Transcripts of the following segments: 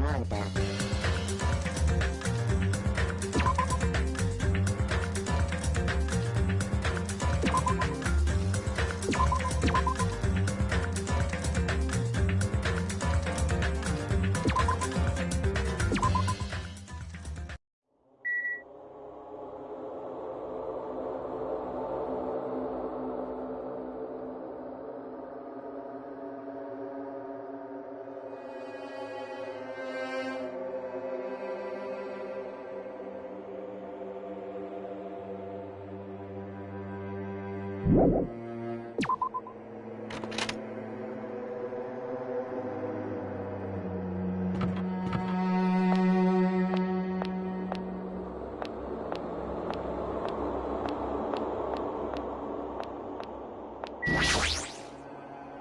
Ronpa.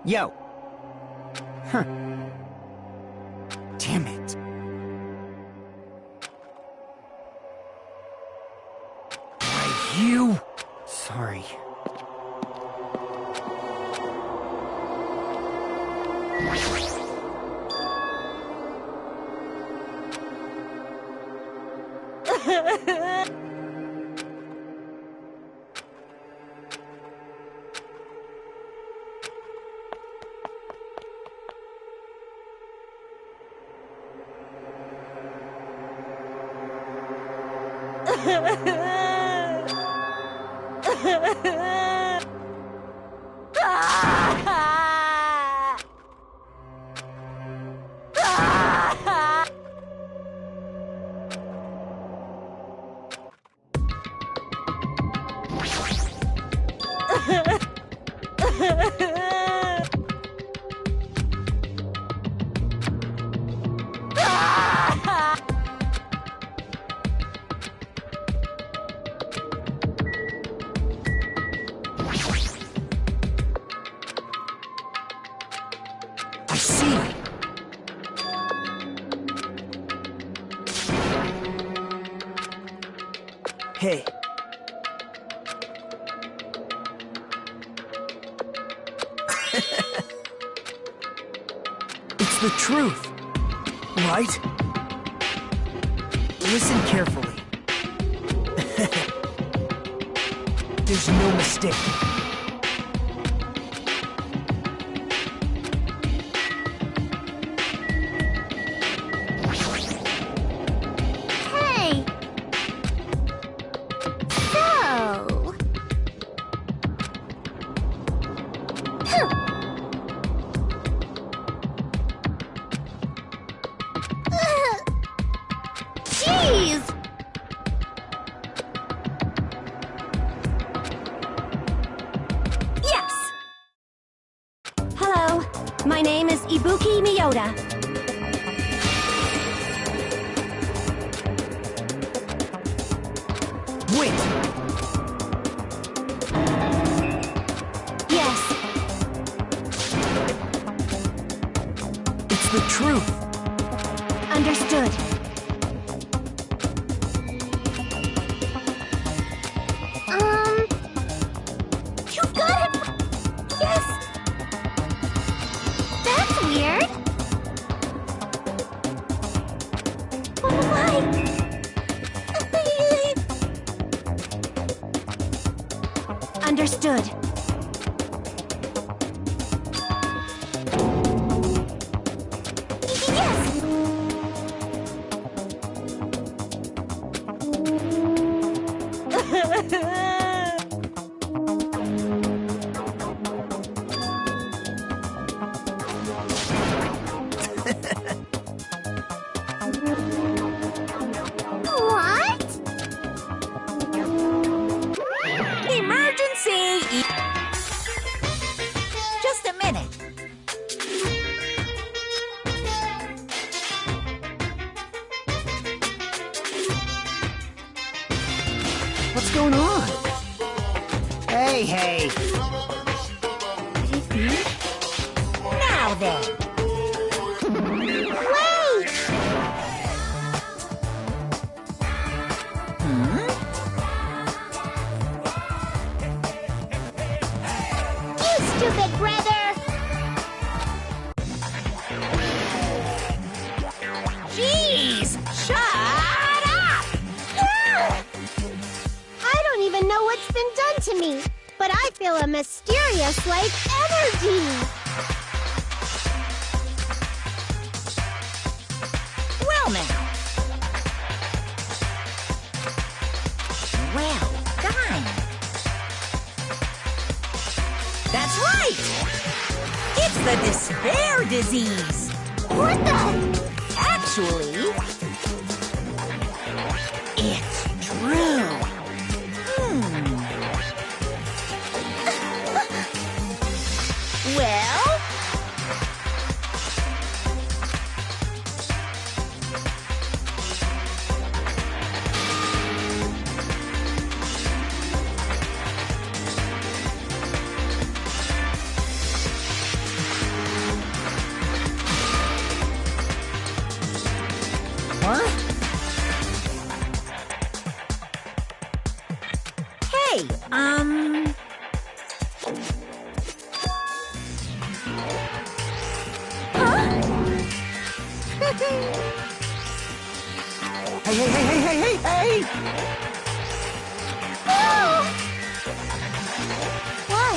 Yo! Huh. Damn it. Why, you! Sorry. I see. Hey. It's the truth, right? Listen carefully. There's no mistake. Hey! So... Jeez! Yes! Hello, my name is Ibuki Miyota. Wait! Yes, It's the truth. understood. You got it! Yes! That's weird. Why? Understood. Yes! What? Emergency! Just a minute. What's going on? Hey! Now then. Wait! You stupid brother! what's been done to me, but I feel a mysterious, like, energy. Well now. Well done. That's right. It's the despair disease. What the? Actually, it's true. Well? Huh? Hey, Hey! Why?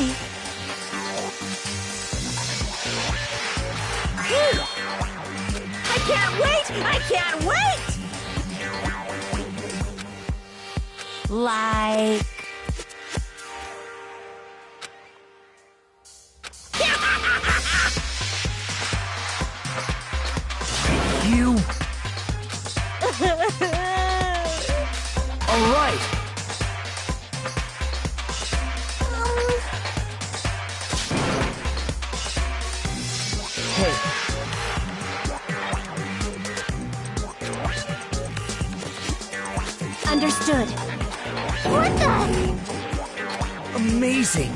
I can't wait! I can't wait! Like... You. All right. Hey. Understood. What the? Amazing.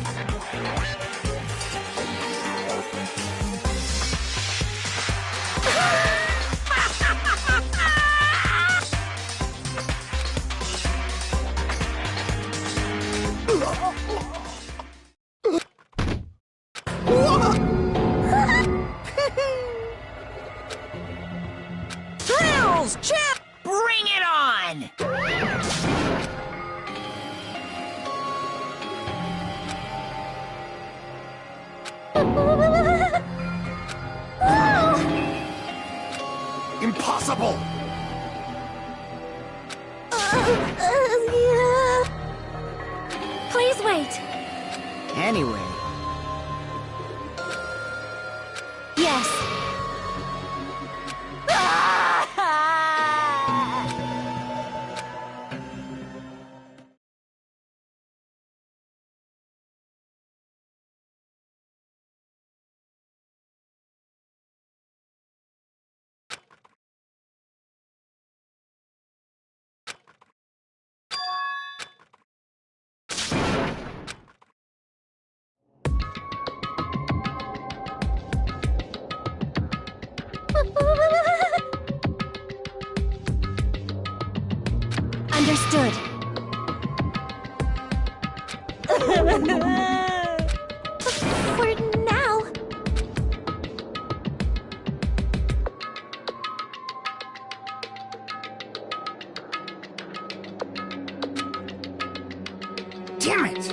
Thrills, Chip! Bring it on! Impossible. Please wait. Anyway. Yes. Understood. For now. Damn it.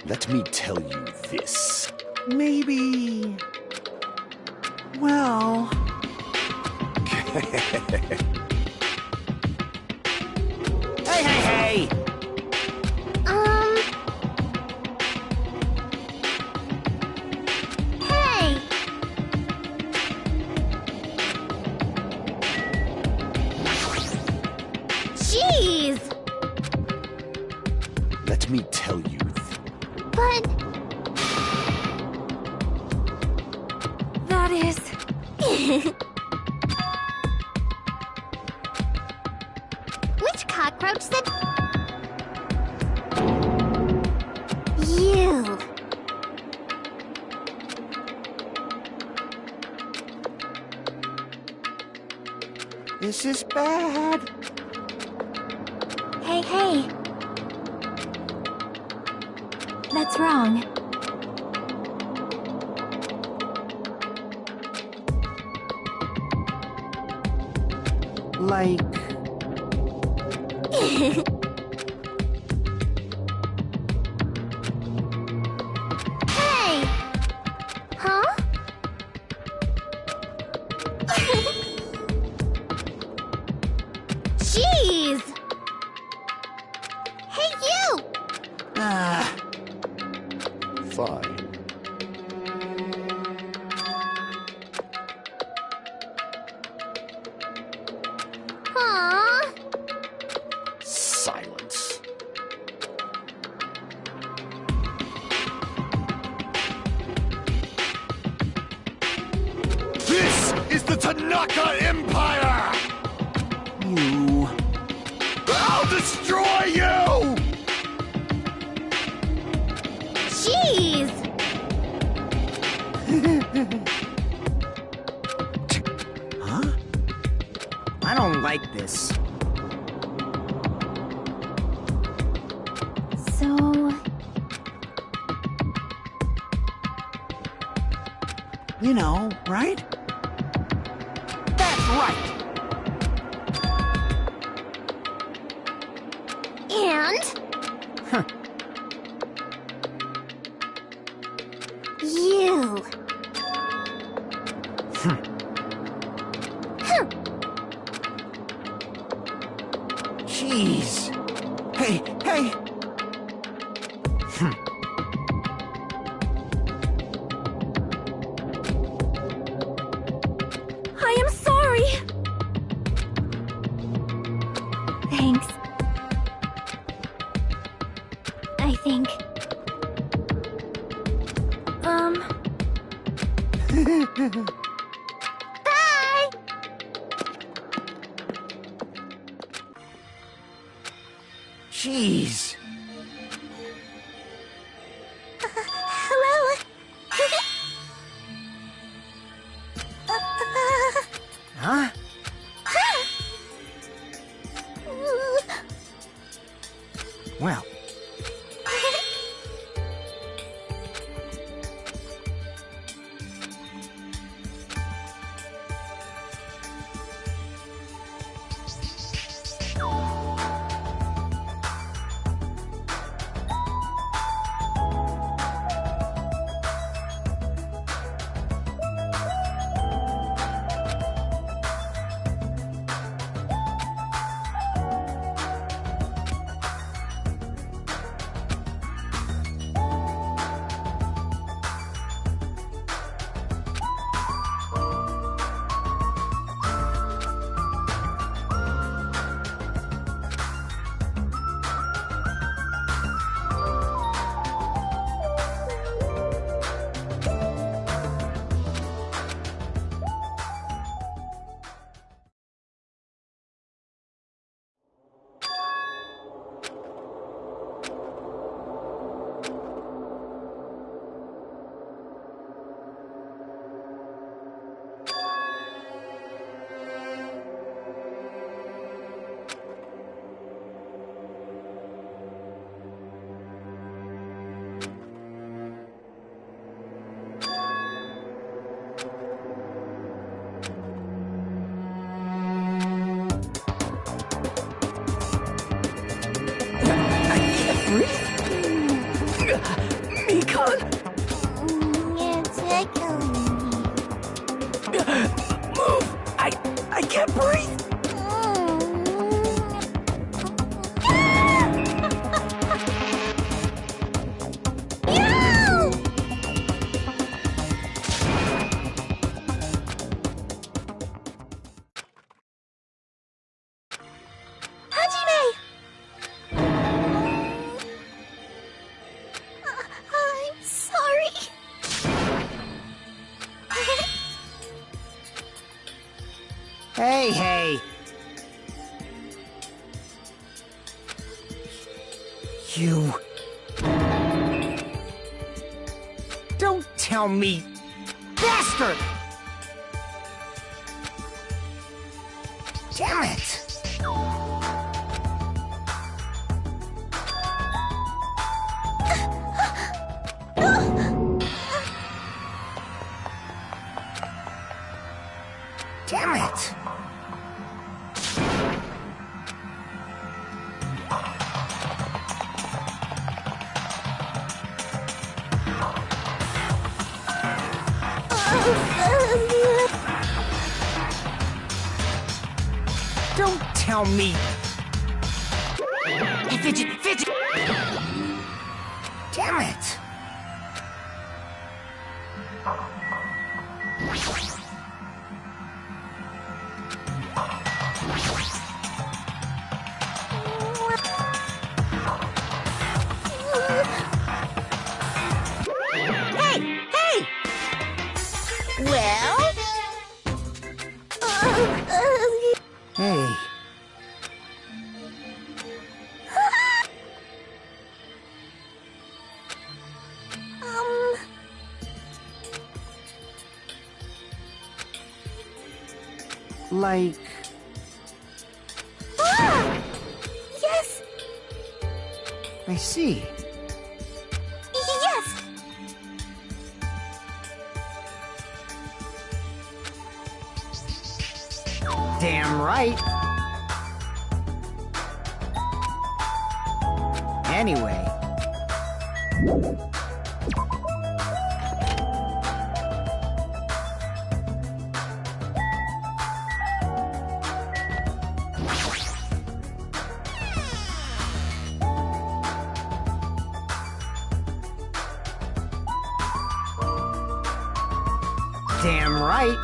Let me tell you this. Maybe. Well. Hey! Hey. Jeez. Let me tell you. But That is... which cockroach said? You. This is bad. Hey. That's wrong. like... Hey! Huh? Jeez! Hey, you! Ah, Fine. Aww. Silence. This is the Tanaka Empire! you... I'll destroy you! Jeez! Huh? I don't like this. So, You know, right? That's right! And? Huh. You. Hmm. Jeez. Hey, hey! I am sorry. Thanks. I think. Bye! Jeez. Hello? Huh? Well, You're tickling me. move! I can't breathe! You! Hajime! I'm sorry. Hey, hey! You... Don't tell me... Bastard! Damn it! Damn it! Don't tell me. Hey, Fidget, Fidget! Damn it! Hey! Hey! Well? Hey. Like... Yes, I see. yes. Damn right. Anyway. Damn right.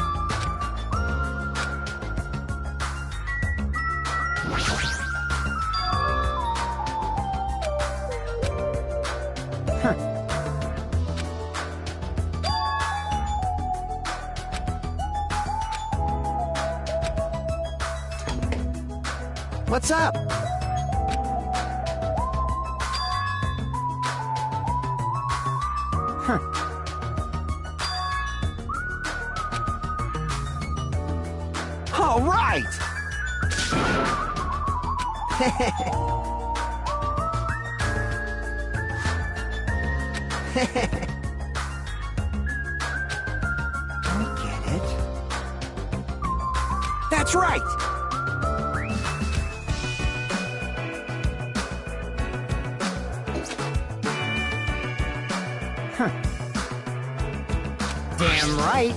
Huh. What's up? Huh. All right. I get it. That's right. Huh. Damn right.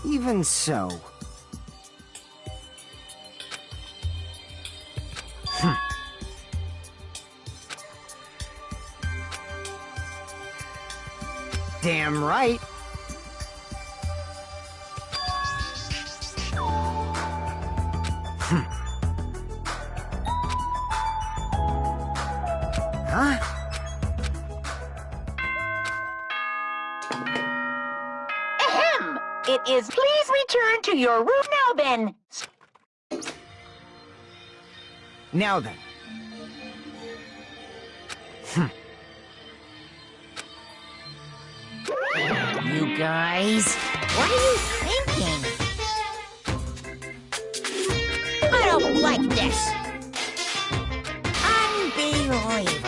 Even so. Damn right. Huh? Ahem! It is please return to your room now then. Now then. You guys, what are you thinking? I don't like this. Unbelievable.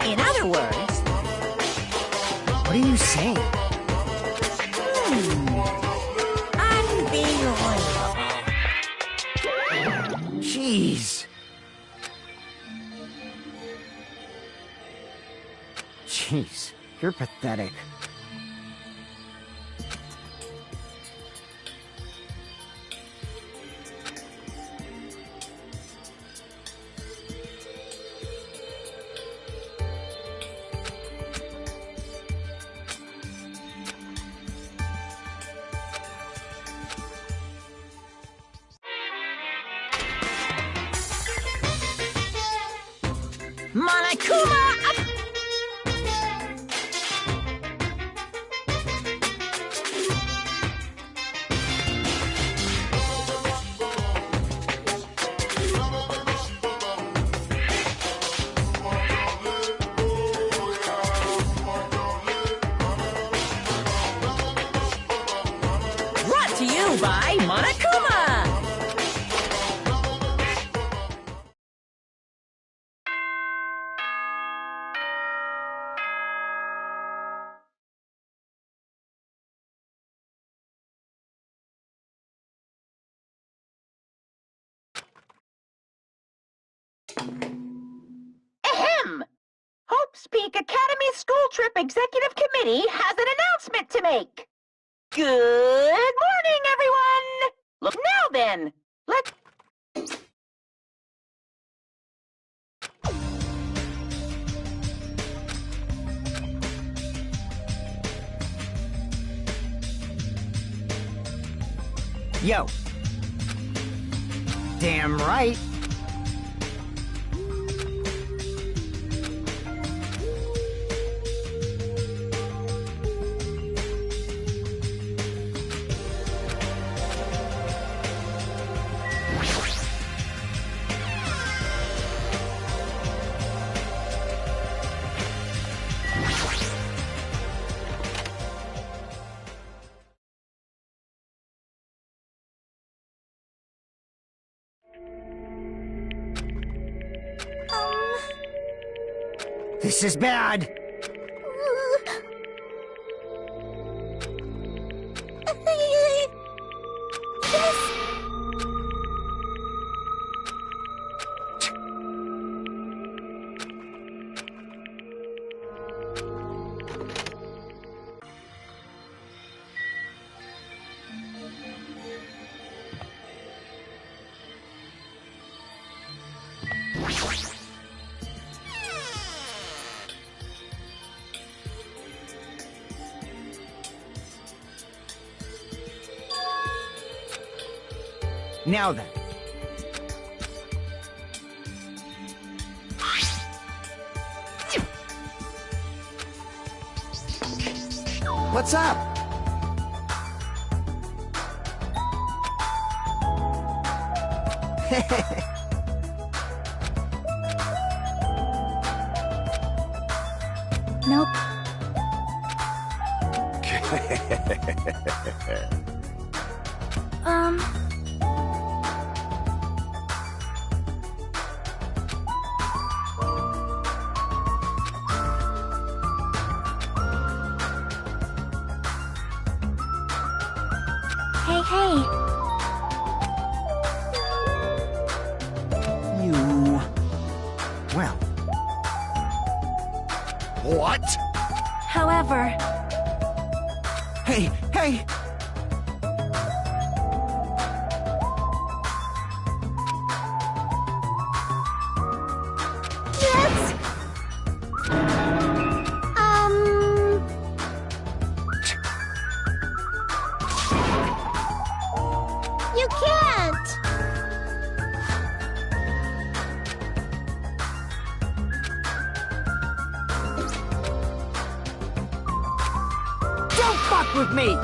In other words, What are you saying? unbelievable. Jeez. Jeez, you're pathetic. Monokuma up! Run to you! by Monokuma! Ahem! Hope's Peak Academy School Trip Executive Committee has an announcement to make. Good morning, everyone! Look now then, let's... Yo. Damn right. This is bad. Yes. Now then. What's up? Nope. Hey, hey. You... Well, What? However, hey, hey! Yes. You can't. Don't fuck with me!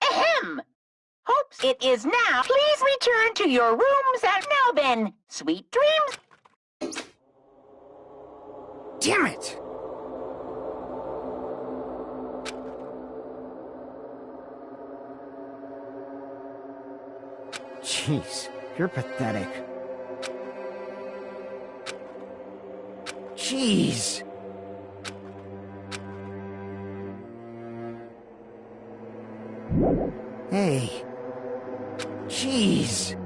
Ahem! Hopes it is now. Please return to your rooms and now then, sweet dreams. Damn it! Jeez, you're pathetic. Jeez! Hey. Jeez.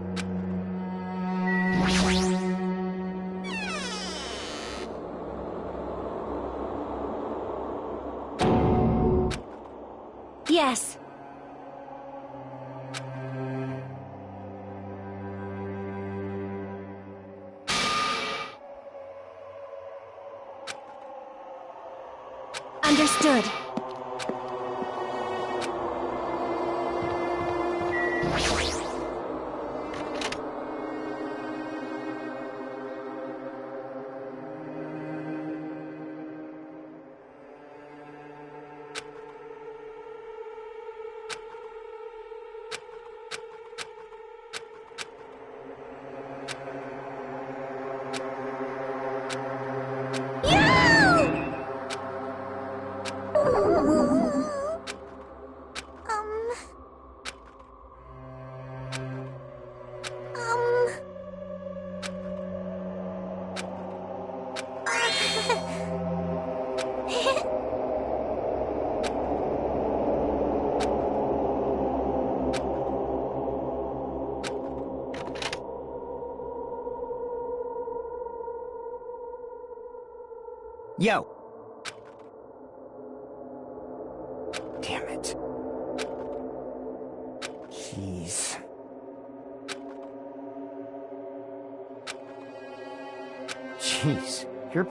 yes. Understood. Yo! Damn it. Jeez. Jeez, you're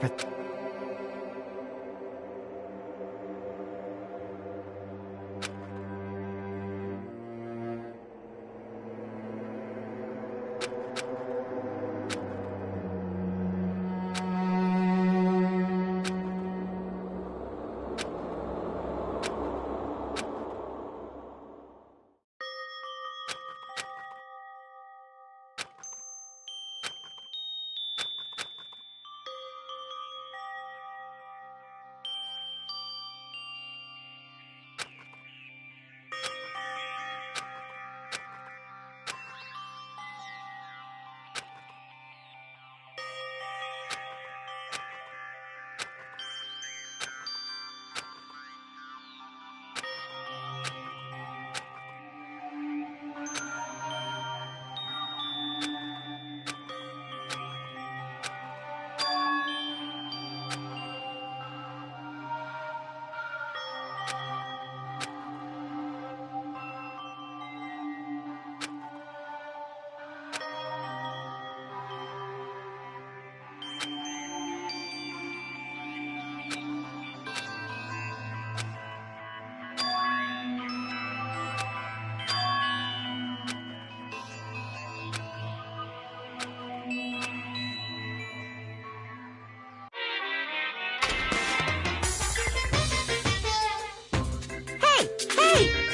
Hey! Hey!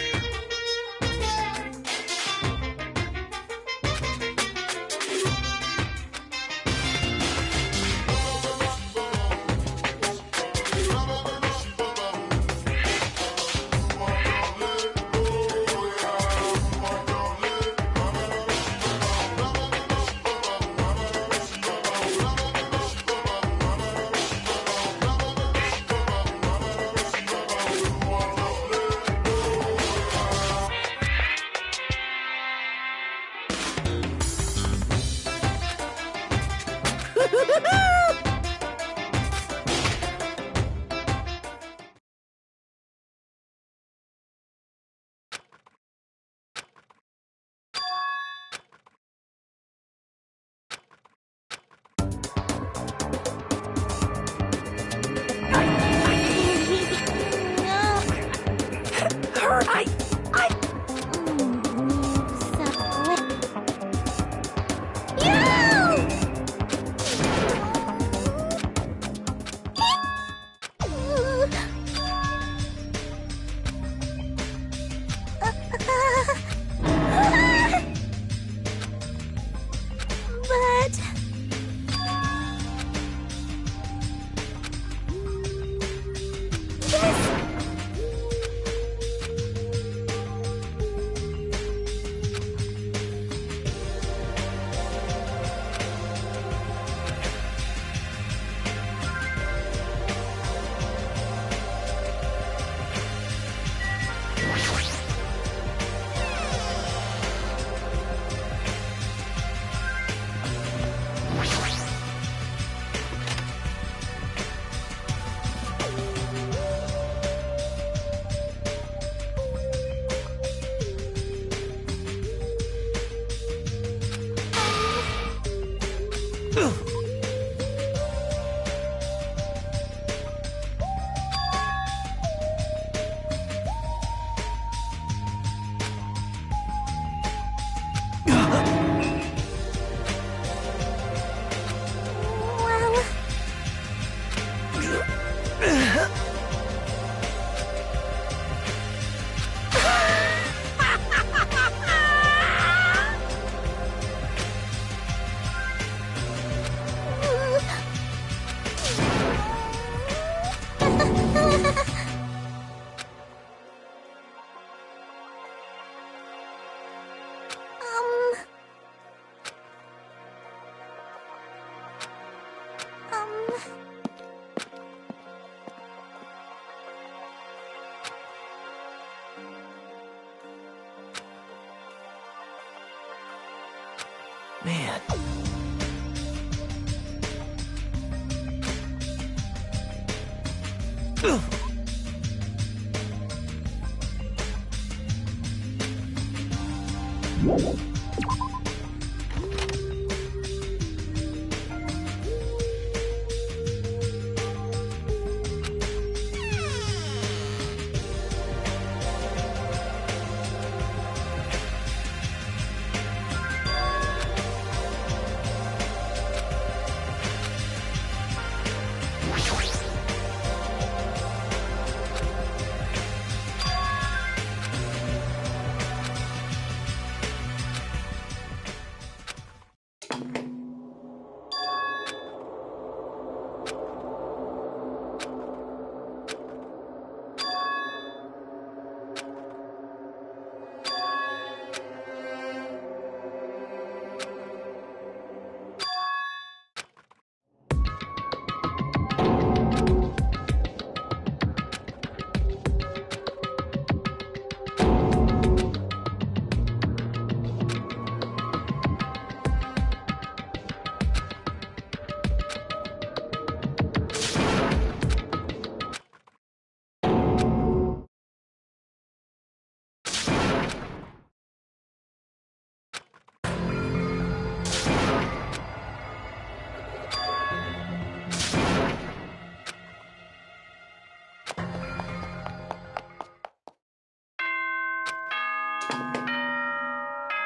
Man.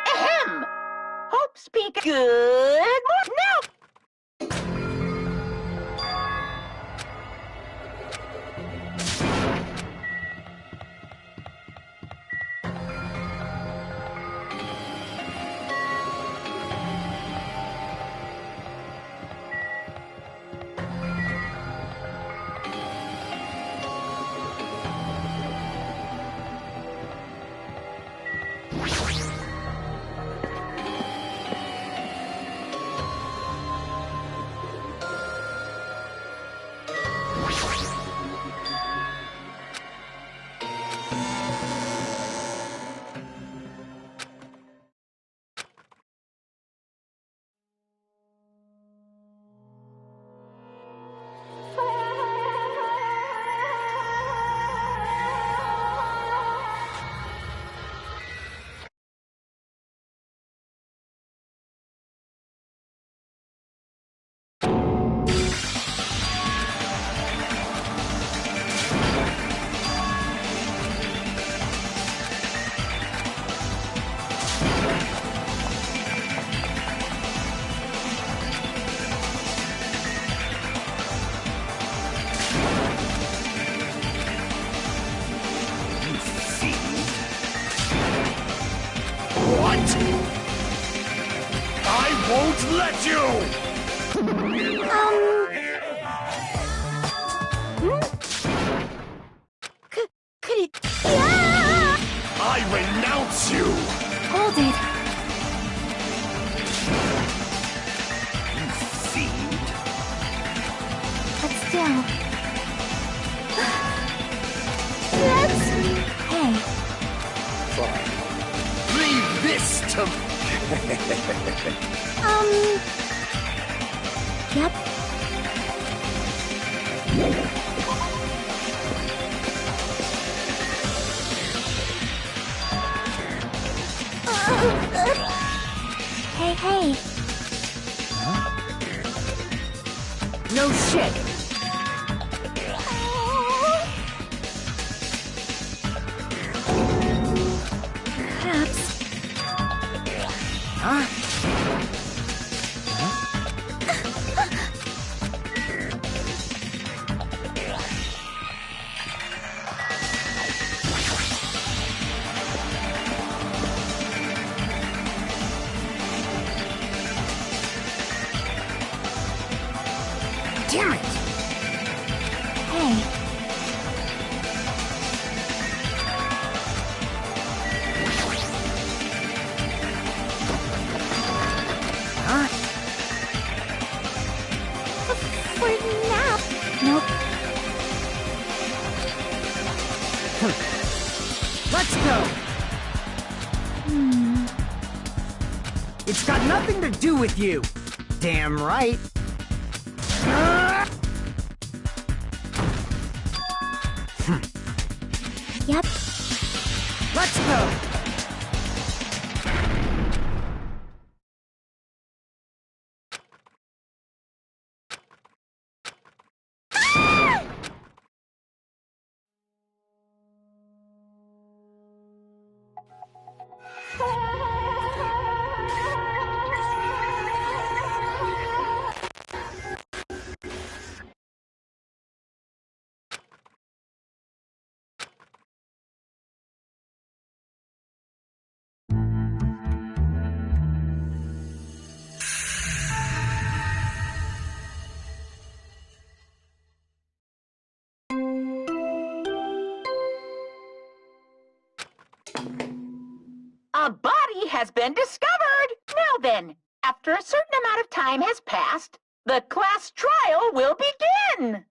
Ahem! Hope speak. Good morning. Now. What? I won't let you! Could it... Yeah! I renounce you! Hold it. You fiend! But still. Let's... Hey, Fine. Leave this to... yep. Hey, hey. No shit. Perhaps. Huh? Damn it! Hey. Huh? For now. Nope. Let's go! It's got nothing to do with you. Damn right. Let's go! A body has been discovered! Now then, after a certain amount of time has passed, the class trial will begin!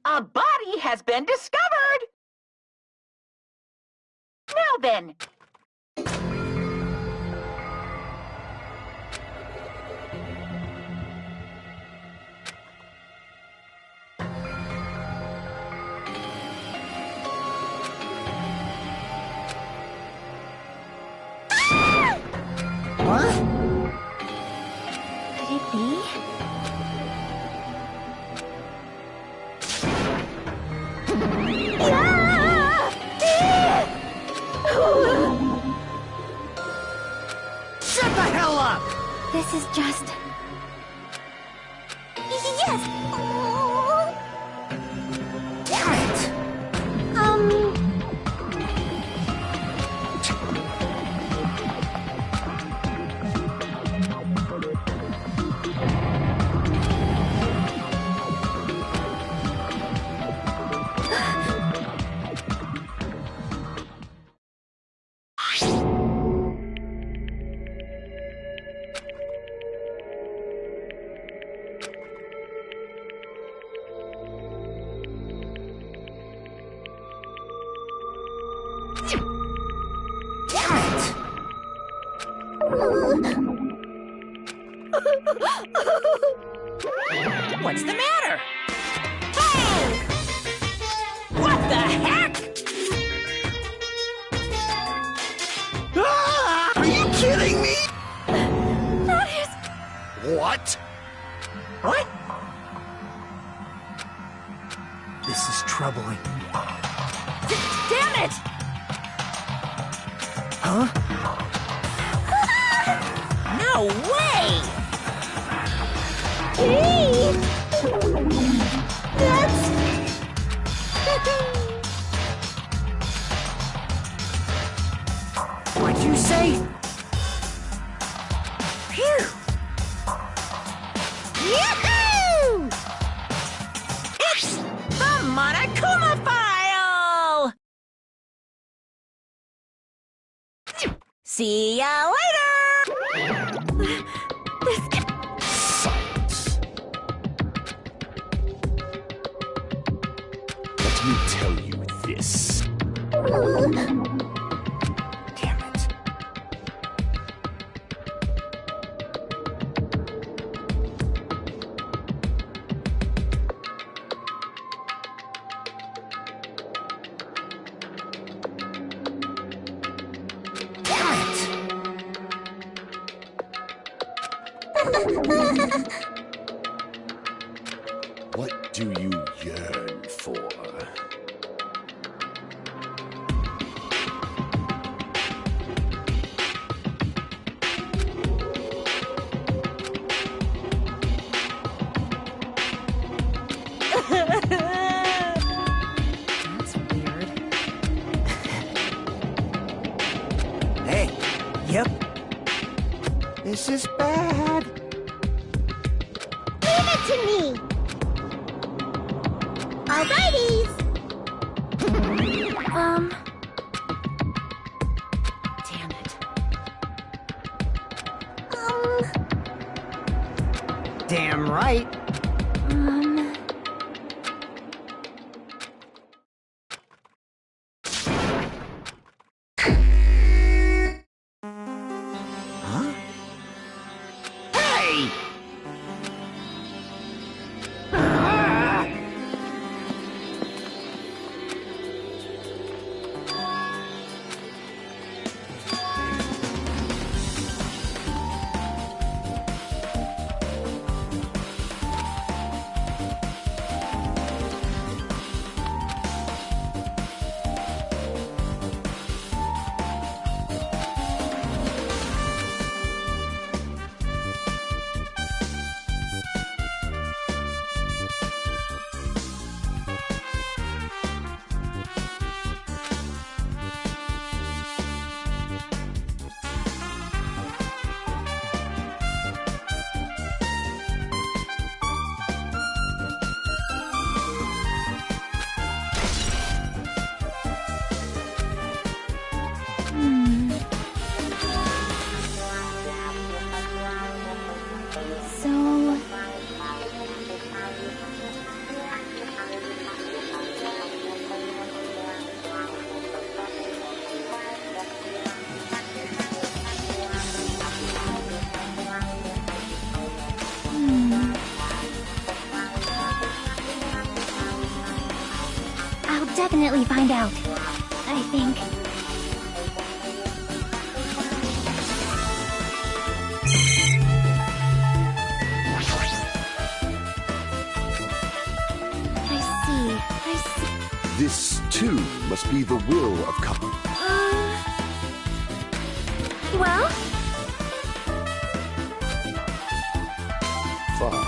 A body has been discovered! Now then, What? Could it be? Shut the hell up! This is just... Yes! Damn it! What's the matter? Hey! What the heck? Ah! Are you kidding me? That is... What? What? This is troubling. Damn it! Huh? No way! Hey! That's... What'd you say? Phew! Yahoo! It's the Monokuma file! See ya later! Silence. Let me tell you this. Damn it. What do you yearn for? That's weird. Hey, yep. This is bad. Leave it to me! Alrighties! Damn it. Damn right. Huh? Hey! definitely find out. I think. I see. This, too, must be the will of Well? Fine.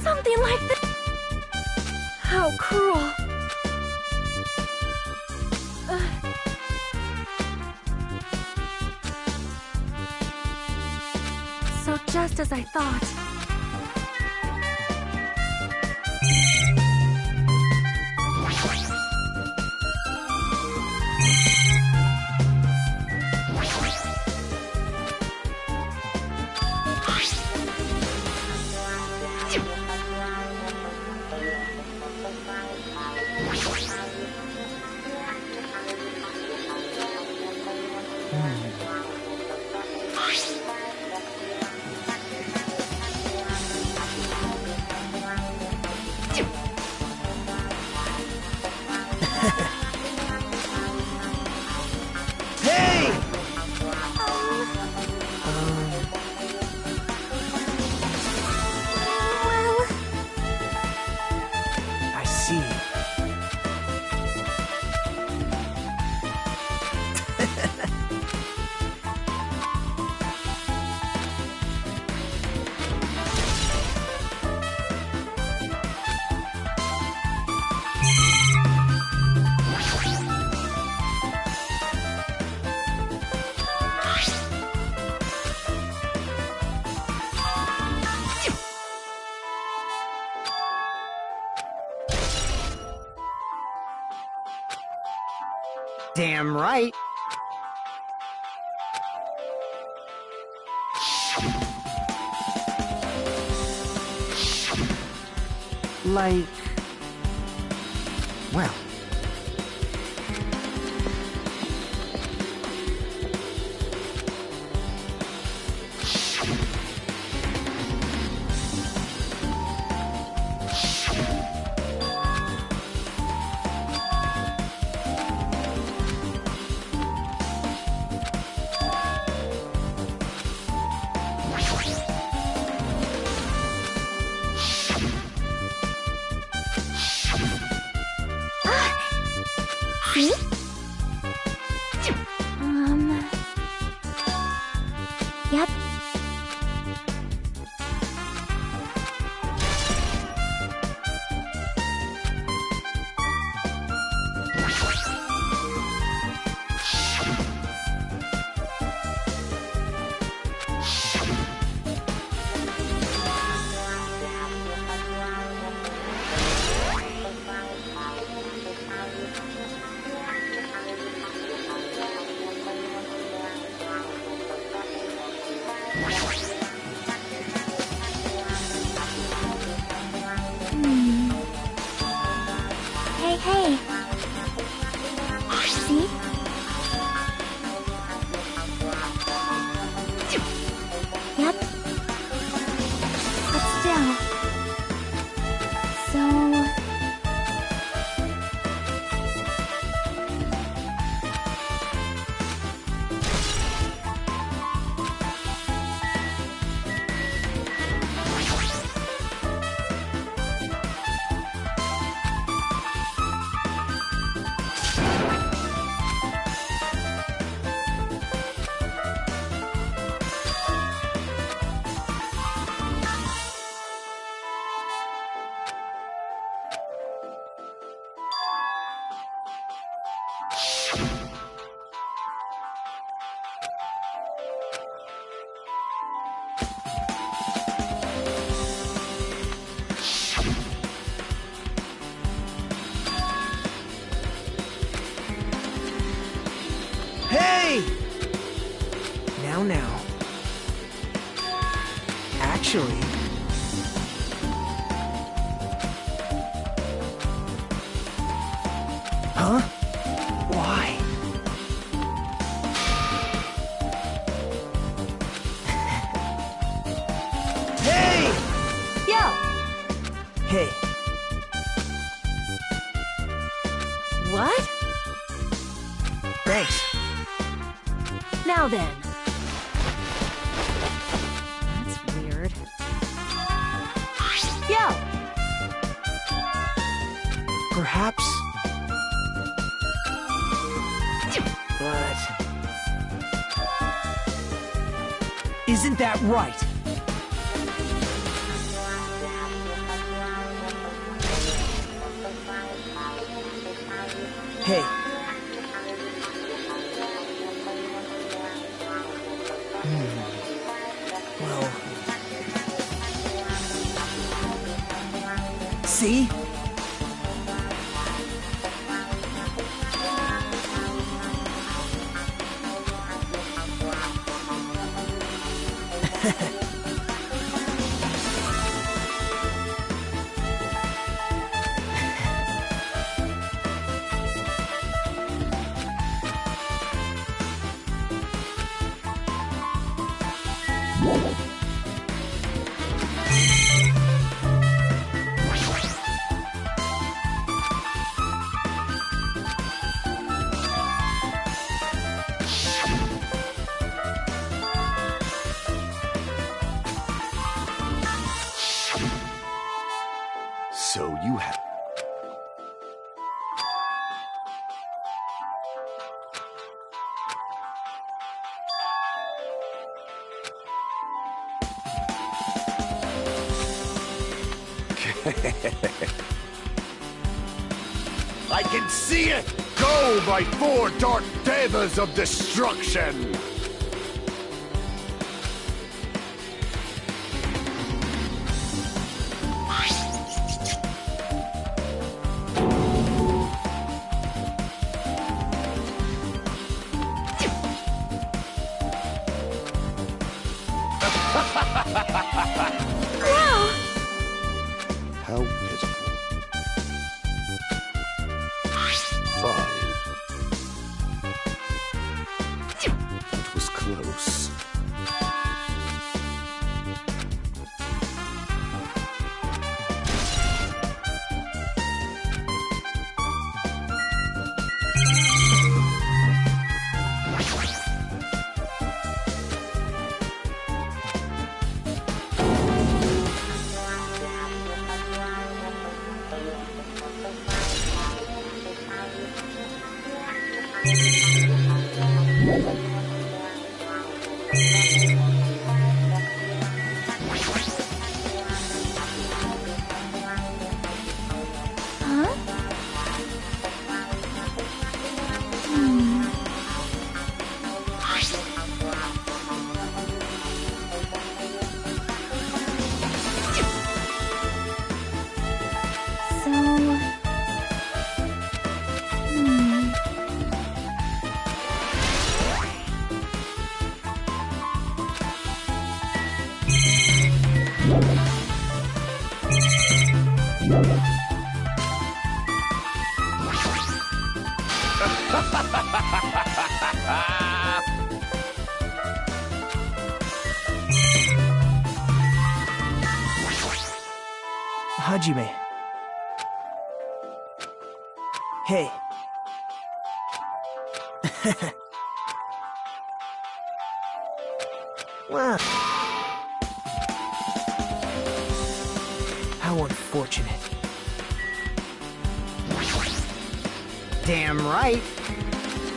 Something like this. How cruel. So just as I thought. Hey! Well, I see. Damn right. Like... well... see? Yep. Hey, hey. See? Yep. But still. So... Hey! Now. Actually... Huh? Why? Hey! Yo! Hey. What? Thanks. Now then. That's weird. Yo! Perhaps... But... Isn't that right? Hey. Well... See? So you have... I can see it! Go, my four dark devas of destruction! How pitiful. Fine. It was close. Huh? Hajime. Hey. Well. How unfortunate. Damn right.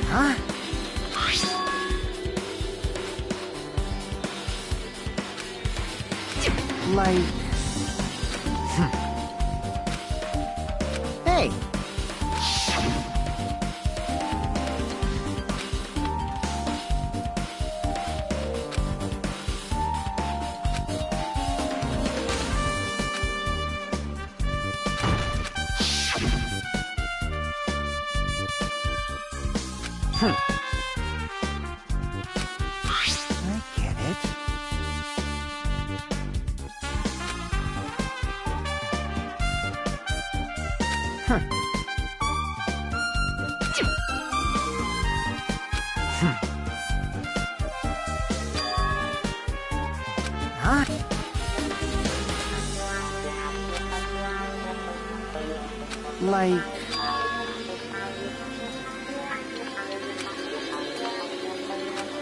Huh? Like... Hey! like...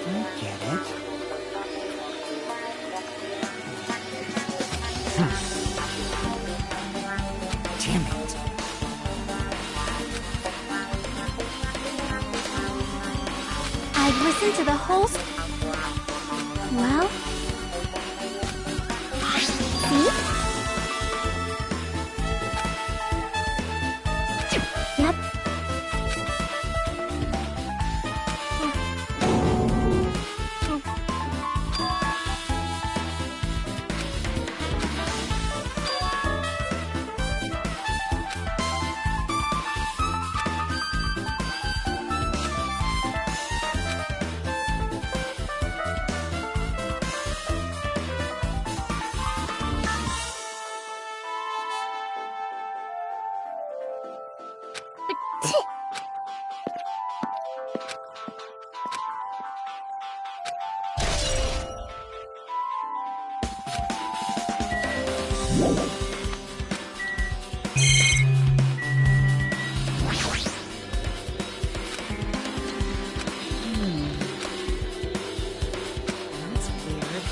I get it. Damn it. I'd listen to the whole... Well... See? Yep. That's weird.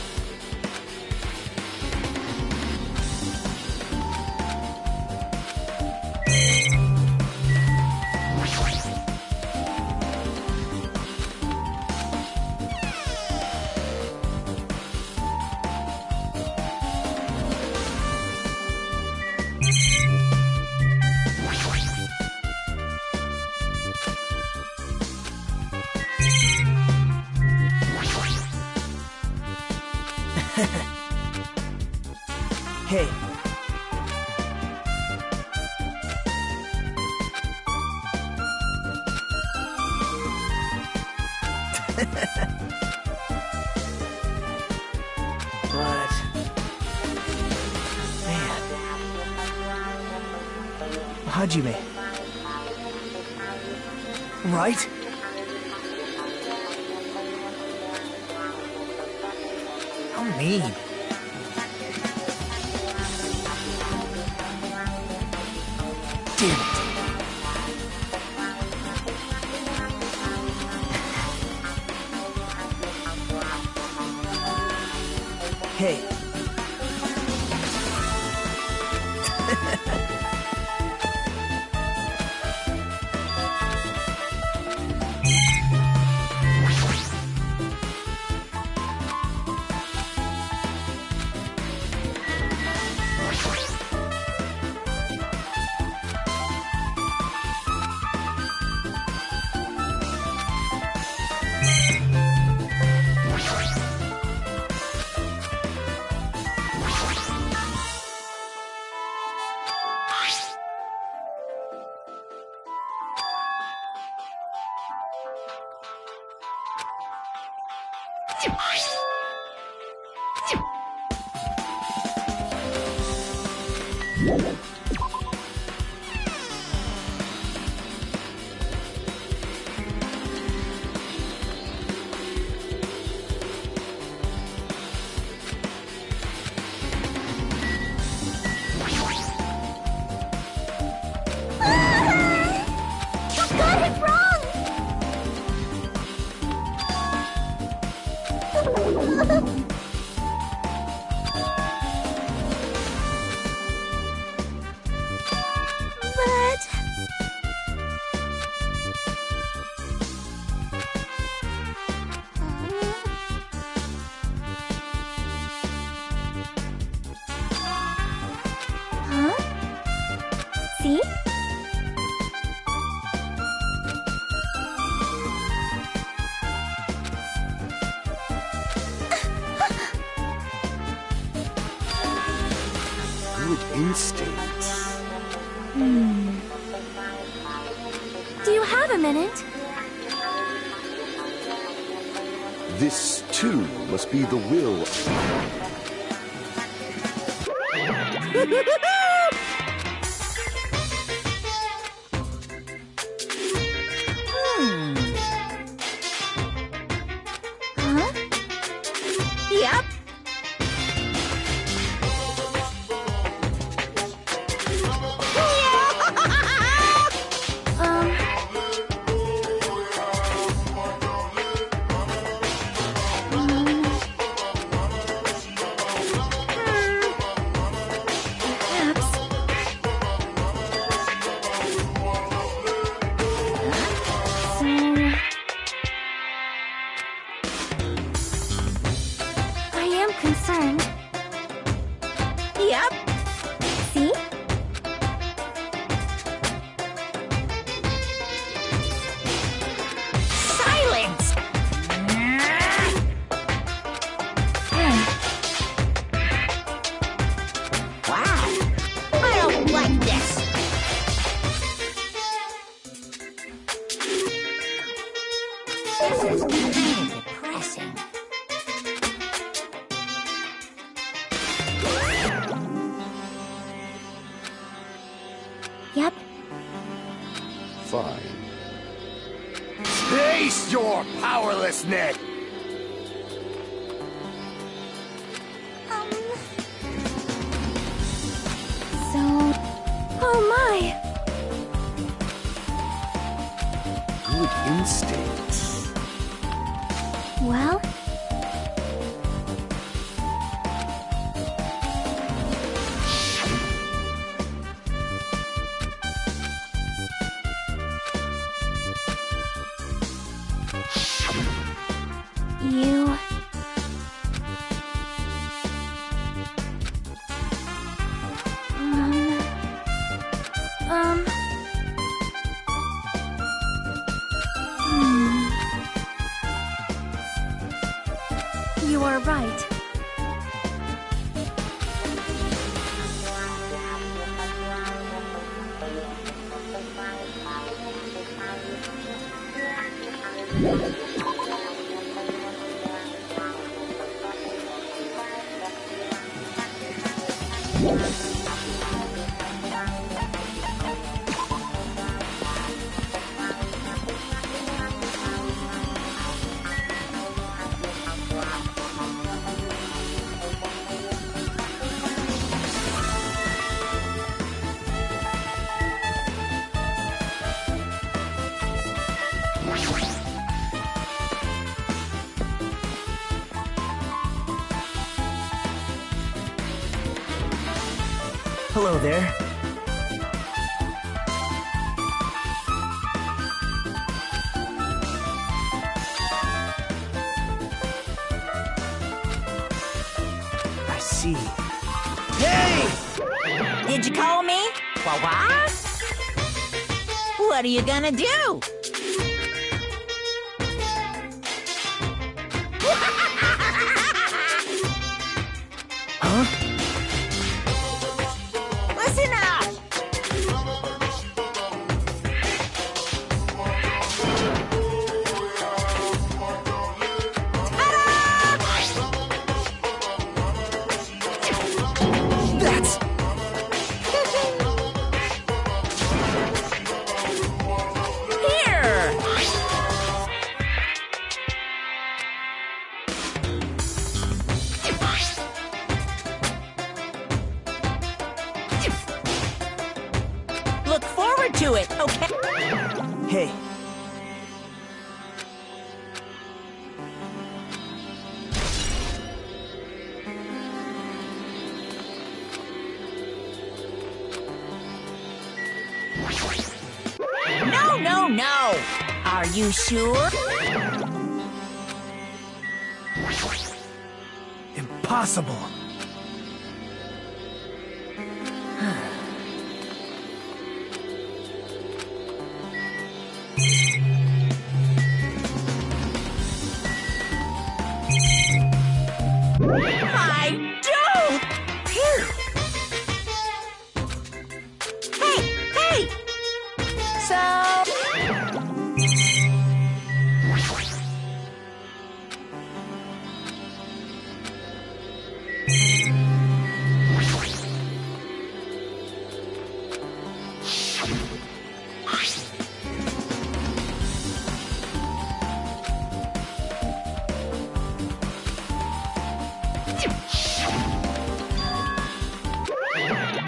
Hey. But... Man. Hajime. Right? How mean. Damn it. Hey. See? Good instincts. Do you have a minute? This, too, must be the will. Huh? Yep. This is kind of depressing. Yep. Fine. Face your powerlessness! So... Oh my! Good instincts. Well... You... You are right. Hello there. I see. Hey! Did you call me? What? What are you gonna do? Huh? Listen up! That's... Here! Look forward to it, okay? Hey. No, no, no! Are you sure? Impossible. I do! Phew. Hey, hey! So...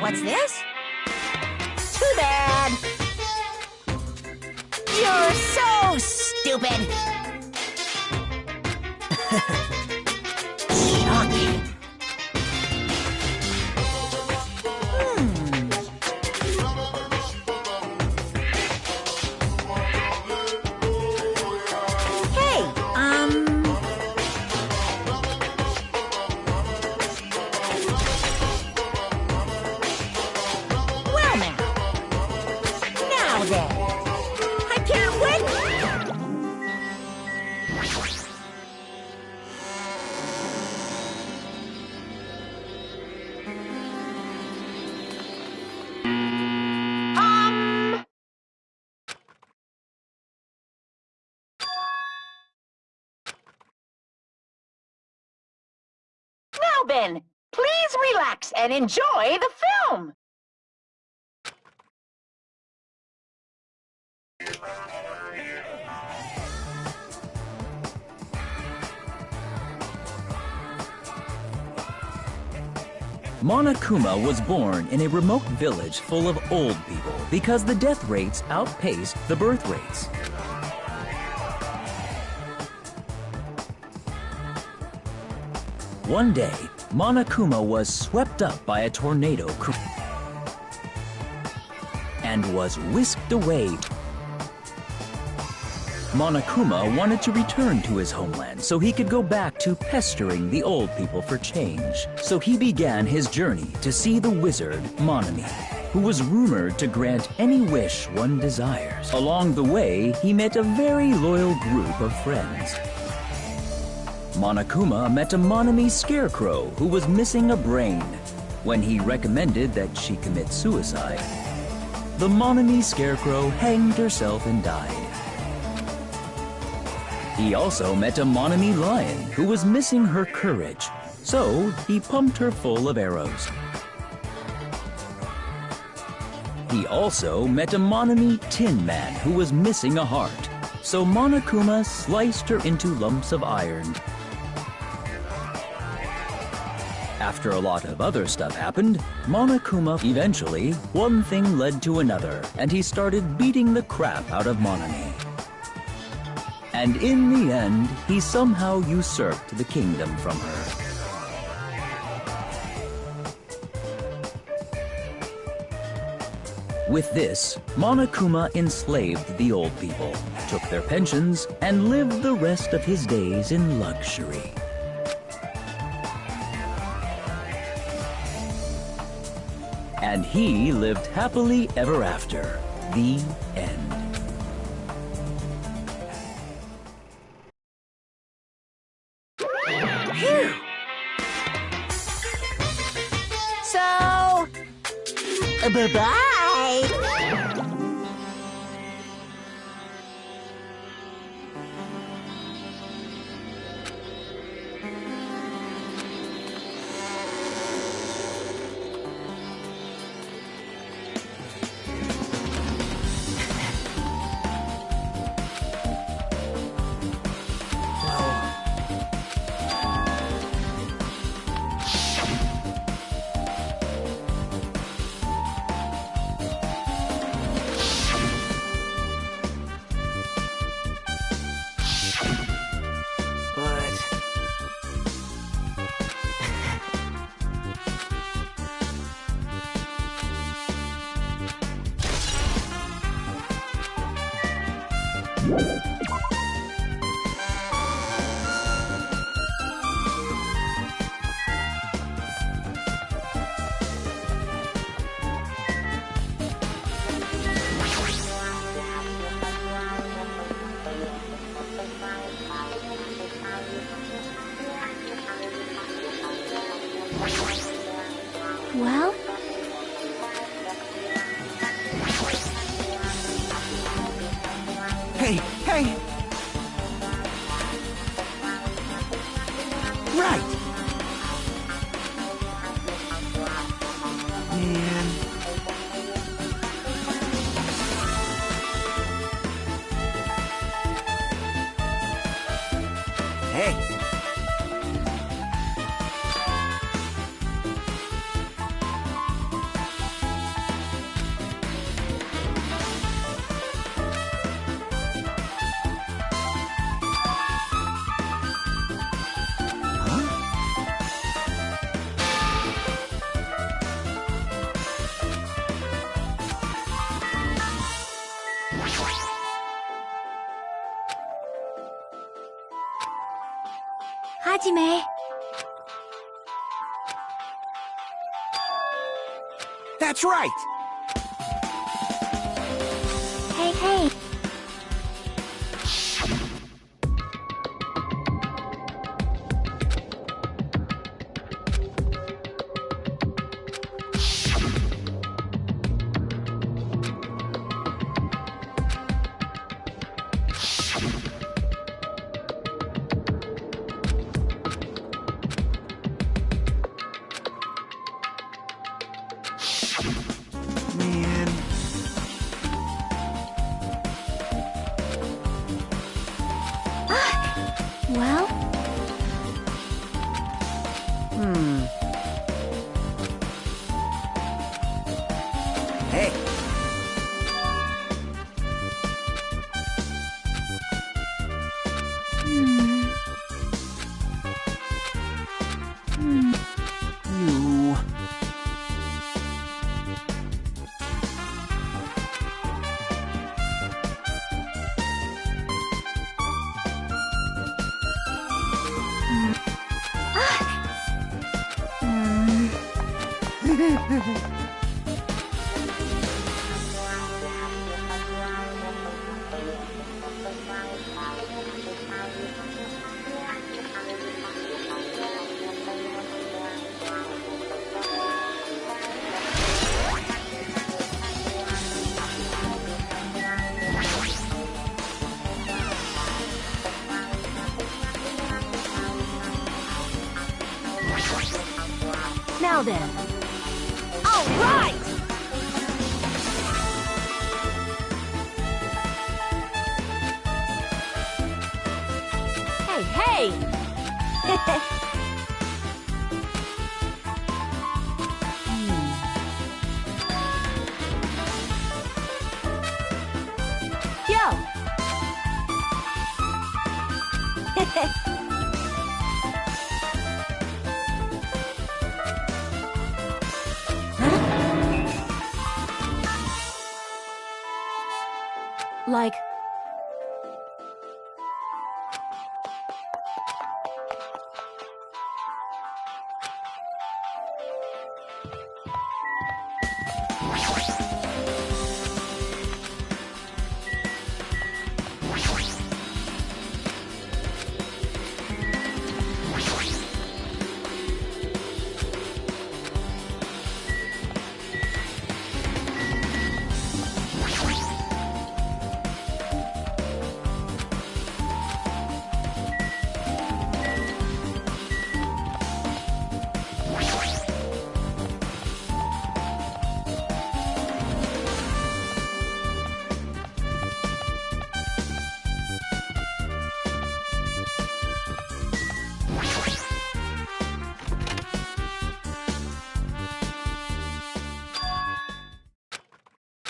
What's this? Too bad! You're so stupid! Shocking! Hey, well now then, I can't wait! been? Please relax and enjoy the film. Monokuma was born in a remote village full of old people because the death rates outpaced the birth rates. One day, Monokuma was swept up by a tornado and was whisked away. Monokuma wanted to return to his homeland so he could go back to pestering the old people for change. So he began his journey to see the wizard Monami, who was rumored to grant any wish one desires. Along the way, he met a very loyal group of friends. Monokuma met a Monami scarecrow who was missing a brain. When he recommended that she commit suicide, the Monami scarecrow hanged herself and died. He also met a Monami lion who was missing her courage, so he pumped her full of arrows. He also met a Monami tin man who was missing a heart, so Monokuma sliced her into lumps of iron. After a lot of other stuff happened, Monokuma eventually, one thing led to another, and he started beating the crap out of Monami. And in the end, he somehow usurped the kingdom from her. With this, Monokuma enslaved the old people, took their pensions, and lived the rest of his days in luxury. And he lived happily ever after. The end. Phew! So, bye-bye. Well, Hey, hey! Right! Man. Hey! Hajime. That's right! Hey, hey. Well? Hey. You. Now then. All right! Hey, hey! Yo! Like...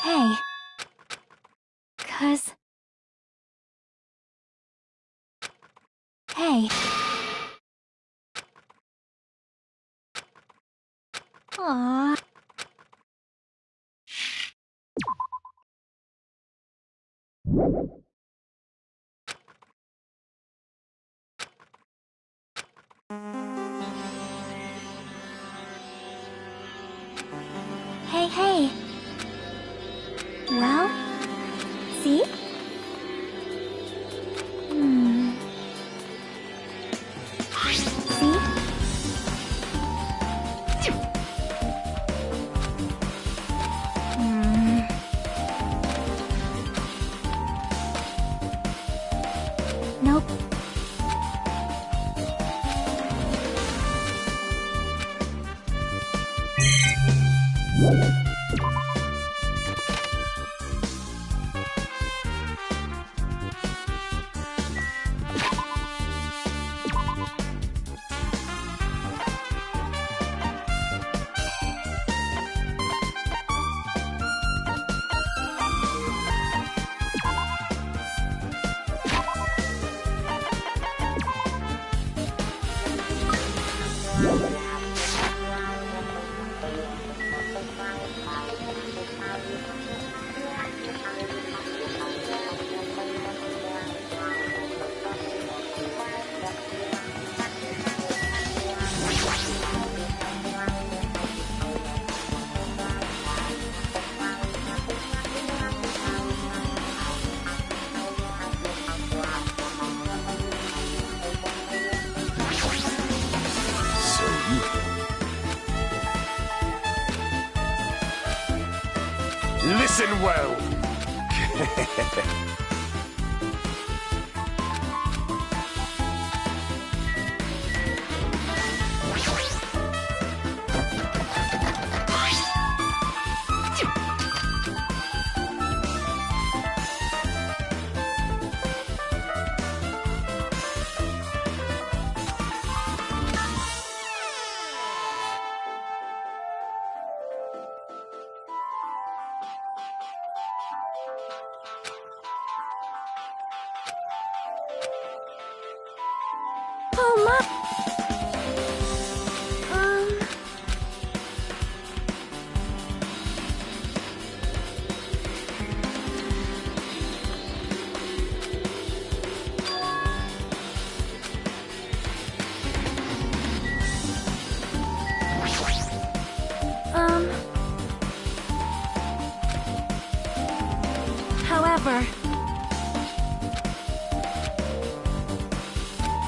Hey. 'Cause... Hey. Aww. Hey, hey. Well, see? See? Nope. Listen well. Mom. However,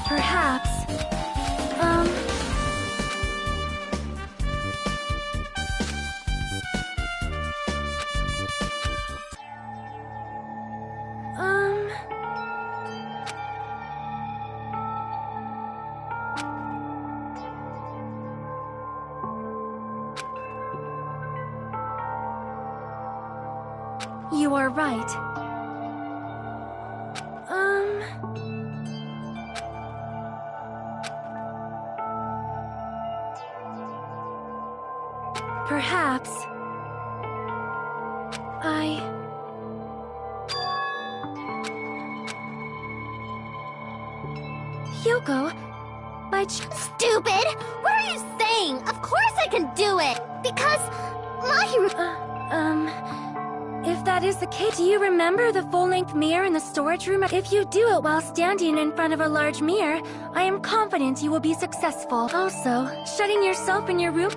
perhaps, you are right. Perhaps Hugo, Stupid! What are you saying? Of course I can do it! Because my hero... if that is the case, do you remember the full-length mirror in the storage room? If you do it while standing in front of a large mirror, I am confident you will be successful. Also, shutting yourself in your room...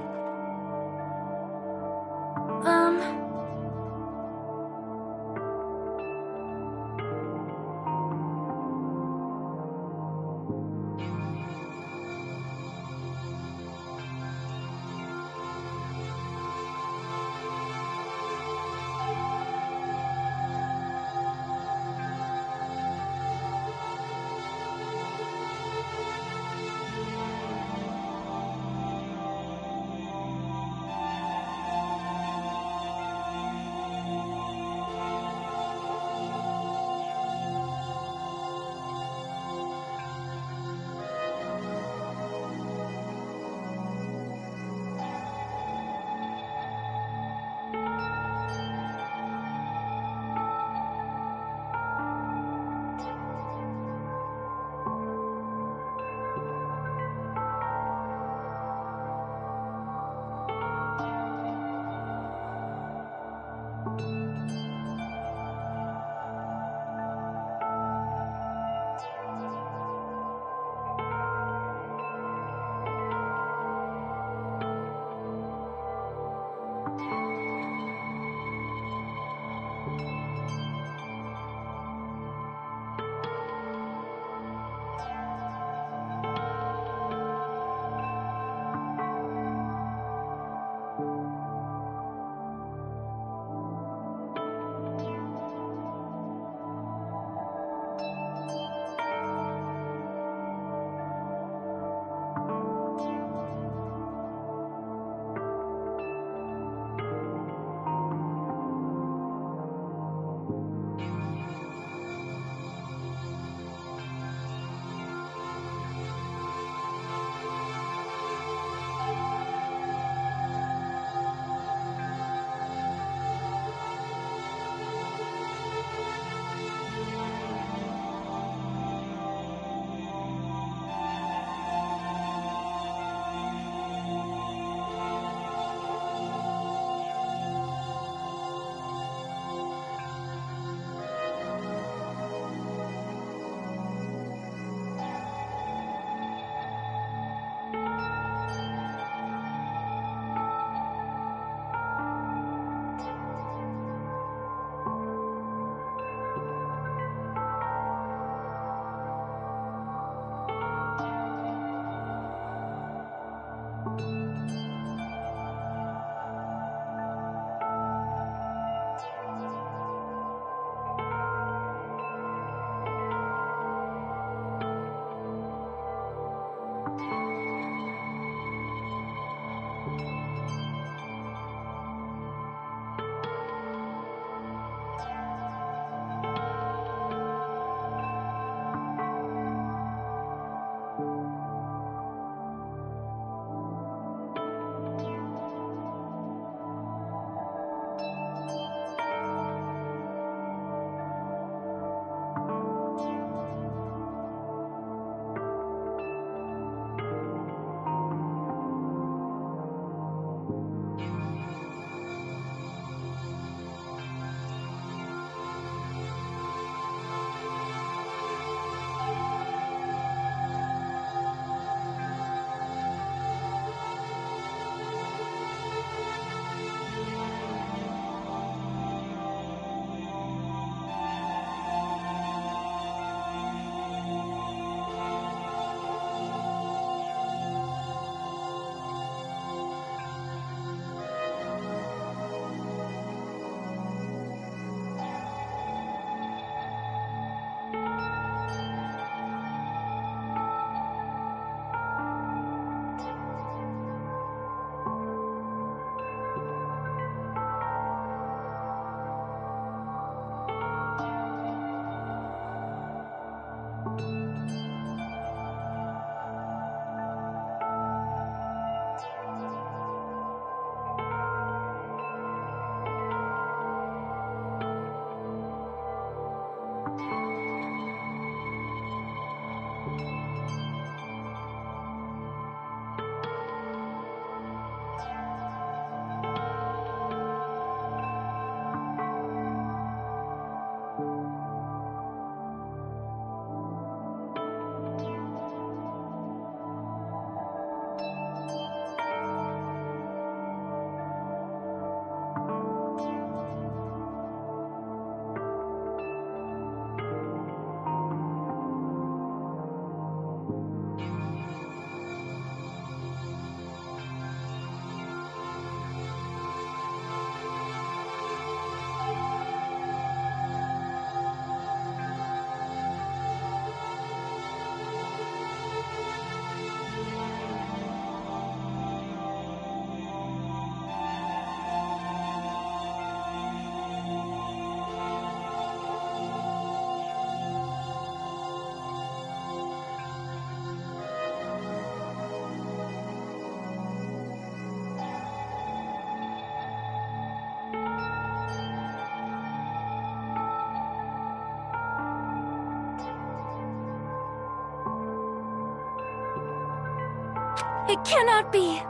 It cannot be.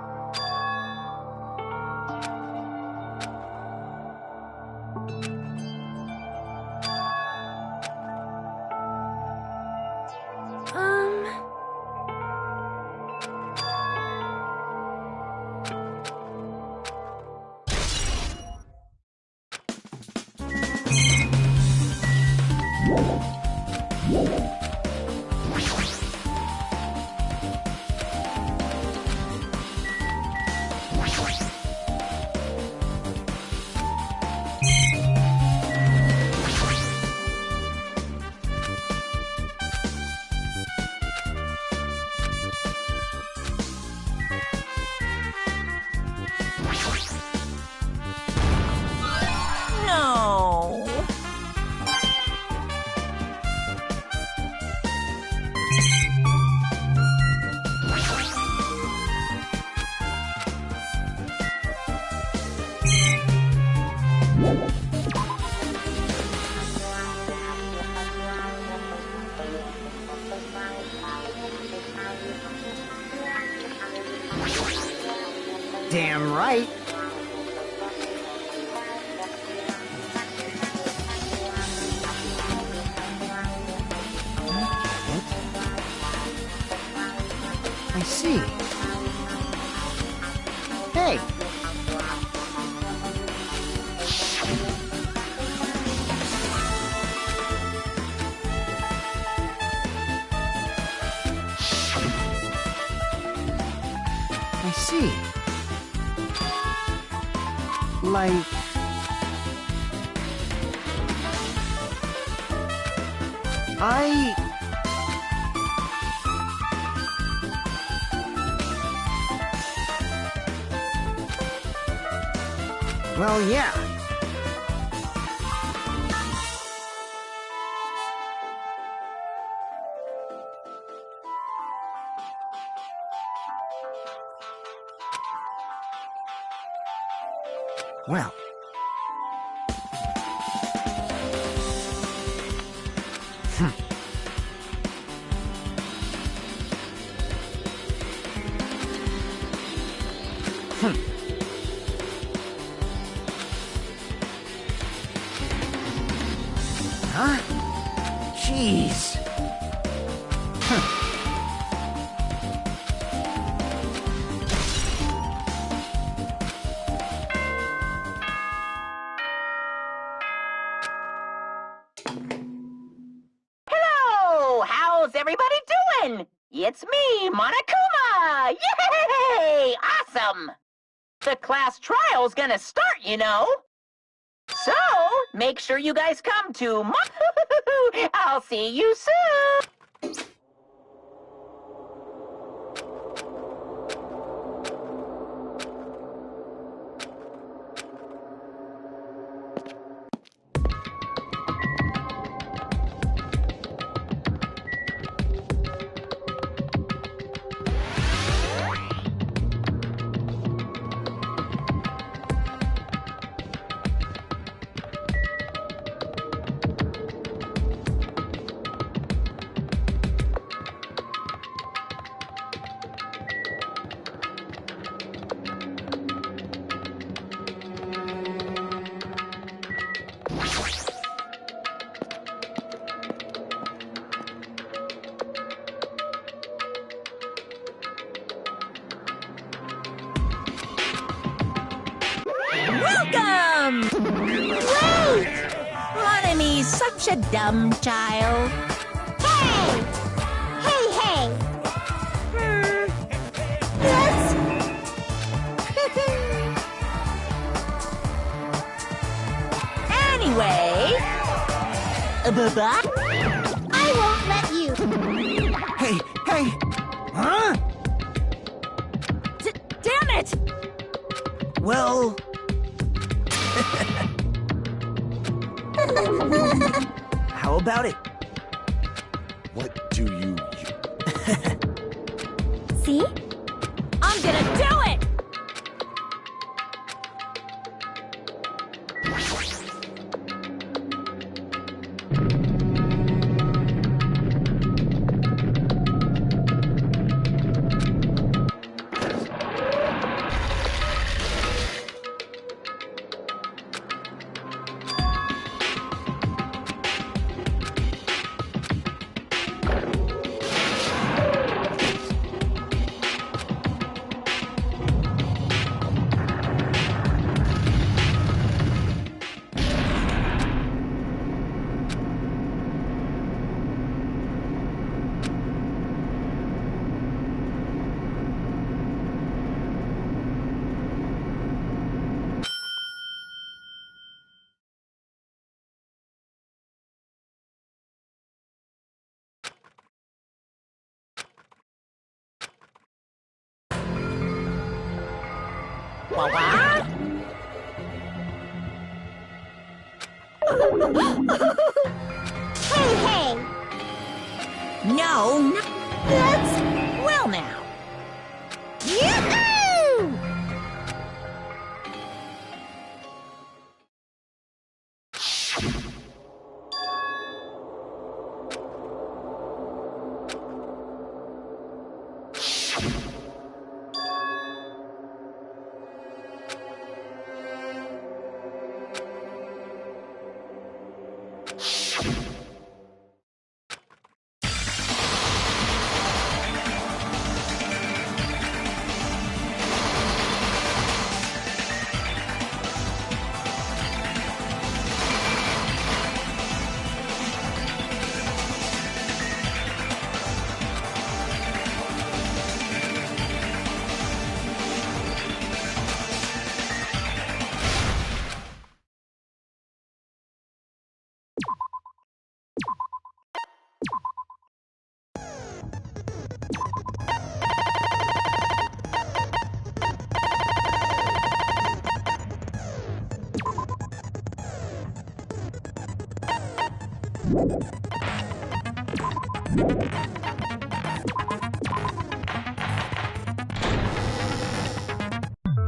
No. Damn right. I see. Hey. I see. Like... I... Well, yeah. Well. Huh? Jeez. Hello! How's everybody doing? It's me, Monokuma! Yay! Awesome! The class trial's gonna start, you know. So, make sure you guys come to I'll see you soon! Welcome! Wait! Monomi's such a dumb child. Hey! Hey, hey! Yes? Anyway... Bye-bye? I won't let you. Hey, hey! Huh? Damn it! Well... How about it? What do you... See? I'm gonna do it! What? Hey! No, that's... Well now. Yoo-hoo!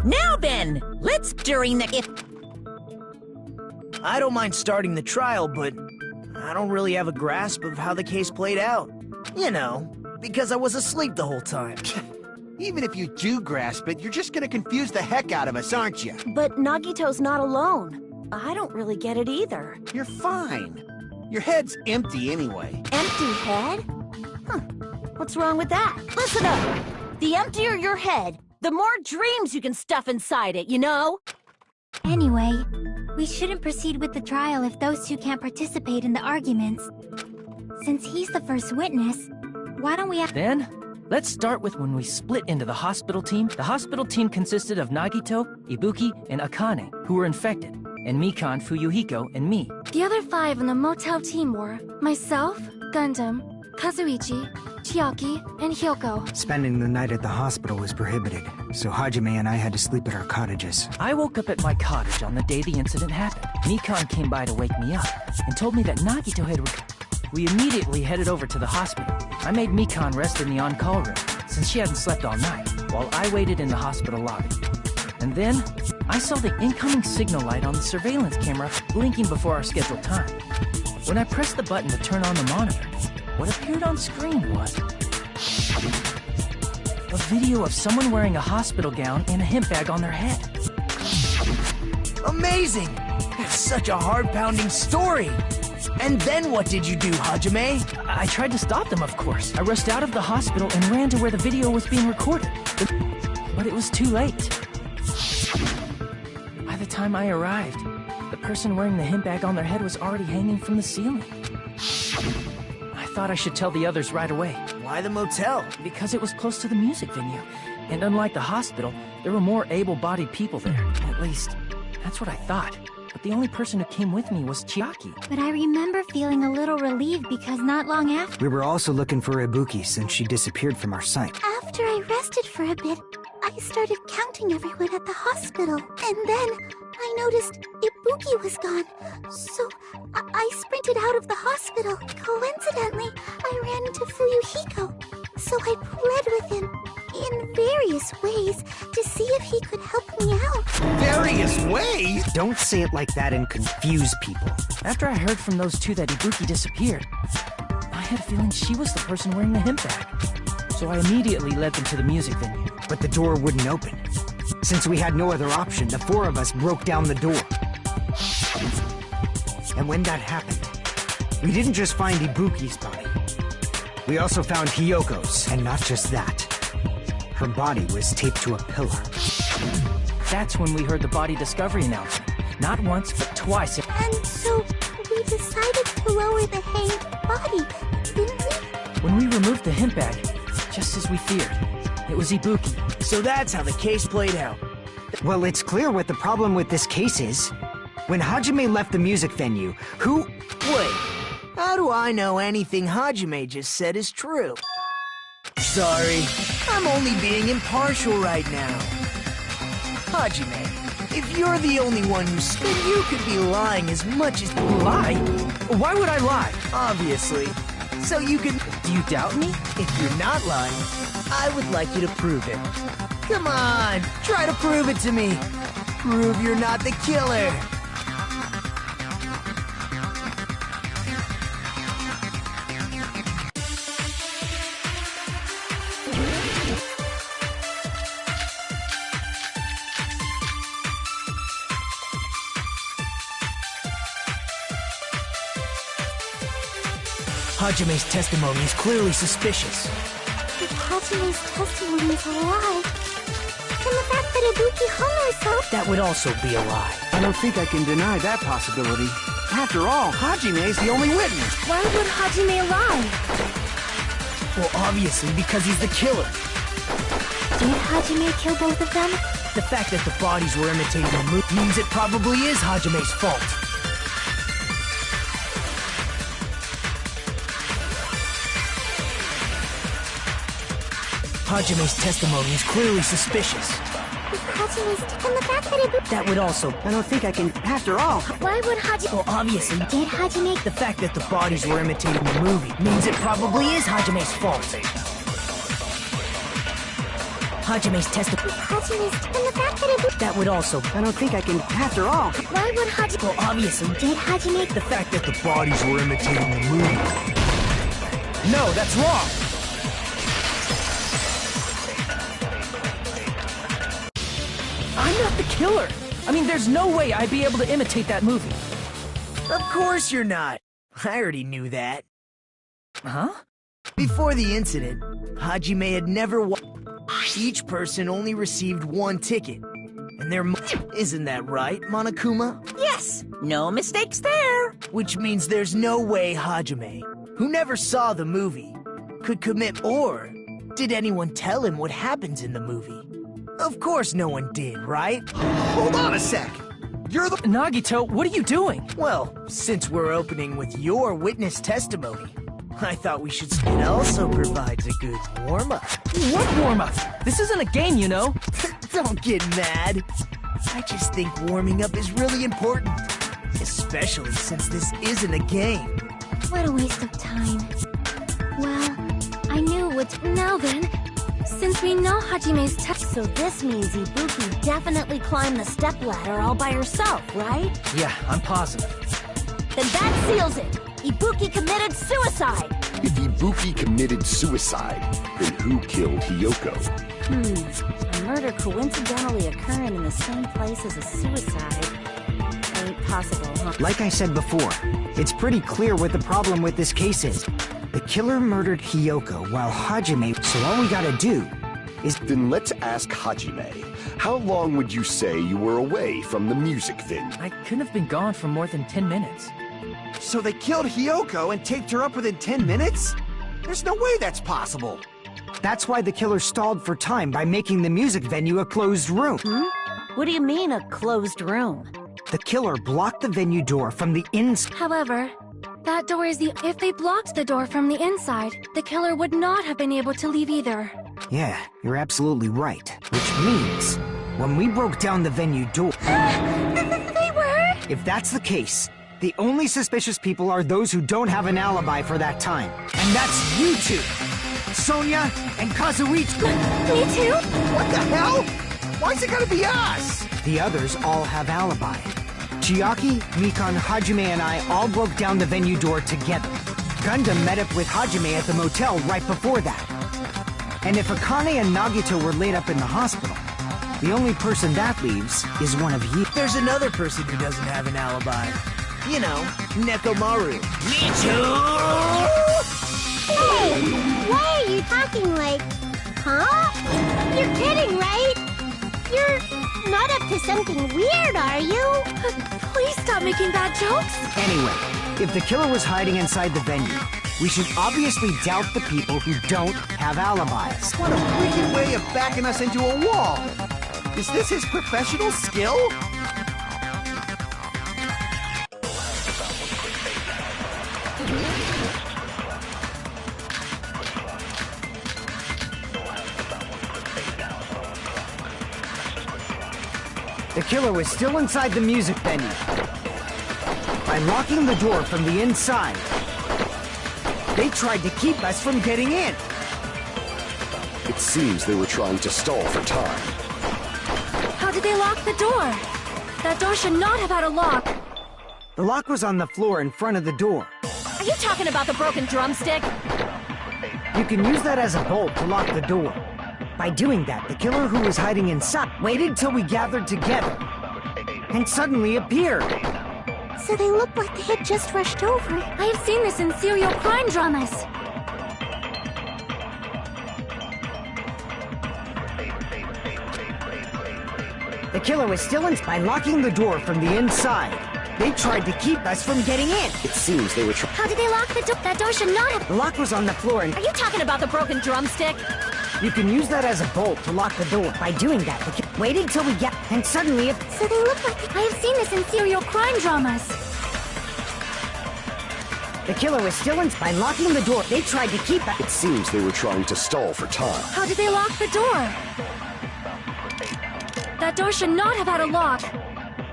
Now then, let's during the... If... I don't mind starting the trial, but I don't really have a grasp of how the case played out. You know, because I was asleep the whole time. Even if you do grasp it, you're just gonna confuse the heck out of us, aren't you? But Nagito's not alone. I don't really get it either. You're fine. Your head's empty anyway. Empty head? Huh. What's wrong with that? Listen up! The emptier your head, the more dreams you can stuff inside it, you know? Anyway, we shouldn't proceed with the trial if those two can't participate in the arguments. Since he's the first witness, why don't we have— Then, let's start with when we split into the hospital team. The hospital team consisted of Nagito, Ibuki, and Akane, who were infected, and Mikan, Fuyuhiko, and me. The other 5 on the motel team were myself, Gundam, Kazuichi, Chiaki, and Hyoko. Spending the night at the hospital was prohibited, so Hajime and I had to sleep at our cottages. I woke up at my cottage on the day the incident happened. Mikan came by to wake me up, and told me that Nagito had We immediately headed over to the hospital. I made Mikan rest in the on-call room, since she hadn't slept all night, while I waited in the hospital lobby. And then, I saw the incoming signal light on the surveillance camera blinking before our scheduled time. When I pressed the button to turn on the monitor, what appeared on screen was a video of someone wearing a hospital gown and a hemp bag on their head. Amazing! That's such a heart-pounding story! And then what did you do, Hajime? I tried to stop them, of course. I rushed out of the hospital and ran to where the video was being recorded. But it was too late. By the time I arrived, the person wearing the hemp bag on their head was already hanging from the ceiling. I thought I should tell the others right away. Why the motel? Because it was close to the music venue. And unlike the hospital, there were more able-bodied people there. At least, that's what I thought. But the only person who came with me was Chiaki. But I remember feeling a little relieved because not long after— We were also looking for Ibuki since she disappeared from our sight. After I rested for a bit, I started counting everyone at the hospital. And then I noticed Ibuki was gone. So I sprinted out of the hospital. Coincidentally, I ran into Fuyuhiko. So I pled with him in various ways to see if he could help me out. Various ways? Don't say it like that and confuse people. After I heard from those two that Ibuki disappeared, I had a feeling she was the person wearing the hemp bag. So I immediately led them to the music venue. But the door wouldn't open. Since we had no other option, the 4 of us broke down the door. And when that happened, we didn't just find Ibuki's body. We also found Hyoko's, and not just that. Her body was taped to a pillar. That's when we heard the body discovery announcement. Not once, but twice. And so we decided to lower the hanged body, didn't we? When we removed the hemp bag, just as we feared, it was Ibuki. So that's how the case played out. Well, it's clear what the problem with this case is. When Hajime left the music venue, who— Wait, how do I know anything Hajime just said is true? Sorry, I'm only being impartial right now. Hajime, if you're the only one who's... then you could be lying as much as... Lie? Why would I lie? Obviously. So you can... Do you doubt me? If you're not lying, I would like you to prove it. Come on, try to prove it to me. Prove you're not the killer. Hajime's testimony is clearly suspicious. If Hajime's testimony is a lie, then the fact that Ibuki hung herself... That would also be a lie. I don't think I can deny that possibility. After all, Hajime's the only witness. Why would Hajime lie? Well, obviously because he's the killer. Did Hajime kill both of them? The fact that the bodies were imitating the move means it probably is Hajime's fault. Hajime's testimony is clearly suspicious. If Hajime's... and the fact that Ibuki... That would also... I don't think I can... After all... Why would Hajime... Well, obviously, Did Hajime... the fact that the bodies were imitating the movie means it probably is Hajime's fault. Hajime's testimony... Hajime's... and the fact that Ibuki... That would also... I don't think I can... After all... Why would Hajime... Well, obviously, Did Hajime... the fact that the bodies were imitating the movie... No, that's wrong! I'm not the killer. I mean, there's no way I'd be able to imitate that movie. Of course you're not. I already knew that. Huh? Before the incident, Hajime had never Each person only received one ticket. And isn't that right, Monokuma? Yes, no mistakes there. Which means there's no way Hajime, who never saw the movie, could commit or did anyone tell him what happens in the movie? Of course no one did, right? Hold on a sec! You're the... Nagito, what are you doing? Well, since we're opening with your witness testimony, I thought we should... It also provides a good warm-up. What warm-up? This isn't a game, you know. Don't get mad. I just think warming up is really important. Especially since this isn't a game. What a waste of time. Well, I knew what... Now then, since we know Hajime's So this means Ibuki definitely climbed the stepladder all by herself, right? Yeah, I'm positive. Then that seals it! Ibuki committed suicide! If Ibuki committed suicide, then who killed Hiyoko? A murder coincidentally occurring in the same place as a suicide. Ain't possible, huh? Like I said before, it's pretty clear what the problem with this case is. The killer murdered Hiyoko while Hajime... So all we gotta do is... Then let's ask Hajime. How long would you say you were away from the music venue? I couldn't have been gone for more than 10 minutes. So they killed Hiyoko and taped her up within 10 minutes? There's no way that's possible. That's why the killer stalled for time by making the music venue a closed room. What do you mean, a closed room? The killer blocked the venue door from the inside. However, that door is the... If they blocked the door from the inside, the killer would not have been able to leave either. Yeah, you're absolutely right. Which means, when we broke down the venue door... They were? If that's the case, the only suspicious people are those who don't have an alibi for that time. And that's you two! Sonia and Kazuichi! Me too? What the hell? Why's it gotta be us? The others all have alibi. Chiaki, Mikan, Hajime, and I all broke down the venue door together. Gundam met up with Hajime at the motel right before that. And if Akane and Nagito were laid up in the hospital, the only person that leaves is one of you. There's another person who doesn't have an alibi. You know, Nekomaru. Hey! Why are you talking like... Huh? You're kidding, right? You're not up to something weird, are you? Please stop making bad jokes. Anyway, if the killer was hiding inside the venue, we should obviously doubt the people who don't have alibis. What a freaking way of backing us into a wall! Is this his professional skill? The killer was still inside the music venue. By locking the door from the inside, they tried to keep us from getting in. It seems they were trying to stall for time. How did they lock the door? That door should not have had a lock. The lock was on the floor in front of the door. Are you talking about the broken drumstick? You can use that as a bolt to lock the door. By doing that, the killer who was hiding inside waited till we gathered together and suddenly appeared. So they looked like they had just rushed over. I have seen this in serial crime dramas. The killer was still in by locking the door from the inside. They tried to keep us from getting in. It seems they were trying. How did they lock the door? That door should not have... The lock was on the floor and Are you talking about the broken drumstick? you can use that as a bolt to lock the door. By doing that, the killer waited till we get and suddenly So they looked like I have seen this in serial crime dramas. the killer was still in by locking the door. They tried to keep us. It seems they were trying to stall for time. How did they lock the door? That door should not have had a lock.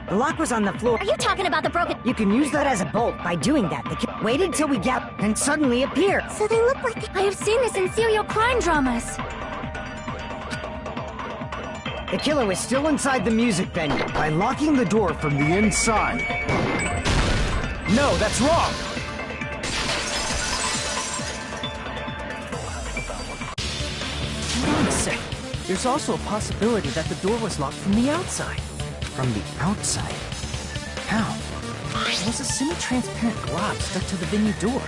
The lock was on the floor. Are you talking about the broken... You can use that as a bolt. By doing that, the killer waited till we get and suddenly appeared. So they looked like I have seen this in serial crime dramas. The killer was still inside the music venue by locking the door from the inside. No, that's wrong! Hold on a sec. There's also a possibility that the door was locked from the outside. From the outside? How? There was a semi-transparent glob stuck to the venue door.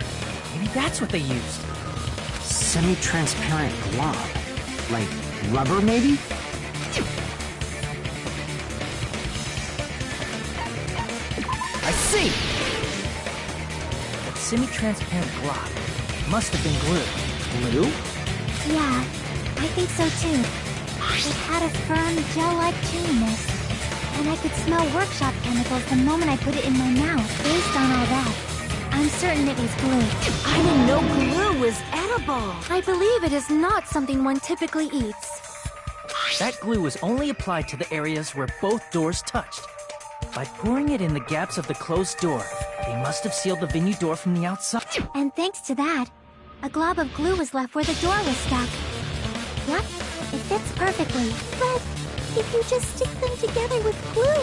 Maybe that's what they used. Semi-transparent glob. Like rubber, maybe? I see! That semi-transparent glob must have been glue. Glue? Yeah, I think so too. It had a firm, gel-like chewiness. And I could smell workshop chemicals the moment I put it in my mouth. Based on all that, I'm certain it was glue. I didn't know glue was edible. I believe it is not something one typically eats. That glue was only applied to the areas where both doors touched. By pouring it in the gaps of the closed door, they must have sealed the venue door from the outside. And thanks to that, a glob of glue was left where the door was stuck. Yep, it fits perfectly. But if you just stick them together with glue,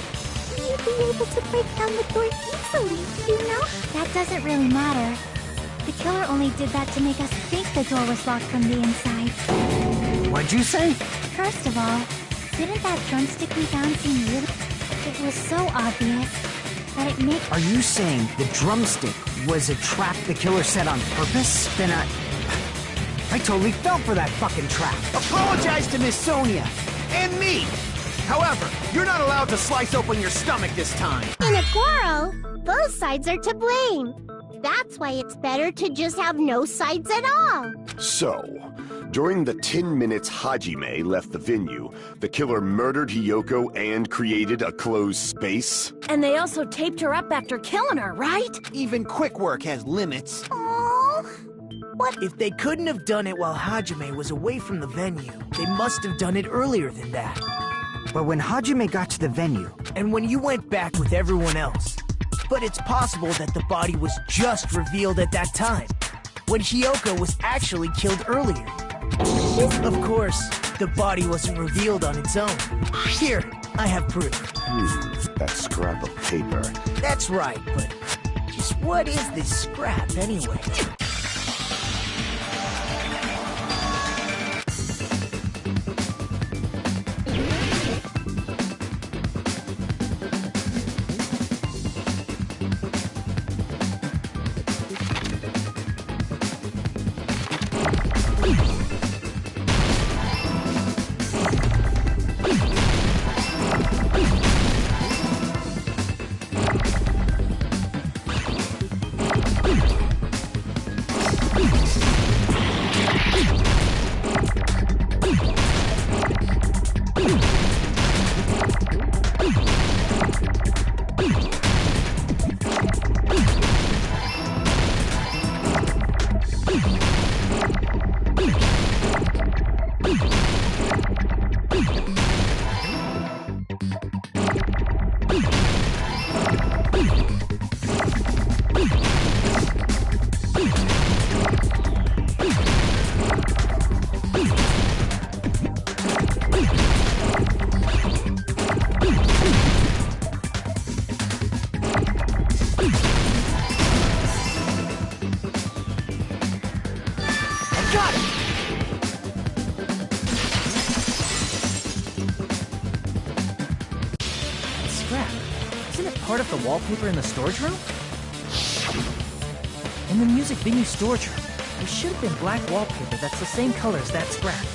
you'd be able to break down the door easily, you know? That doesn't really matter. The killer only did that to make us think the door was locked from the inside. What'd you say? First of all, didn't that drumstick we found seem really... It was so obvious that it made... Are you saying the drumstick was a trap the killer set on purpose? Then I totally fell for that fucking trap. Apologize to Miss Sonia and me! However, you're not allowed to slice open your stomach this time. In a quarrel, both sides are to blame. That's why it's better to just have no sides at all. So, during the 10 minutes Hajime left the venue, the killer murdered Hiyoko and created a closed space? And they also taped her up after killing her, right? Even quick work has limits. Oh, What if they couldn't have done it while Hajime was away from the venue? They must have done it earlier than that. But when Hajime got to the venue, And when you went back with everyone else. But it's possible that the body was just revealed at that time, when Hiyoko was actually killed earlier. Of course, the body wasn't revealed on its own. Here, I have proof. That scrap of paper. That's right, but just what is this scrap anyway? part of the wallpaper in the storage room? In the music venue storage room, there should have been black wallpaper that's the same color as that scrap.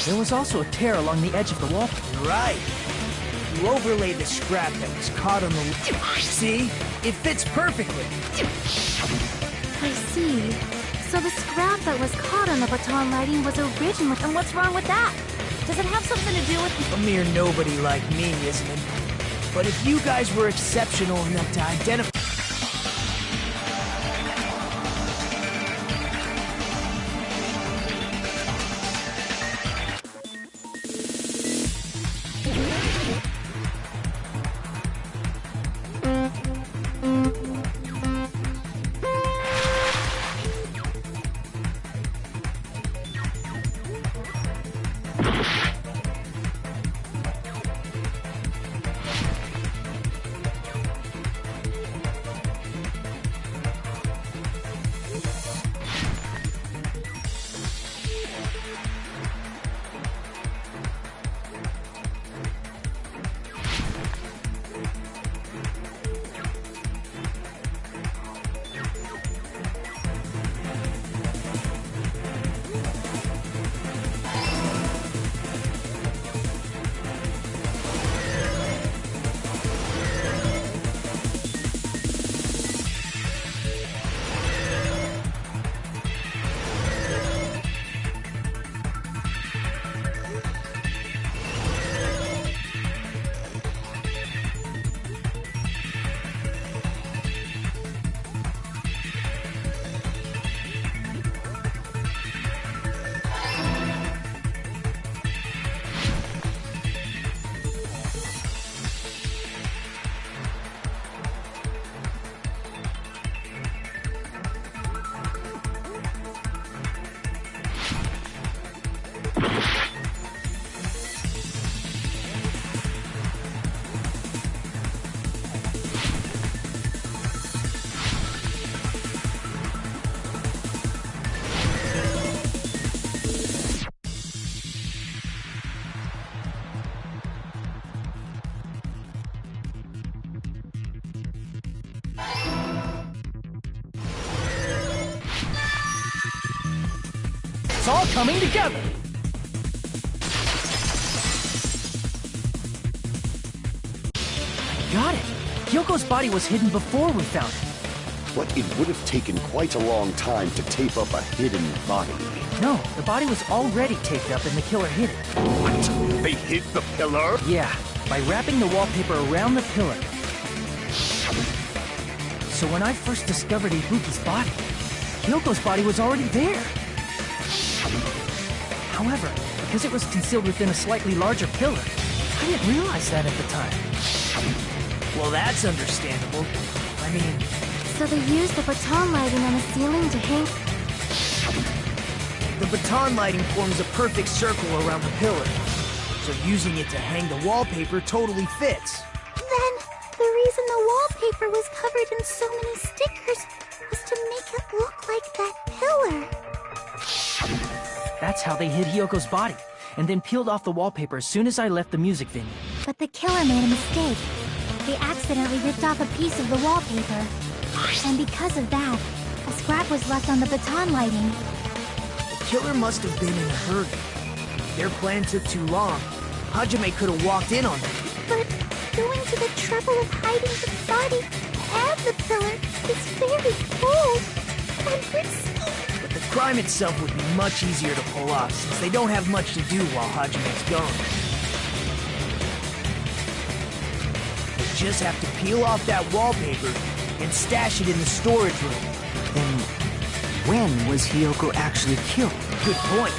There was also a tear along the edge of the wallpaper. Right. You overlay the scrap that was caught on the... See? It fits perfectly. I see. So the scrap that was caught on the baton lighting was original. And what's wrong with that? Does it have something to do with... A mere nobody like me, isn't it? But if you guys were exceptional enough to identify... It's all coming together! Got it! Kyoko's body was hidden before we found it. But it would have taken quite a long time to tape up a hidden body. No, the body was already taped up and the killer hid it. What? They hid the pillar? Yeah, by wrapping the wallpaper around the pillar. So when I first discovered Ibuki's body, Kyoko's body was already there. However, because it was concealed within a slightly larger pillar, I didn't realize that at the time. Well, that's understandable. I mean... So they used the baton lighting on the ceiling to hang... The baton lighting forms a perfect circle around the pillar. So using it to hang the wallpaper totally fits. Then, the reason the wallpaper was covered in so many stickers was to make it look like that pillar. That's how they hid Hyoko's body, and then peeled off the wallpaper as soon as I left the music venue. But the killer made a mistake. They accidentally ripped off a piece of the wallpaper. And because of that, a scrap was left on the baton lighting. The killer must have been in a hurry. Their plan took too long. Hajime could have walked in on them. But going to the trouble of hiding the body and the pillar is very bold and risky. But the crime itself would be much easier to pull off, since they don't have much to do while Hajime's gone. They just have to peel off that wallpaper and stash it in the storage room. Then, when was Hiyoko actually killed? Good point.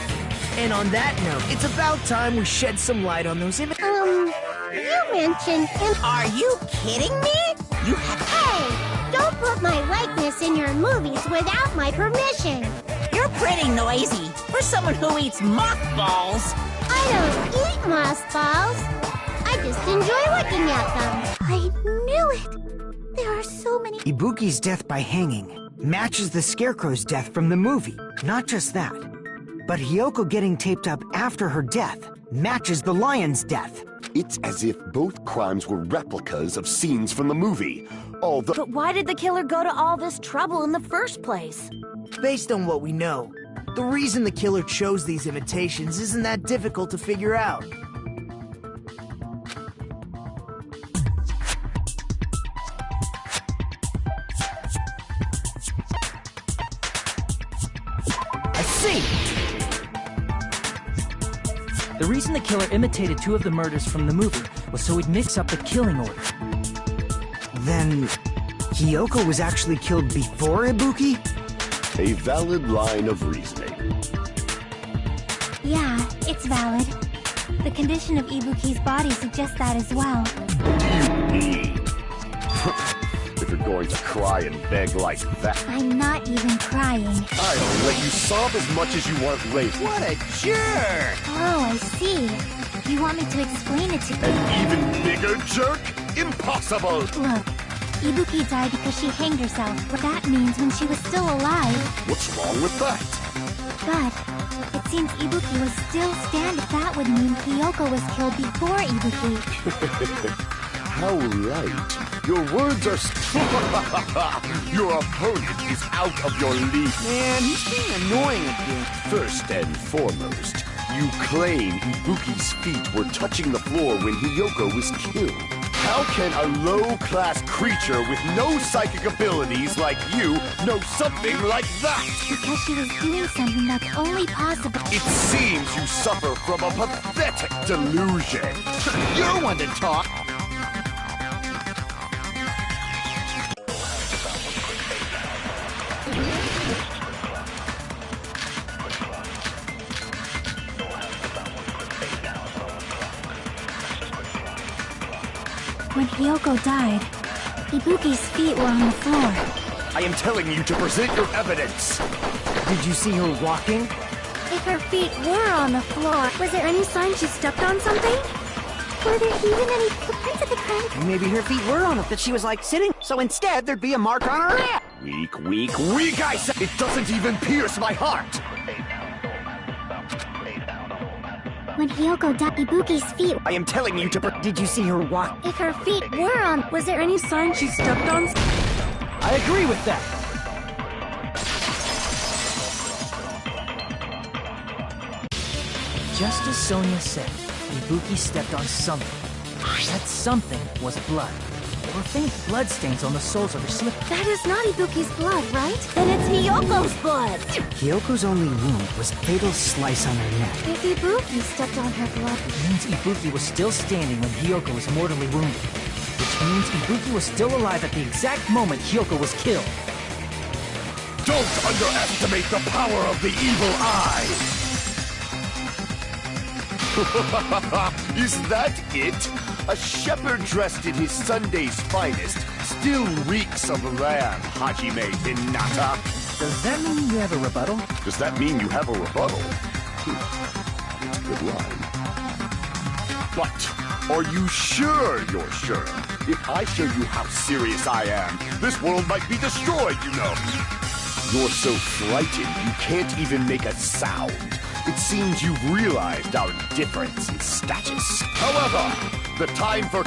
And on that note, it's about time we shed some light on those images. You mentioned him. Are you kidding me? You Hey! Don't put my likeness in your movies without my permission. You're pretty noisy for someone who eats mothballs. I don't eat mothballs. I just enjoy looking at them. I knew it. There are so many... Ibuki's death by hanging matches the Scarecrow's death from the movie. Not just that, but Hiyoko getting taped up after her death matches the lion's death. It's as if both crimes were replicas of scenes from the movie. Although... But why did the killer go to all this trouble in the first place? Based on what we know, the reason the killer chose these imitations isn't that difficult to figure out. I see! The reason the killer imitated 2 of the murders from the movie was so he'd mix up the killing order. Then, Hiyoko was actually killed before Ibuki? A valid line of reasoning. Yeah, it's valid. The condition of Ibuki's body suggests that as well. What do you mean? If you're going to cry and beg like that... I'm not even crying. I'll let you sob as much as you want later. What a jerk! Oh, I see. You want me to explain it to you? An even bigger jerk? Impossible! Look, Ibuki died because she hanged herself. That means when she was still alive. What's wrong with that? But it seems Ibuki was still standing. That would mean Hiyoko was killed before Ibuki. How light. Your words are... Your opponent is out of your league. Man, he's being annoying again. First and foremost, you claim Ibuki's feet were touching the floor when Hiyoko was killed. How can a low-class creature with no psychic abilities like you know something like that? Because she was doing something that's only possible. It seems you suffer from a pathetic delusion. You're one to talk. When Hiyoko died, Ibuki's feet were on the floor. I am telling you to present your evidence. Did you see her walking? If her feet were on the floor, was there any sign she stepped on something? Were there even any footprints at the crime? Maybe her feet were on it, that she was like sitting, so instead there'd be a mark on her ass. Weak, weak, weak, I said! It doesn't even pierce my heart! When Hiyoko died, Ibuki's feet... I am telling you to Did you see her walk? If her feet were on, was there any sign she stepped on? I agree with that. Just as Sonia said, Ibuki stepped on something. That something was blood, or faint bloodstains on the soles of her slippers. That is not Ibuki's blood, right? Then it's Hiyoko's blood! Hiyoko's only wound was a fatal slice on her neck. If Ibuki stepped on her blood, It means Ibuki was still standing when Hiyoko was mortally wounded. Which means Ibuki was still alive at the exact moment Hiyoko was killed. Don't underestimate the power of the evil eye! Is that it? A shepherd dressed in his Sunday's finest still reeks of lamb, Hajime Hinata. Does that mean you have a rebuttal? Does that mean you have a rebuttal? It's a good line. But are you sure you're sure? If I show you how serious I am, this world might be destroyed, you know. You're so frightened you can't even make a sound. It seems you've realized our difference in status. However, the time for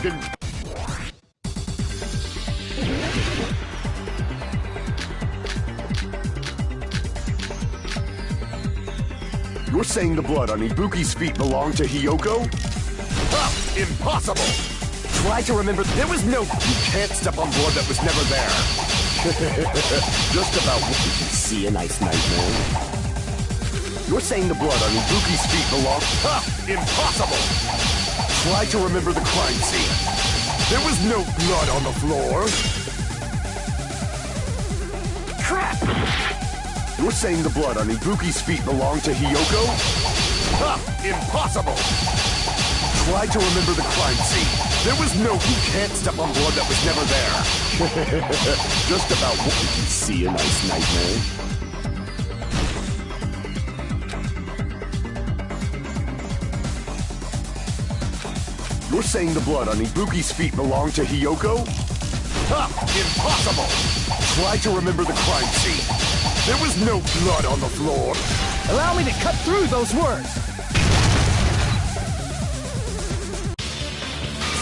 You're saying the blood on Ibuki's feet belonged to Hiyoko? Ha! Impossible! Try to remember there was no... You can't step on blood that was never there. Just about what you can see a nice nightmare. You're saying the blood on Ibuki's feet belonged... Ha! Impossible! Try to remember the crime scene. There was no blood on the floor. Crap! You're saying the blood on Ibuki's feet belonged to Hiyoko? Ha! Impossible! Try to remember the crime scene. There was no... You can't step on blood that was never there. Just about what you can see a nice nightmare. You're saying the blood on Ibuki's feet belonged to Hiyoko? Ha! Impossible! Try to remember the crime scene. There was no blood on the floor. Allow me to cut through those words!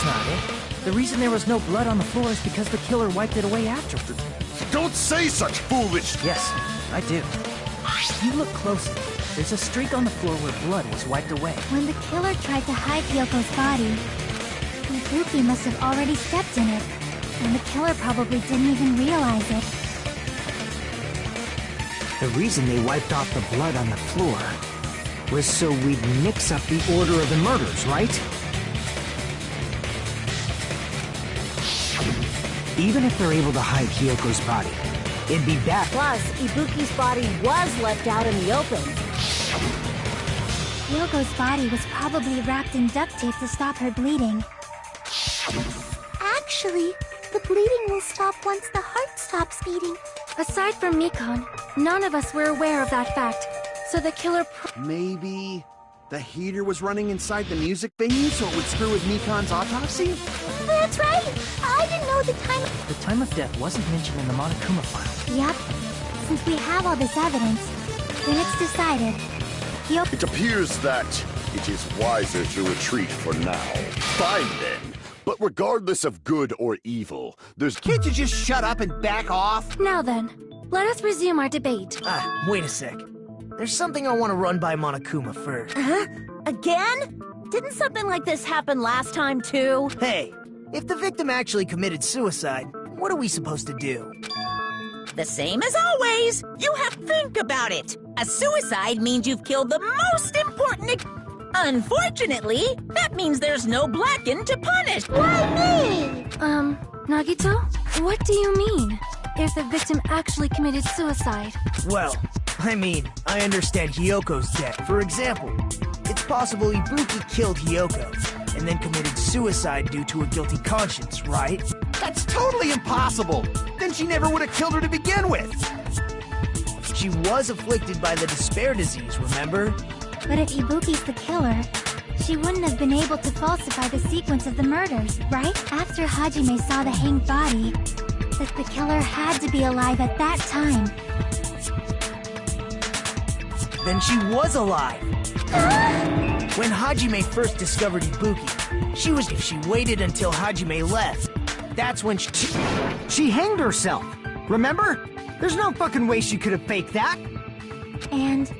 not it. The reason there was no blood on the floor is because the killer wiped it away afterward. Don't say such foolish... Yes, I do. If you look closely, there's a streak on the floor where blood was wiped away. When the killer tried to hide Hyoko's body, Ibuki must have already stepped in it, and the killer probably didn't even realize it. The reason they wiped off the blood on the floor was so we'd mix up the order of the murders, right? Even if they're able to hide Hyoko's body, it'd be bad. Plus, Ibuki's body was left out in the open. Hyoko's body was probably wrapped in duct tape to stop her bleeding. Actually, the bleeding will stop once the heart stops beating. Aside from Mikon, none of us were aware of that fact. So the killer Maybe the heater was running inside the music venue so it would screw with Mikon's autopsy? That's right! I didn't know the time... The time of death wasn't mentioned in the Monokuma file. Yep. Since we have all this evidence, then it's decided. It appears that it is wiser to retreat for now. Fine then. But regardless of good or evil, there's... Can't you just shut up and back off? Now then, let us resume our debate. Wait a sec. There's something I want to run by Monokuma first. Huh? Again? Didn't something like this happen last time, too? Hey, if the victim actually committed suicide, what are we supposed to do? The same as always. You have to think about it. A suicide means you've killed the most important... Unfortunately, that means there's no blackened to punish. Why me? Nagito? What do you mean? If the victim actually committed suicide? Well, I mean, I understand Hyoko's death. For example, it's possible Ibuki killed Hyoko, and then committed suicide due to a guilty conscience, right? That's totally impossible! Then she never would have killed her to begin with! She was afflicted by the despair disease, remember? But if Ibuki's the killer, she wouldn't have been able to falsify the sequence of the murders, right? After Hajime saw the hanged body, that the killer had to be alive at that time. Then she was alive! When Hajime first discovered Ibuki, she was... If she waited until Hajime left, that's when She hanged herself! Remember? There's no fucking way she could have faked that! And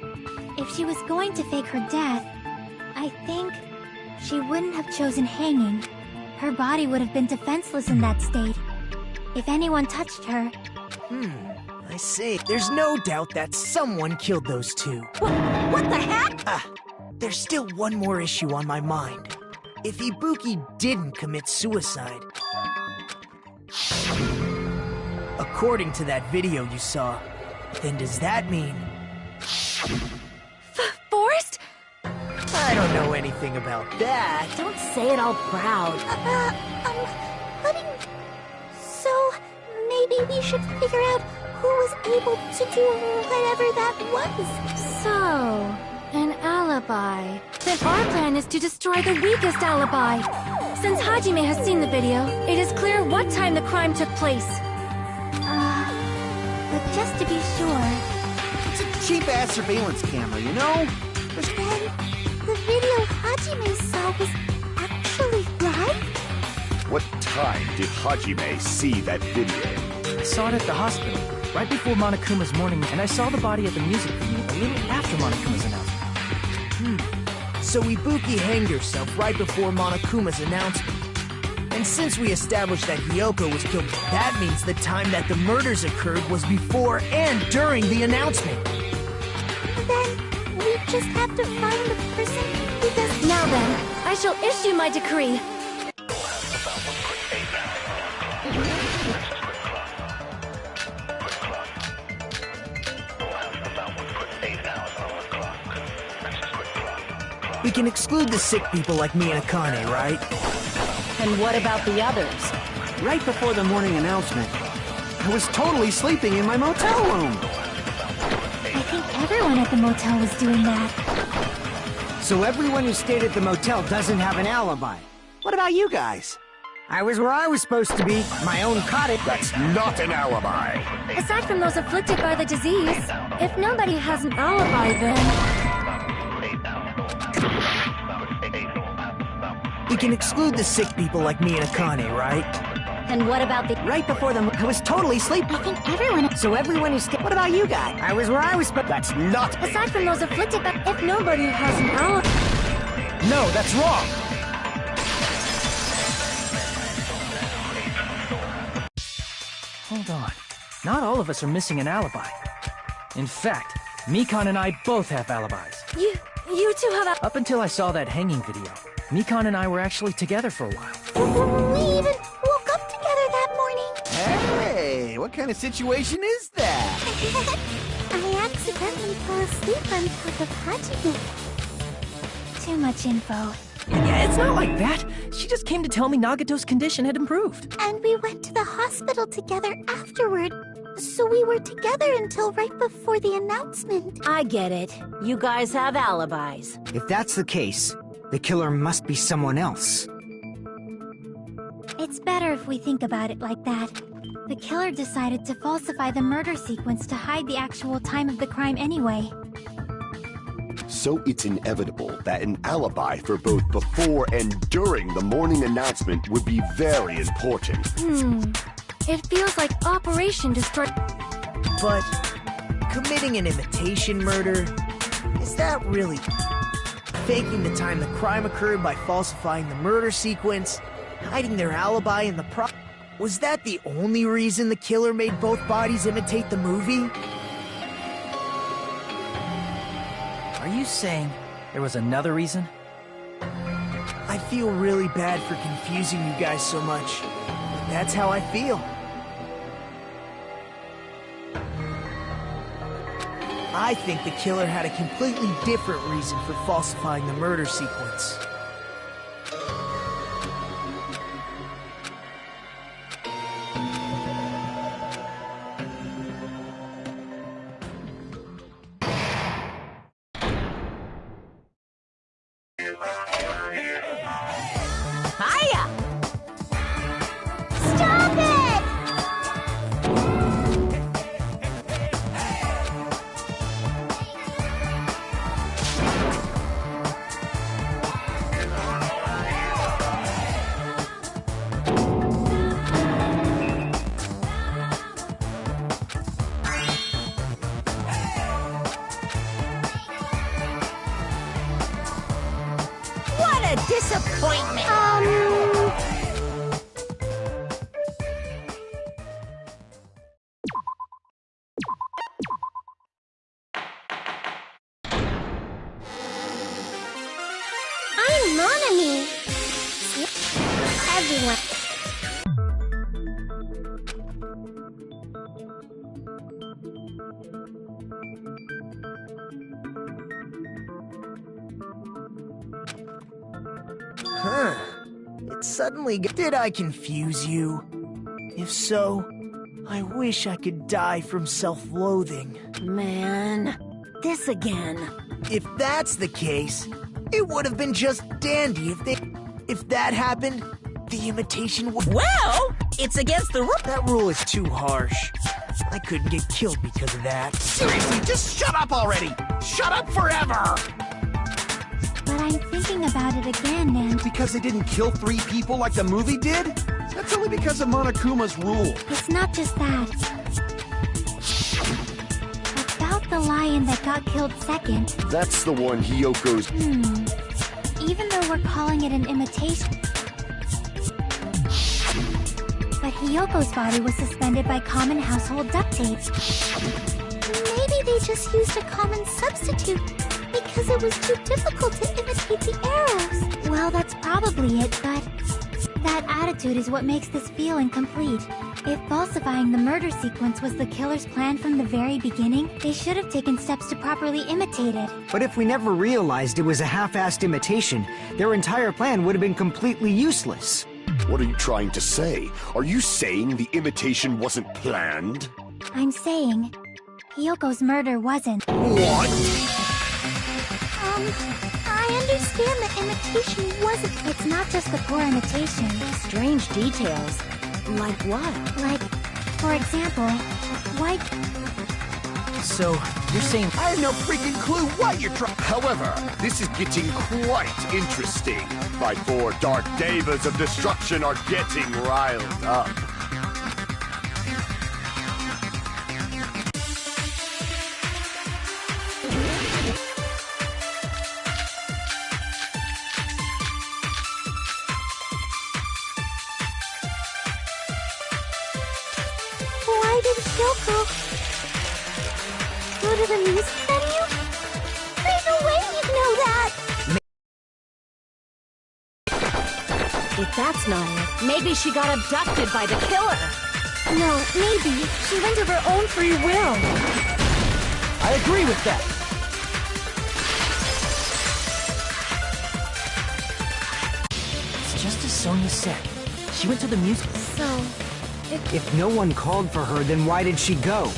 if she was going to fake her death, I think she wouldn't have chosen hanging. Her body would have been defenseless in that state. If anyone touched her... I see. There's no doubt that someone killed those two. What the heck? There's still one more issue on my mind. If Ibuki didn't commit suicide... According to that video you saw, then does that mean... Forrest? I don't know anything about that. Don't say it all proud. So, maybe we should figure out who was able to do whatever that was. So, an alibi. Then our plan is to destroy the weakest alibi. Since Hajime has seen the video, it is clear what time the crime took place. But just to be sure... It's a cheap-ass surveillance camera, you know? Then, the video Hajime saw was actually live? What time did Hajime see that video? I saw it at the hospital, right before Monokuma's morning, and I saw the body at the music venue a little after Monokuma's announcement. So Ibuki hanged herself right before Monokuma's announcement. And since we established that Hyoko was killed, that means the time that the murders occurred was before and during the announcement. Then, we just have to find the person who does... Now then, I shall issue my decree. We can exclude the sick people like me and Akane, right? And what about the others? Right before the morning announcement, I was totally sleeping in my motel room. I think everyone at the motel was doing that. So everyone who stayed at the motel doesn't have an alibi. What about you guys? I was where I was supposed to be, my own cottage. That's not an alibi. Aside from those afflicted by the disease, if nobody has an alibi, then... We can exclude the sick people like me and Akane, right? And what about the... Right before I was totally asleep. I think everyone... So everyone is... What about you guys? I was where I was, but That's not it. Aside from those afflicted, but if nobody has an alibi... No, that's wrong. Hold on. Not all of us are missing an alibi. In fact, Mikan and I both have alibis. You two have Up until I saw that hanging video, Mikan and I were actually together for a while. We even woke up together that morning. Hey, what kind of situation is that? I accidentally fell asleep on top of Hajime. too much info. Yeah, it's not like that. She just came to tell me Nagato's condition had improved. And we went to the hospital together afterward. So we were together until right before the announcement. I get it. You guys have alibis. if that's the case, the killer must be someone else. It's better if we think about it like that. The killer decided to falsify the murder sequence to hide the actual time of the crime anyway. So it's inevitable that an alibi for both before and during the morning announcement would be very important. It feels like Operation Destroy... But committing an imitation murder, is that really faking the time the crime occurred by falsifying the murder sequence, hiding their alibi in the Was that the only reason the killer made both bodies imitate the movie? Are you saying there was another reason? I feel really bad for confusing you guys so much, but that's how I feel. I think the killer had a completely different reason for falsifying the murder sequence. Hiya! Stop it! What a disappointment! I'm Monami. Everyone. Huh. It suddenly Did I confuse you? If so, I wish I could die from self-loathing. Man, this again. If that's the case, it would have been just dandy if that happened, the imitation would... Well, it's against the rule. That rule is too harsh. I couldn't get killed because of that. Seriously, just shut up already! Shut up forever! But I'm thinking about it again, and Because they didn't kill 3 people like the movie did? That's only because of Monokuma's rule. it's not just that. About the lion that got killed second, That's the one Hyoko's... even though we're calling it an imitation... But Hyoko's body was suspended by common household duct tape. Maybe they just used a common substitute because it was too difficult to imitate the arrows. Well, that's probably it, but that attitude is what makes this feel incomplete. If falsifying the murder sequence was the killer's plan from the very beginning, they should have taken steps to properly imitate it. But if we never realized it was a half-assed imitation, their entire plan would have been completely useless. What are you trying to say? Are you saying the imitation wasn't planned? I'm saying, Hyoko's murder wasn't. What? I understand that imitation wasn't... It's not just the poor imitation. Strange details. Like what? Like, for example, why So, you're saying... I have no freaking clue what you're trying... However, this is getting quite interesting. My 4 dark devas of destruction are getting riled up. Why did Kyoko go to the music venue? There's no way you'd know that! If that's not it, maybe she got abducted by the killer. No, maybe. She went of her own free will. I agree with that. It's just as Sonia said. She went to the music... So, If no one called for her, then why did she go?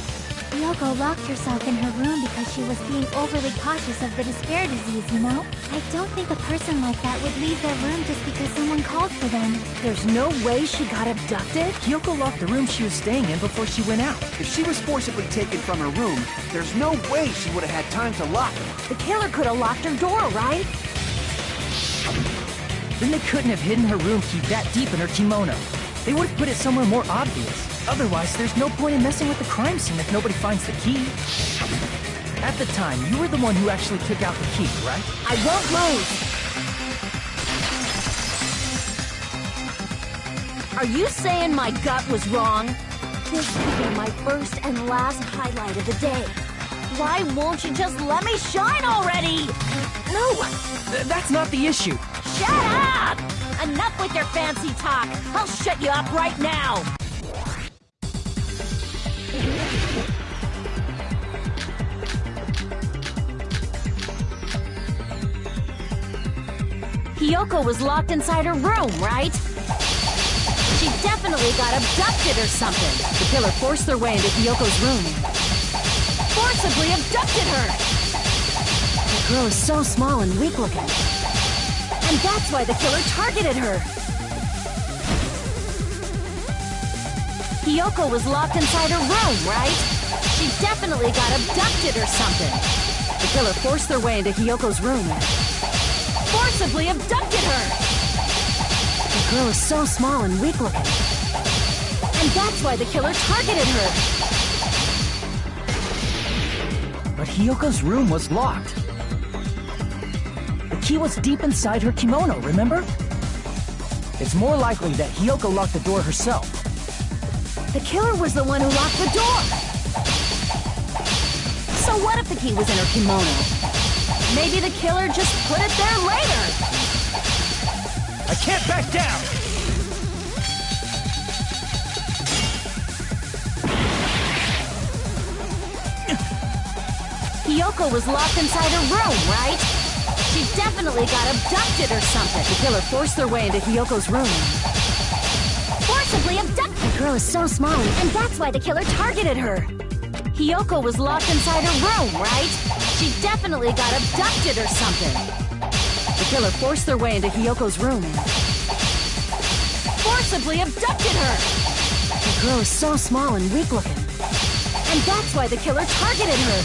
Yoko locked herself in her room because she was being overly cautious of the despair disease, you know? I don't think a person like that would leave their room just because someone called for them. There's no way she got abducted? Kyoko locked the room she was staying in before she went out. If she was forcibly taken from her room, there's no way she would have had time to lock it. The killer could have locked her door, right? Then they couldn't have hidden her room key that deep in her kimono. They would have put it somewhere more obvious. Otherwise, there's no point in messing with the crime scene if nobody finds the key. At the time, you were the one who actually took out the key, right? I won't move! Are you saying my gut was wrong? This could be my first and last highlight of the day. Why won't you just let me shine already? No! That's not the issue. Shut up! Enough with your fancy talk! I'll shut you up right now! Hiyoko was locked inside her room, right? She definitely got abducted or something. The killer forced their way into Hiyoko's room. Forcibly abducted her! The girl is so small and weak-looking. And that's why the killer targeted her. Hiyoko was locked inside her room, right? She definitely got abducted or something. The killer forced their way into Hiyoko's room and forcibly abducted her. The girl is so small and weak-looking. And that's why the killer targeted her. But Hiyoko's room was locked. The key was deep inside her kimono, remember? It's more likely that Hiyoko locked the door herself. The killer was the one who locked the door! So what if the key was in her kimono? Maybe the killer just put it there later! I can't back down! Hiyoko was locked inside her room, right? She definitely got abducted or something. The killer forced their way into Hiyoko's room. Forcibly abducted! The girl is so small, and that's why the killer targeted her. Hiyoko was locked inside her room, right? She definitely got abducted or something. The killer forced their way into Hiyoko's room and forcibly abducted her. The girl is so small and weak-looking. And that's why the killer targeted her.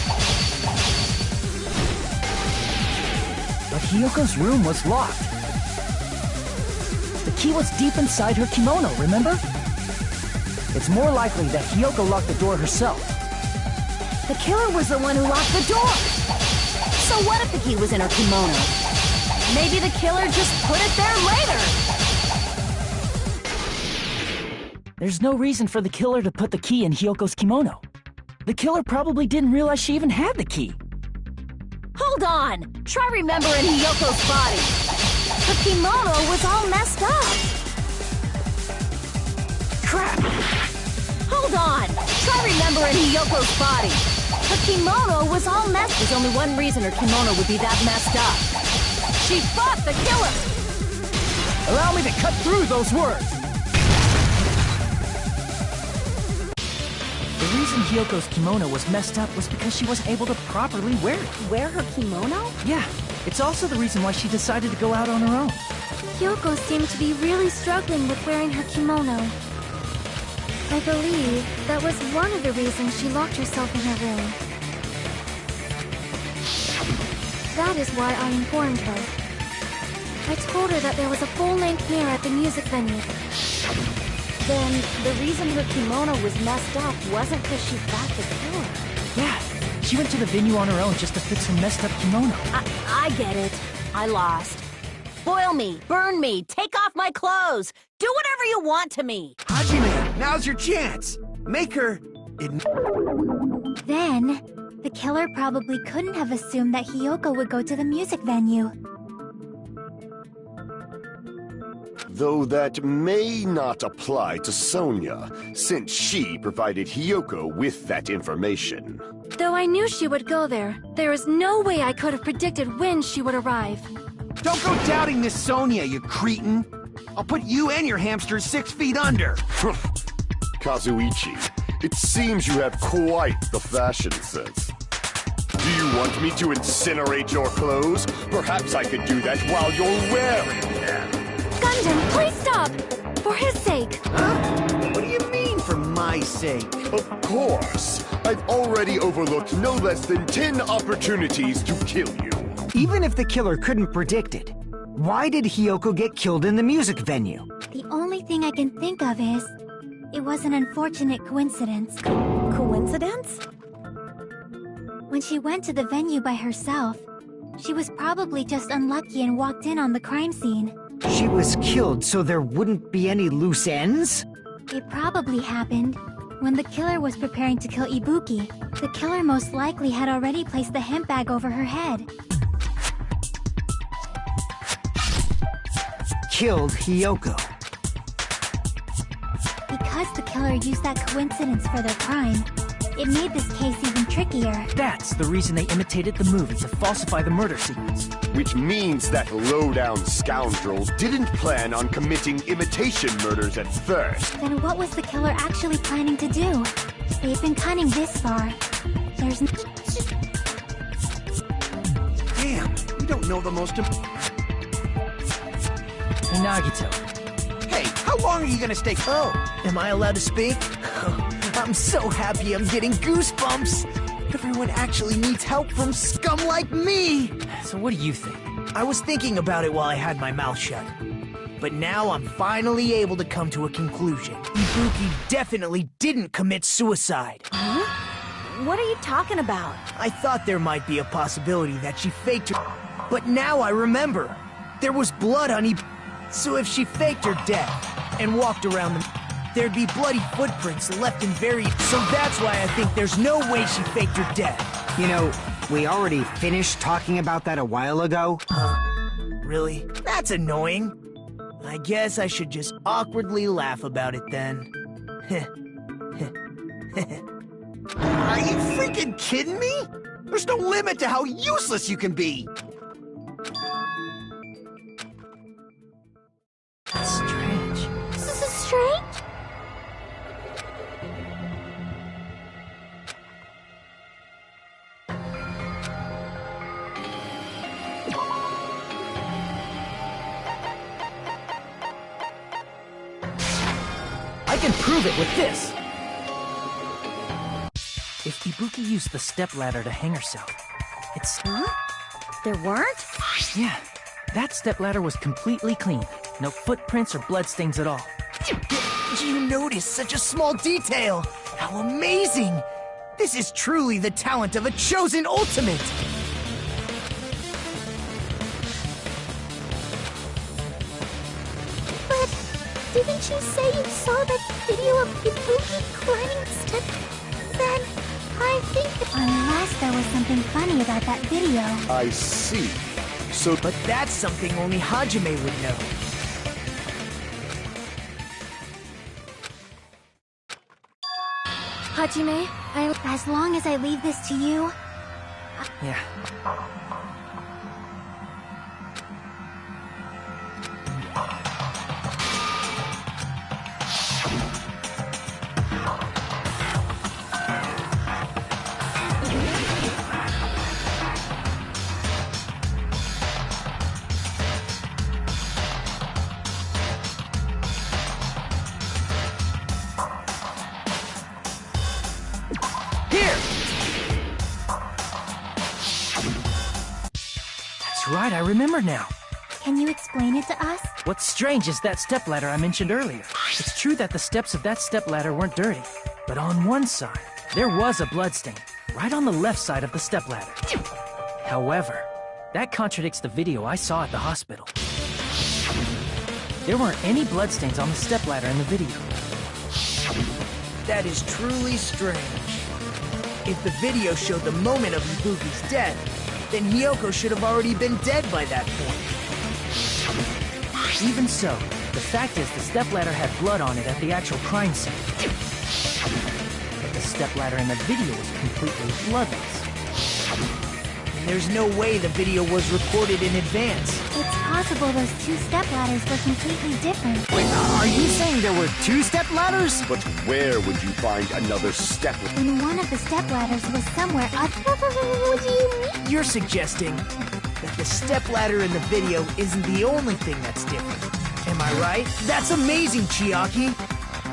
But Hiyoko's room was locked. The key was deep inside her kimono, remember? It's more likely that Hiyoko locked the door herself. The killer was the one who locked the door! So what if the key was in her kimono? Maybe the killer just put it there later! There's no reason for the killer to put the key in Hiyoko's kimono. The killer probably didn't realize she even had the key. Hold on! Try remembering Hiyoko's body. Her kimono was all messed up. Crap! Hold on! Try remembering Hiyoko's body. Her kimono was all messed. There's only one reason her kimono would be that messed up. She fought the killer! Allow me to cut through those words! The reason Hiyoko's kimono was messed up was because she wasn't able to properly wear it. Wear her kimono? Yeah, it's also the reason why she decided to go out on her own. Yoko seemed to be really struggling with wearing her kimono. I believe that was one of the reasons she locked herself in her room. That is why I informed her. I told her that there was a full-length mirror at the music venue. Then, the reason her kimono was messed up wasn't because she got the killer. Yeah, she went to the venue on her own just to fix her messed up kimono. I get it. I lost. Boil me, burn me, take off my clothes. Do whatever you want to me. Hajime, now's your chance. Make her... Then, the killer probably couldn't have assumed that Hiyoko would go to the music venue. Though that may not apply to Sonia, since she provided Hiyoko with that information. Though I knew she would go there, there is no way I could have predicted when she would arrive. Don't go doubting this Sonia, you cretin. I'll put you and your hamsters 6 feet under. Kazuichi, it seems you have quite the fashion sense. Do you want me to incinerate your clothes? Perhaps I could do that while you're wearing them. Gundam, please stop! For his sake! Huh? What do you mean, for my sake? Of course. I've already overlooked no less than 10 opportunities to kill you. Even if the killer couldn't predict it, why did Hiyoko get killed in the music venue? The only thing I can think of is, it was an unfortunate coincidence. Coincidence? When she went to the venue by herself, she was probably just unlucky and walked in on the crime scene. She was killed so there wouldn't be any loose ends? It probably happened when the killer was preparing to kill Ibuki. The killer most likely had already placed the hemp bag over her head. Killed Hiyoko. Because the killer used that coincidence for their crime, it made this case even trickier. That's the reason they imitated the movie to falsify the murder sequence. Which means that low-down scoundrels didn't plan on committing imitation murders at first. Then what was the killer actually planning to do? They've been cunning this far. There's Damn, you don't know the most Hey, Nagito. Hey, how long are you gonna stay? Oh, am I allowed to speak? I'm so happy I'm getting goosebumps! Everyone actually needs help from scum like me! So what do you think? I was thinking about it while I had my mouth shut. But now I'm finally able to come to a conclusion. Ibuki definitely didn't commit suicide. Huh? What are you talking about? I thought there might be a possibility that she faked her... But now I remember! There was blood on Ibuki. So if she faked her death and walked around the... There'd be bloody footprints left in very... So that's why I think there's no way she faked her death. You know, we already finished talking about that a while ago. Huh? Really? That's annoying. I guess I should just awkwardly laugh about it then. Are you freaking kidding me? There's no limit to how useless you can be. That's strange. This is strange. I can prove it with this! If Ibuki used the stepladder to hang herself, it's... Huh? There weren't? Yeah, that stepladder was completely clean. No footprints or bloodstains at all. You noticed such a small detail! How amazing! This is truly the talent of a chosen ultimate! But didn't you say you saw that video of Ibuki climbing step? Then I think... Unless there was something funny about that video. I see. So... But that's something only Hajime would know. Hajime, As long as I leave this to you... Yeah. right, I remember now. Can you explain it to us? What's strange is that stepladder I mentioned earlier. It's true that the steps of that stepladder weren't dirty, but on one side, there was a bloodstain, right on the left side of the stepladder. However, that contradicts the video I saw at the hospital. There weren't any bloodstains on the stepladder in the video. That is truly strange. If the video showed the moment of Ibuki's death, then Hiyoko should have already been dead by that point. Even so, the fact is the stepladder had blood on it at the actual crime scene. But the stepladder in the video was completely bloodless. There's no way the video was recorded in advance. It's possible those two stepladders were completely different. Wait, are you saying there were two stepladders? But where would you find another step? And one of the stepladders was somewhere up. What do you mean? You're suggesting that the stepladder in the video isn't the only thing that's different. Am I right? That's amazing, Chiaki!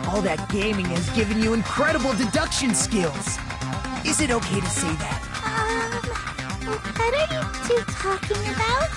All that gaming has given you incredible deduction skills. Is it okay to say that? What are you two talking about?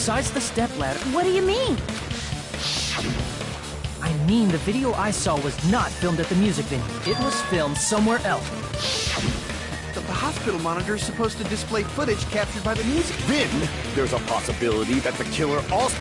Besides the stepladder, What do you mean? I mean the video I saw was not filmed at the music venue. It was filmed somewhere else. The hospital monitor is supposed to display footage captured by the music. Then, there's a possibility that the killer also...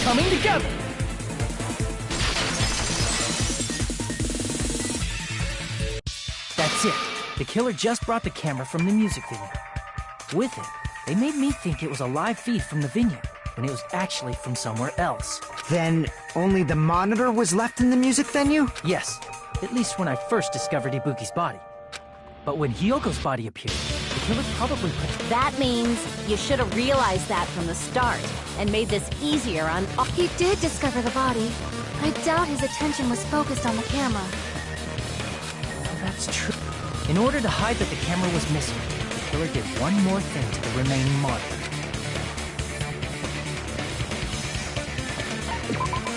coming together! That's it. The killer just brought the camera from the music venue. With it, they made me think it was a live feed from the venue, when it was actually from somewhere else. Then only the monitor was left in the music venue? Yes, at least when I first discovered Ibuki's body. But when Hyoko's body appeared, the killer probably put... That means you should have realized that from the start and made this easier on... He did discover the body. I doubt his attention was focused on the camera. That's true. In order to hide that the camera was missing, the killer did one more thing to the remaining monitor.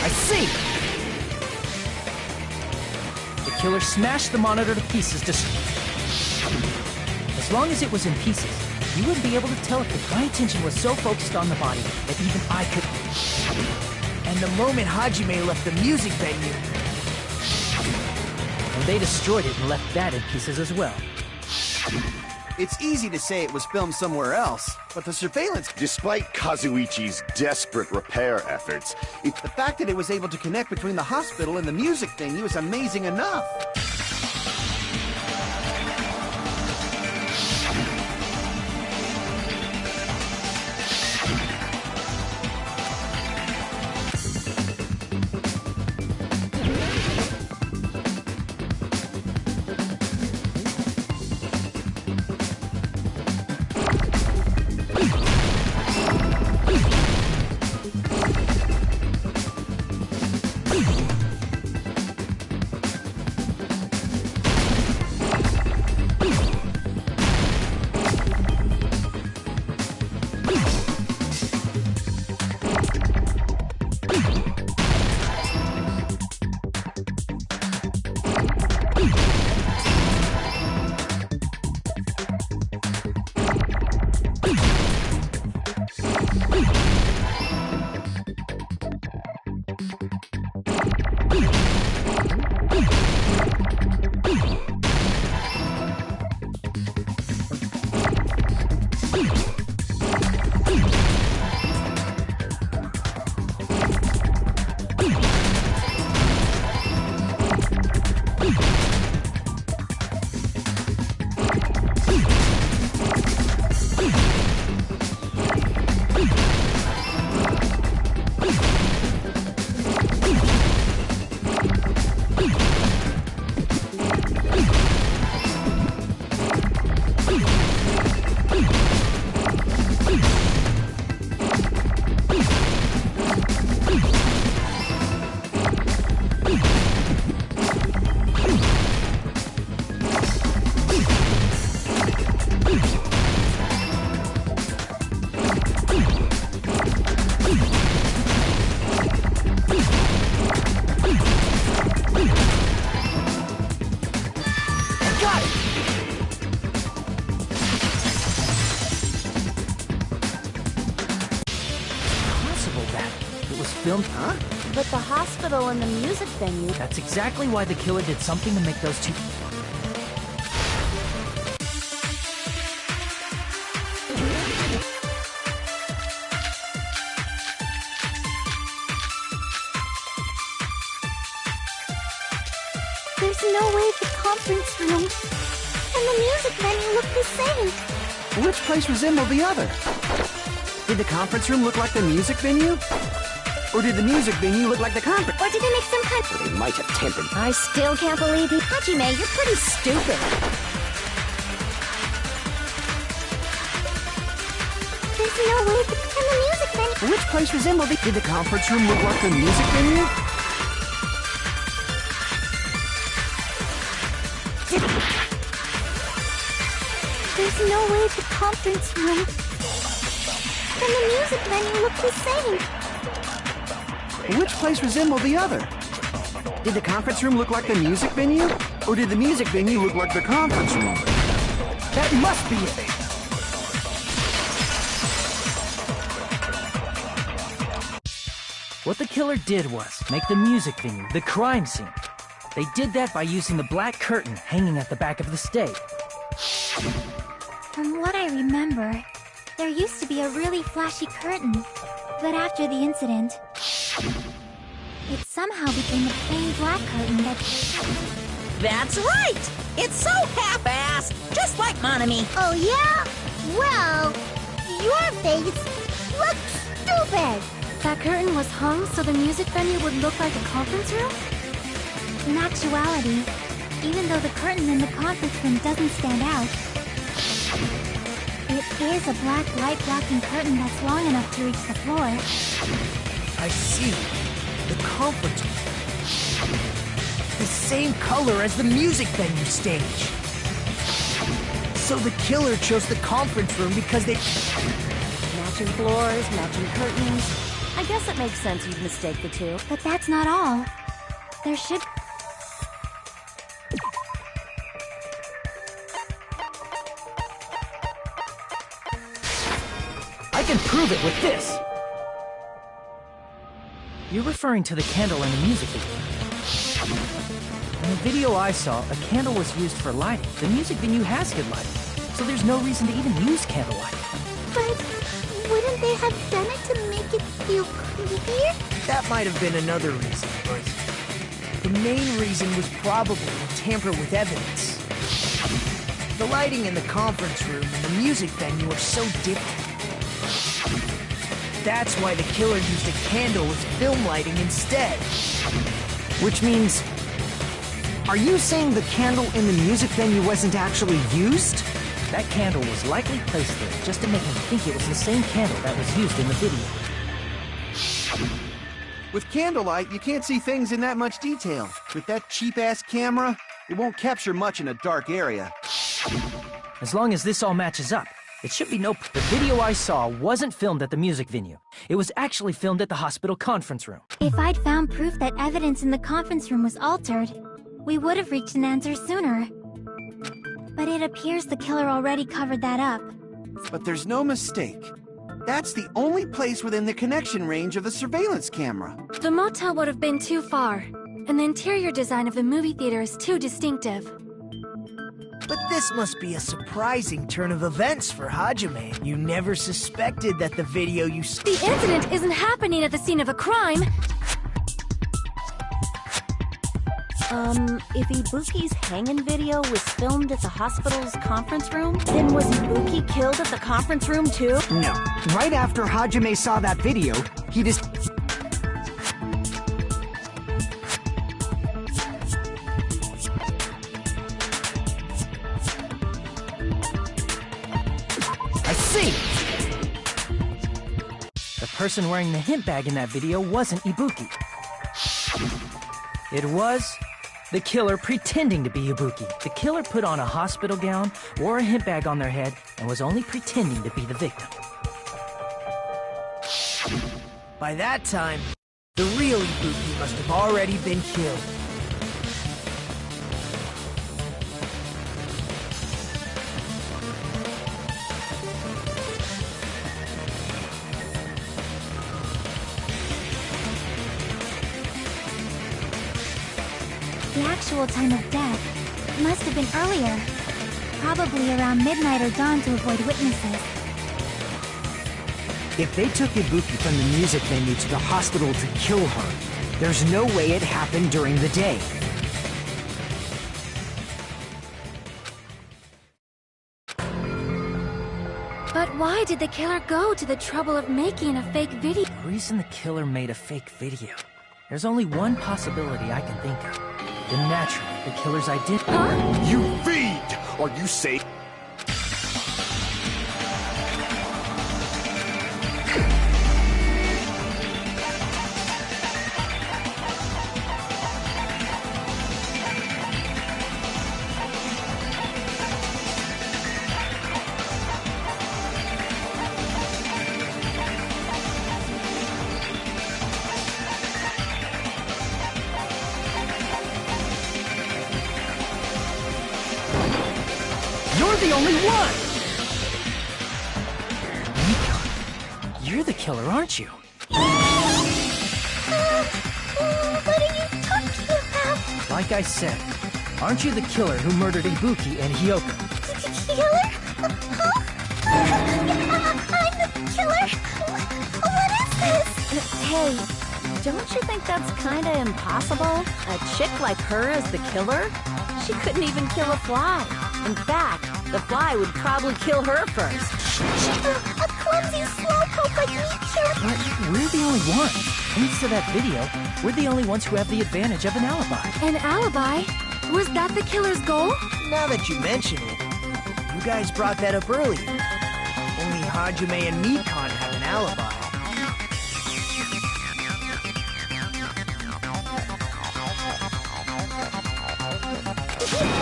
I see! The killer smashed the monitor to pieces to... As long as it was in pieces, you wouldn't be able to tell if my attention was so focused on the body that even I could... And the moment Hajime left the music venue... And they destroyed it and left that in pieces as well. It's easy to say it was filmed somewhere else, but the surveillance... Despite Kazuichi's desperate repair efforts, The fact that it was able to connect between the hospital and the music venue is amazing enough. Filmed? Huh? But the hospital and the music venue... That's exactly why the killer did something to make those two... There's no way the conference room and the music venue look the same. Which place resembled the other? Did the conference room look like the music venue? Or did the music venue look like the conference? Or did they make some kind of... they might have tampered. I still can't believe you. Hajime, you're pretty stupid. There's no way the... and the music venue... Which place resembled the... Did the conference room look like the music venue? There's no way the conference room and the music venue look the same. Which place resembled the other? Did the conference room look like the music venue? Or did the music venue look like the conference room? That must be it! What the killer did was make the music venue the crime scene. They did that by using the black curtain hanging at the back of the stage. From what I remember, there used to be a really flashy curtain. But after the incident, It somehow became a plain black curtain that... That's right! It's so half-assed, just like Monami. Oh, yeah? Well, your face looks stupid. That curtain was hung so the music venue would look like a conference room? In actuality, even though the curtain in the conference room doesn't stand out, it is a black light blocking curtain that's long enough to reach the floor. I see. The conference room. The same color as the music venue stage. So the killer chose the conference room because they... Matching floors, matching curtains. I guess it makes sense you'd mistake the two. But that's not all. There should... I can prove it with this! You're referring to the candle in the music video. In the video I saw, a candle was used for lighting. The music venue has good lighting, so there's no reason to even use candlelight. But wouldn't they have done it to make it feel creepier? That might have been another reason, but... the main reason was probably to tamper with evidence. The lighting in the conference room and the music venue are so different. That's why the killer used a candle as film lighting instead. Which means... are you saying the candle in the music venue wasn't actually used? That candle was likely placed there just to make me think it was the same candle that was used in the video. With candlelight, you can't see things in that much detail. With that cheap-ass camera, it won't capture much in a dark area. As long as this all matches up, it should be no... The video I saw wasn't filmed at the music venue. It was actually filmed at the hospital conference room. If I'd found proof that evidence in the conference room was altered, we would have reached an answer sooner. But it appears the killer already covered that up. But there's no mistake. That's the only place within the connection range of the surveillance camera. The motel would have been too far, and the interior design of the movie theater is too distinctive. But this must be a surprising turn of events for Hajime. You never suspected that the video you... The incident isn't happening at the scene of a crime! If Ibuki's hanging video was filmed at the hospital's conference room, then was Ibuki killed at the conference room too? No. Right after Hajime saw that video, he just... I see! The person wearing the hint bag in that video wasn't Ibuki. It was the killer pretending to be Ibuki. The killer put on a hospital gown, wore a hint bag on their head, and was only pretending to be the victim. By that time, the real Ibuki must have already been killed. The actual time of death must have been earlier. Probably around midnight or dawn to avoid witnesses. If they took Ibuki from the music venue to the hospital to kill her, there's no way it happened during the day. But why did the killer go to the trouble of making a fake video? The reason the killer made a fake video. There's only one possibility I can think of. Then naturally, the killer's identity... Huh? You feed! Are you safe? You're the only one! Mika, you're the killer, aren't you? What are you talking about? Like I said, aren't you the killer who murdered Ibuki and Hyoko? Killer? Huh? I'm the killer? What is this? Hey, Don't you think that's kinda impossible? A chick like her as the killer? She couldn't even kill a fly. In fact, the fly would probably kill her first. A clumsy slowpoke like me killed. But we're the only ones. Thanks to that video, we're the only ones who have the advantage of an alibi. An alibi? Was that the killer's goal? Now that you mention it, you guys brought that up earlier. Only Hajime and Mikan have an alibi.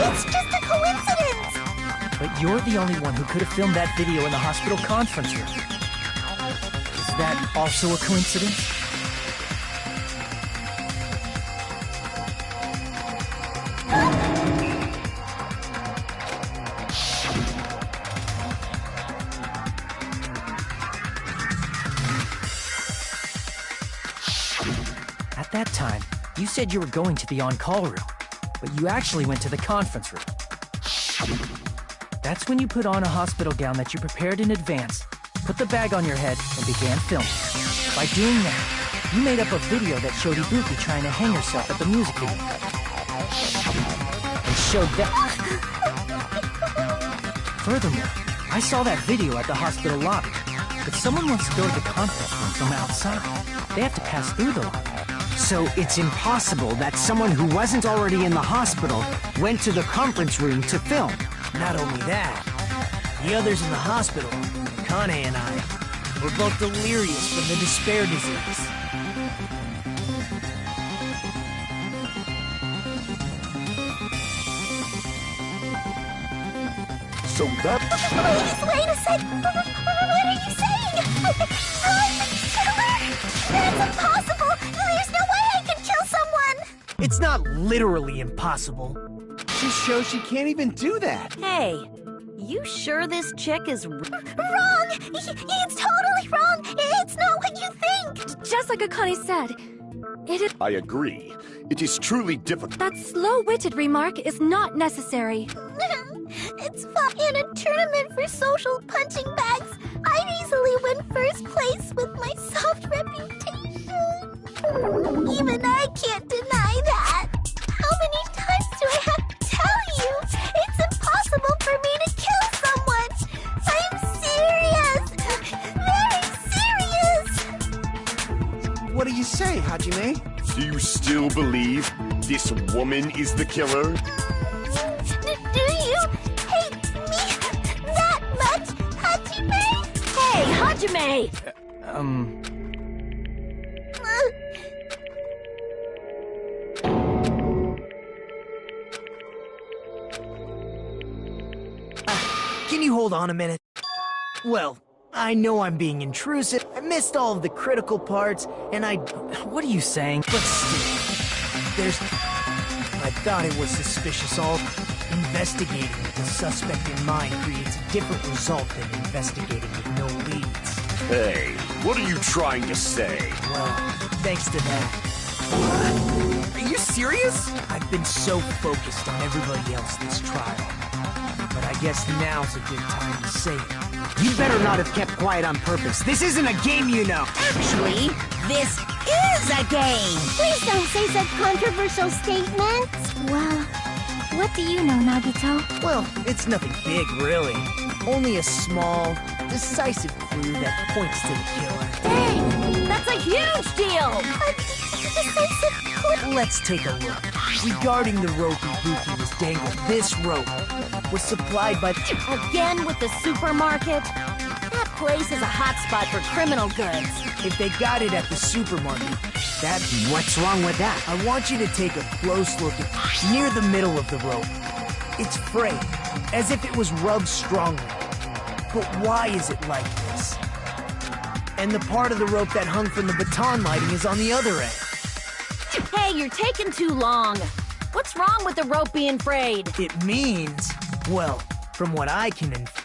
It's just a coincidence! But you're the only one who could have filmed that video in the hospital conference room. Is that also a coincidence? At that time, you said you were going to the on-call room, but you actually went to the conference room. That's when you put on a hospital gown that you prepared in advance, put the bag on your head, and began filming. By doing that, you made up a video that showed Ibuki trying to hang herself at the music video. And showed that... Furthermore, I saw that video at the hospital lobby. If someone wants to go to the conference room from outside, they have to pass through the lobby. So it's impossible that someone who wasn't already in the hospital went to the conference room to film. Not only that, the others in the hospital, Kane and I, were both delirious from the despair disease. So that... Wait a sec! What are you saying? I'm the killer? That's impossible! There's no way I can kill someone! It's not literally impossible. Just shows she can't even do that. Hey, you sure this chick is Wrong! It's totally wrong! It's not what you think! Just like Akane said, it is... I agree. It is truly difficult. That slow-witted remark is not necessary. It's fun. In a tournament for social punching bags, I'd easily win first place with my soft reputation. Even I can't deny that. How many times do I have to tell you? It's impossible for me to kill someone. I'm serious. Very serious. What do you say, Hajime? Do you still believe this woman is the killer? Do you hate me that much, Hajime? Hey, Hajime! Can you hold on a minute? Well, I know I'm being intrusive. I missed all of the critical parts, and What are you saying? But still, there's... I thought it was suspicious. All investigating with the suspect in mind creates a different result than investigating with no leads. Hey, what are you trying to say? Well, thanks to that, Are you serious? I've been so focused on everybody else this trial. But I guess now's a good time to say it. You better not have kept quiet on purpose. This isn't a game, you know. Actually, this is a game. Please don't say such controversial statements. Well, what do you know, Nagito? Well, it's nothing big, really. Only a small, decisive clue that points to the killer. Dang, that's a huge deal! Decisive clue. Let's take a look. Regarding the rope Ibuki was dangled, this rope was supplied by... Again with the supermarket? That place is a hotspot for criminal goods. If they got it at the supermarket, that... What's wrong with that? I want you to take a close look at near the middle of the rope. It's frayed, as if it was rubbed strongly. But why is it like this? And the part of the rope that hung from the baton lighting is on the other end. Hey, you're taking too long. What's wrong with the rope being frayed? It means, well, from what I can infer,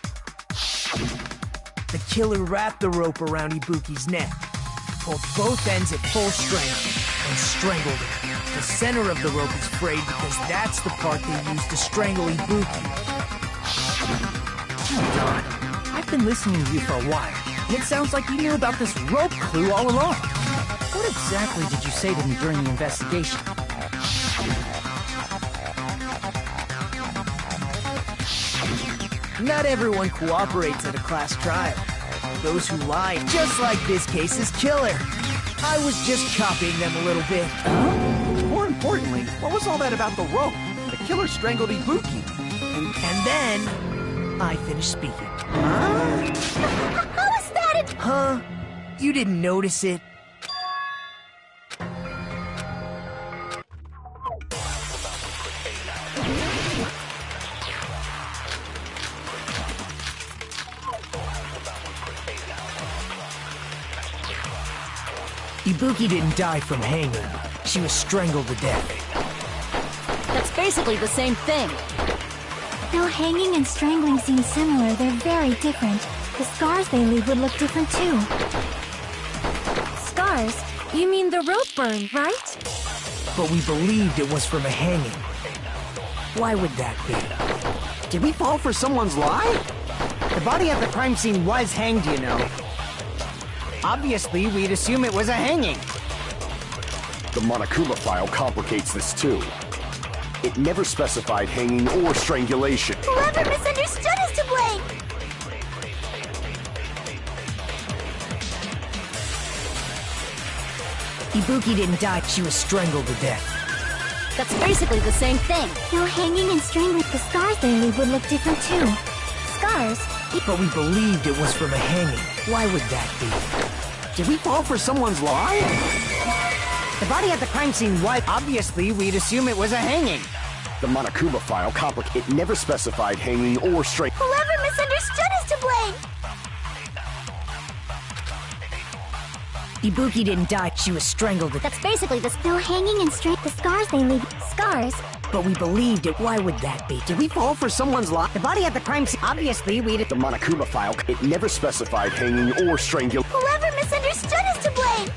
the killer wrapped the rope around Ibuki's neck, pulled both ends at full strength, and strangled him. The center of the rope is frayed because that's the part they used to strangle Ibuki. Don, I've been listening to you for a while, and it sounds like you knew about this rope clue all along. What exactly did you say to me during the investigation? Not everyone cooperates at a class trial. Those who lie, just like this case's killer. I was just copying them a little bit. More importantly, what was all that about the rope? The killer strangled Ibuki. And then, I finished speaking. How is that? Huh? You didn't notice it? Ibuki didn't die from hanging. She was strangled to death. That's basically the same thing. Though hanging and strangling seem similar, they're very different. The scars they leave would look different too. Scars? You mean the rope burn, right? But we believed it was from a hanging. Why would that be? Did we fall for someone's lie? The body at the crime scene was hanged, you know. Obviously, we'd assume it was a hanging. The Monokuma file complicates this too. It never specified hanging or strangulation. Whoever misunderstood is to blame. Ibuki didn't die, she was strangled to death. That's basically the same thing. Though hanging and strangling, the scars they leave would look different too. Scars? But we believed it was from a hanging. Why would that be? Did we fall for someone's lie? The body at the crime scene was... Obviously, we'd assume it was a hanging. The Monokuma file complicates. It never specified hanging or strangulation. Whoever misunderstood is to blame. Ibuki didn't die, she was strangled to death. That's basically the... Though hanging and straight, the scars they leave... Scars? But we believed it. Why would that be? Did we fall for someone's lie? The body at the crime scene... Obviously, we'd... The Monokuma file. It never specified hanging or strangulation. Whoever misunderstood is to blame.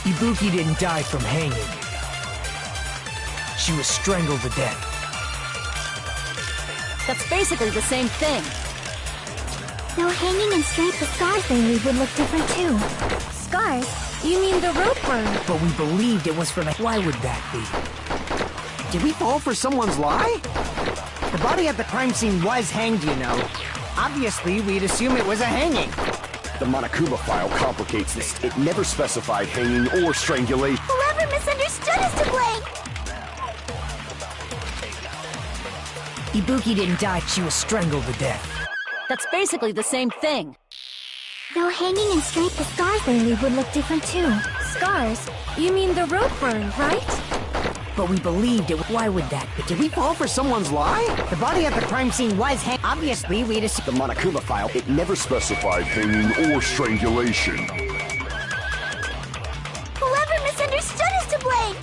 Ibuki didn't die from hanging. She was strangled to death. That's basically the same thing. Though hanging and straight, the scars they leave would look different too. Scars? You mean the rope burn? But we believed it was from a... Why would that be? Did we fall for someone's lie? The body at the crime scene was hanged, you know. Obviously, we'd assume it was a hanging. The Monokuma file complicates this. It never specified hanging or strangulation. Whoever misunderstood is to blame. Ibuki didn't die, she was strangled to death. That's basically the same thing. Though hanging and straight, the scars they leave would look different too. Scars? You mean the rope burn, right? But we believed it. Why would that be? Did we fall for someone's lie? The body at the crime scene was hanged. Obviously, we'd assume... The Monokuma file. It never specified hanging or strangulation. Whoever misunderstood is to blame.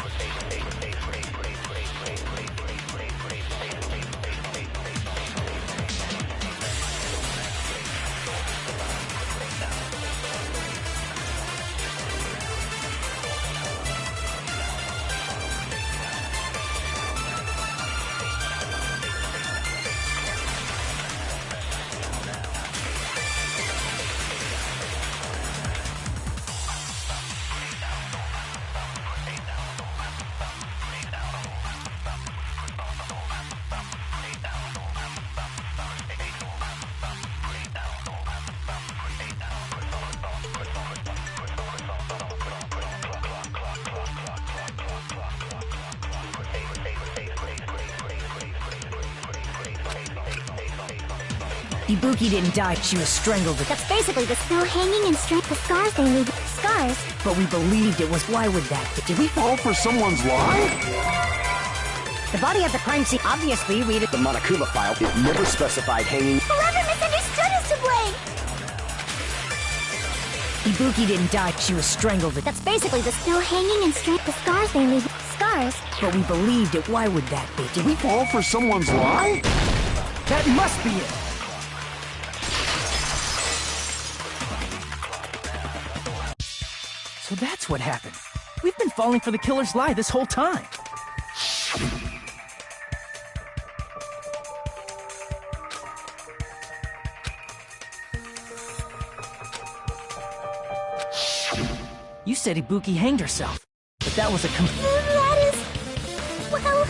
Ibuki didn't die, she was strangled to death. That's basically the... Though hanging and straight, the scars they leave... Scars? But we believed it was... Why would that be? Did we fall for someone's lie? The body at the crime scene... Obviously, we'd... The Monokuma file. It never specified hanging. Whoever misunderstood is to blame. Ibuki didn't die, she was strangled to death. That's basically the... Though hanging and straight, the scars they leave... Scars? But we believed it. Why would that be? Did we fall for someone's lie? That must be it! So that's what happened. We've been falling for the killer's lie this whole time. said Ibuki hanged herself, but that was a That is... well...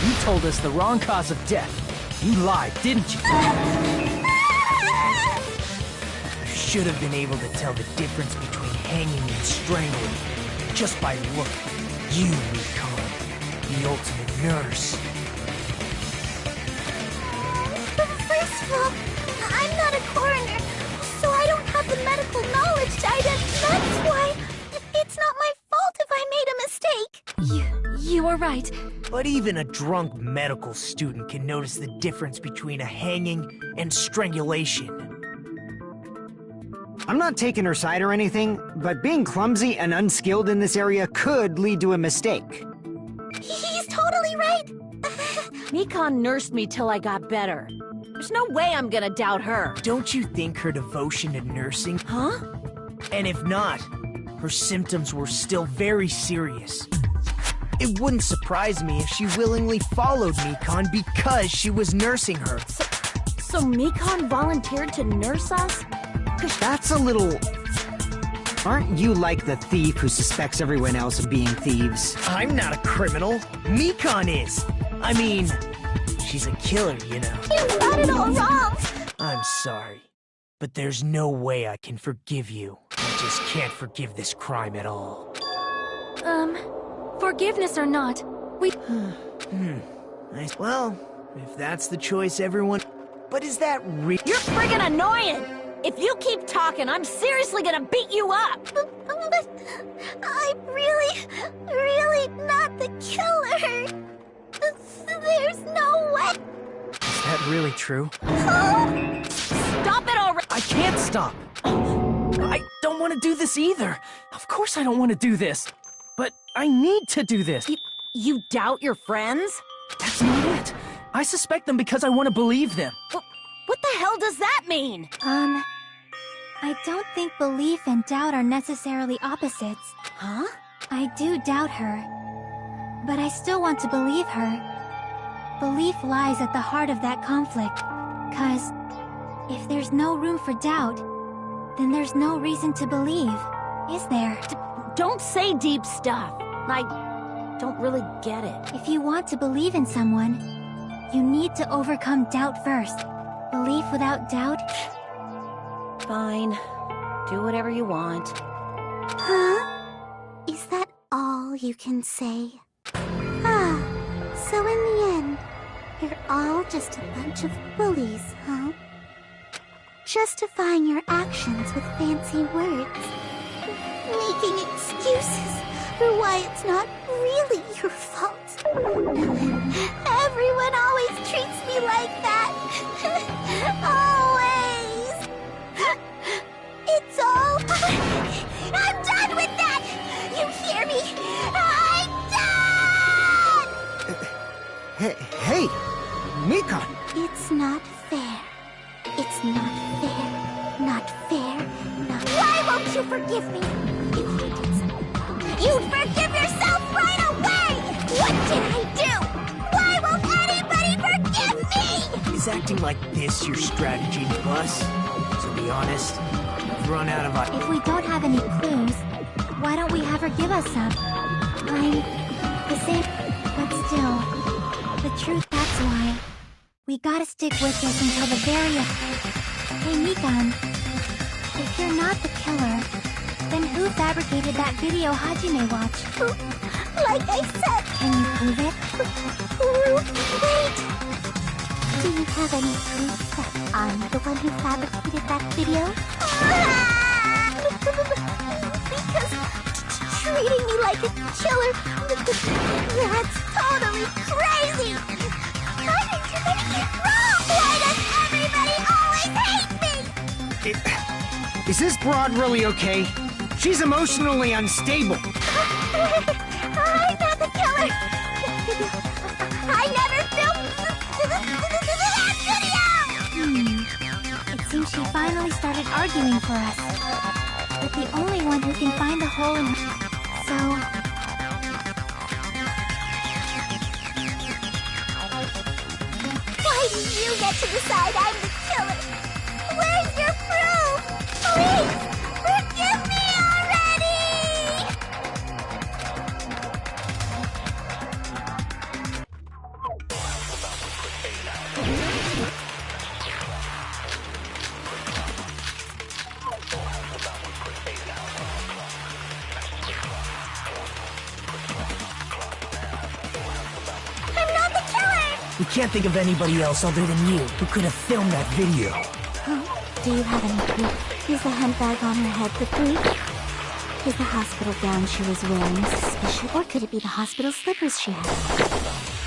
You told us the wrong cause of death. You lied, didn't you? You should have been able to tell the difference between hanging and strangling just by looking. You, Mikon, the ultimate nurse. First of all, I'm not a coroner, so I don't have the medical knowledge to identify. That's why it's not my fault if I made a mistake. You were right. But even a drunk medical student can notice the difference between a hanging and strangulation. I'm not taking her side or anything, but being clumsy and unskilled in this area could lead to a mistake. He's totally right. Mikon nursed me till I got better. There's no way I'm gonna doubt her. Don't you think her devotion to nursing? Huh? And if not, her symptoms were still very serious. It wouldn't surprise me if she willingly followed Mikon because she was nursing her. So Mikon volunteered to nurse us? That's a little... Aren't you like the thief who suspects everyone else of being thieves? I'm not a criminal. Mikon is. I mean, she's a killer, you know. You got it all wrong. I'm sorry, but there's no way I can forgive you. I just can't forgive this crime at all. Forgiveness or not, we... Well, if that's the choice everyone... But is that real? You're friggin' annoying! If you keep talking, I'm seriously gonna beat you up! But I'm really not the killer. There's no way. Is that really true? Stop it already! I can't stop! I don't want to do this either. Of course I don't want to do this. But I need to do this. You doubt your friends? That's not it. I suspect them because I want to believe them. What the hell does that mean? I don't think belief and doubt are necessarily opposites. Huh? I do doubt her, but I still want to believe her. Belief lies at the heart of that conflict, 'cause if there's no room for doubt, then there's no reason to believe, is there? Don't say deep stuff. I don't really get it. If you want to believe in someone, you need to overcome doubt first. Belief without doubt? Fine. Do whatever you want. Huh? Is that all you can say? So in the end, you're all just a bunch of bullies, huh? Justifying your actions with fancy words. Making excuses for why it's not really your fault. Everyone always treats me like that. Always. It's all... I'm done with that! You hear me? I'm done! Hey, Mikon! It's not fair. It's not fair. Not fair. Not... Why won't you forgive me? If you did something, you'd forgive yourself right away! What did I do? Why won't anybody forgive me? Is acting like this your strategy, Bus? To be honest, I've run out of... If we don't have any clues, why don't we have her give us some? I'm the same, but still, the truth, that's why. We gotta stick with this until the very end. Hey, Mikon, if you're not the killer, then who fabricated that video Hajime watched? Like I said... Can you prove it? Wait! Do you have any proof that I'm the one who fabricated that video? Because treating me like a killer, that's totally crazy! I didn't do anything wrong! Why does everybody always hate me? Is this broad really okay? She's emotionally unstable. I'm not the killer! I never filmed that video! It seems she finally started arguing for us. But the only one who can find the hole in her... So... Why do you get to decide I'm the killer? Where's your proof? Please, forgive me already! We can't think of anybody else other than you who could have filmed that video. Huh? Do you have any proof? Is the handbag on her head the proof? Is the hospital gown she was wearing suspicious? Or could it be the hospital slippers she had?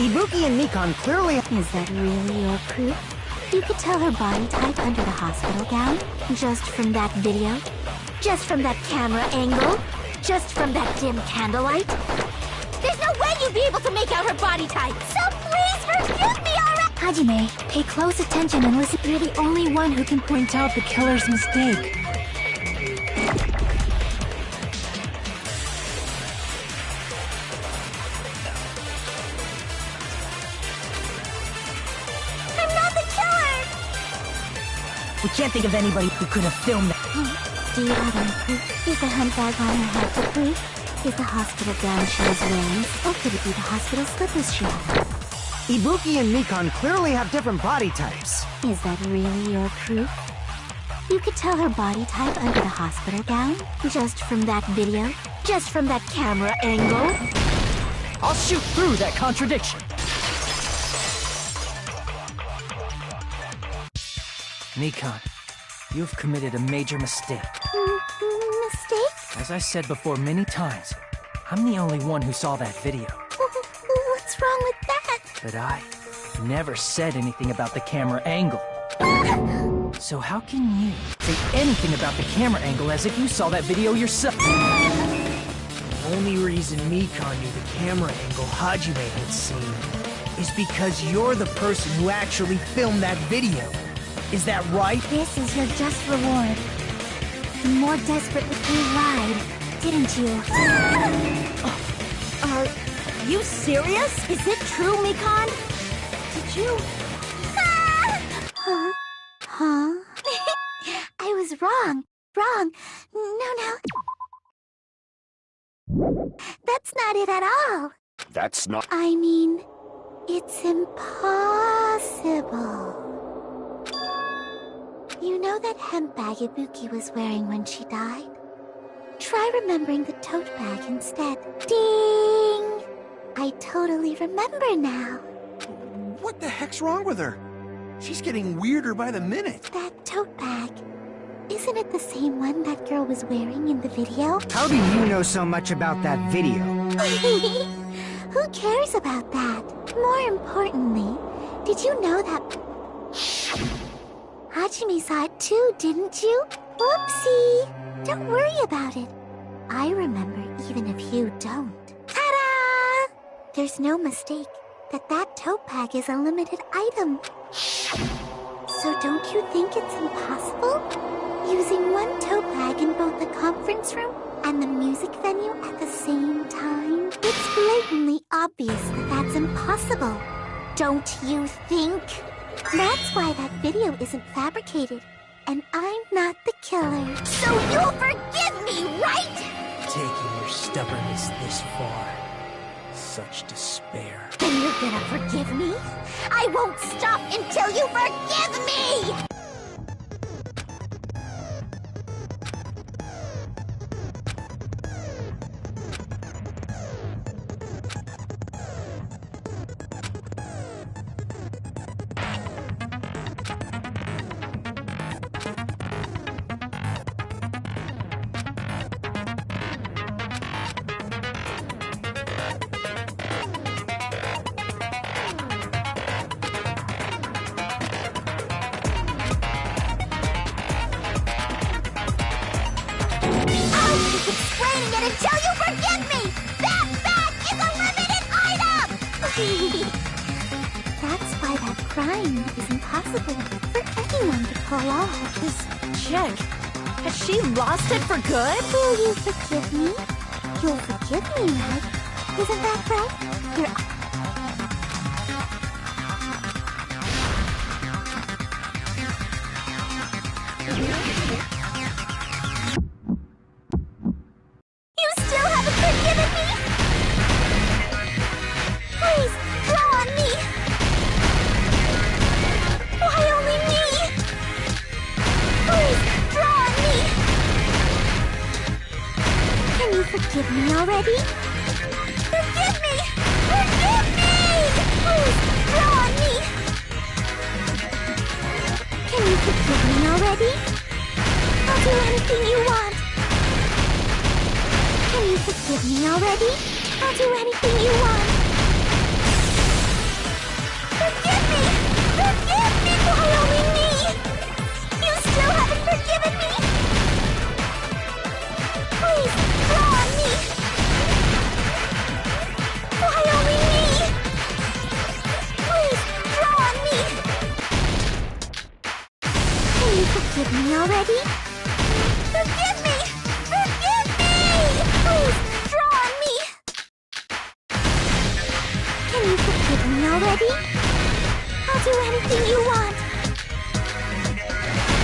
Ibuki and Mikan clearly... Is that really your proof? You could tell her body type under the hospital gown? Just from that video? Just from that camera angle? Just from that dim candlelight? There's no way you'd be able to make out her body type! So please forgive me already! Hajime, pay close attention and listen. You're the only one who can point out the killer's mistake. We can't think of anybody who could have filmed that. Do you have any proof? Is the handbag on her head the proof? Is the hospital gown she was wearing? Or could it be the hospital slippers she had? Ibuki and Mikan clearly have different body types. Is that really your proof? You could tell her body type under the hospital gown? Just from that video? Just from that camera angle? I'll shoot through that contradiction. Mikan, you've committed a major mistake. Mistake? As I said before many times, I'm the only one who saw that video. What's wrong with that? But I never said anything about the camera angle. So how can you say anything about the camera angle as if you saw that video yourself? The only reason Mikan knew the camera angle Hajime had seen is because you're the person who actually filmed that video. Is that right? This is your just reward. You more desperately lied, didn't you? Are you serious? Is it true, Mikan? Did you... Huh? I was wrong. Wrong. No. That's not it at all. That's not... I mean, it's impossible. You know that hemp bag Ibuki was wearing when she died? Try remembering the tote bag instead. Ding! I totally remember now. What the heck's wrong with her? She's getting weirder by the minute. That tote bag. Isn't it the same one that girl was wearing in the video? How do you know so much about that video? Who cares about that? More importantly, did you know that... Hajime saw it too, didn't you? Whoopsie! Don't worry about it. I remember even if you don't. Ta-da! There's no mistake that tote bag is a limited item. So don't you think it's impossible? Using one tote bag in both the conference room and the music venue at the same time? It's blatantly obvious that that's impossible. Don't you think? That's why that video isn't fabricated, and I'm not the killer. So you'll forgive me, right? Taking your stubbornness this far. Such despair. Then you're gonna forgive me? I won't stop until you forgive me! Explaining it until you forgive me! That bag is a limited item! That's why that crime is impossible for anyone to pull off. This chick, has she lost it for good? Will you forgive me? You'll forgive me, right? Isn't that right? You still haven't forgiven me? Please, draw on me! Why only me? Please, draw on me! Can you forgive me already? Forgive me! Forgive me! Please, draw on me! forgive me already? I'll do anything you want. Forgive me! Forgive me! Why only me? You still haven't forgiven me? Please, draw on me! Why only me? Please, draw on me! Can you forgive me already? Forgive me! Forgive me! Please, draw on me! Can you forgive me already? I'll do anything you want.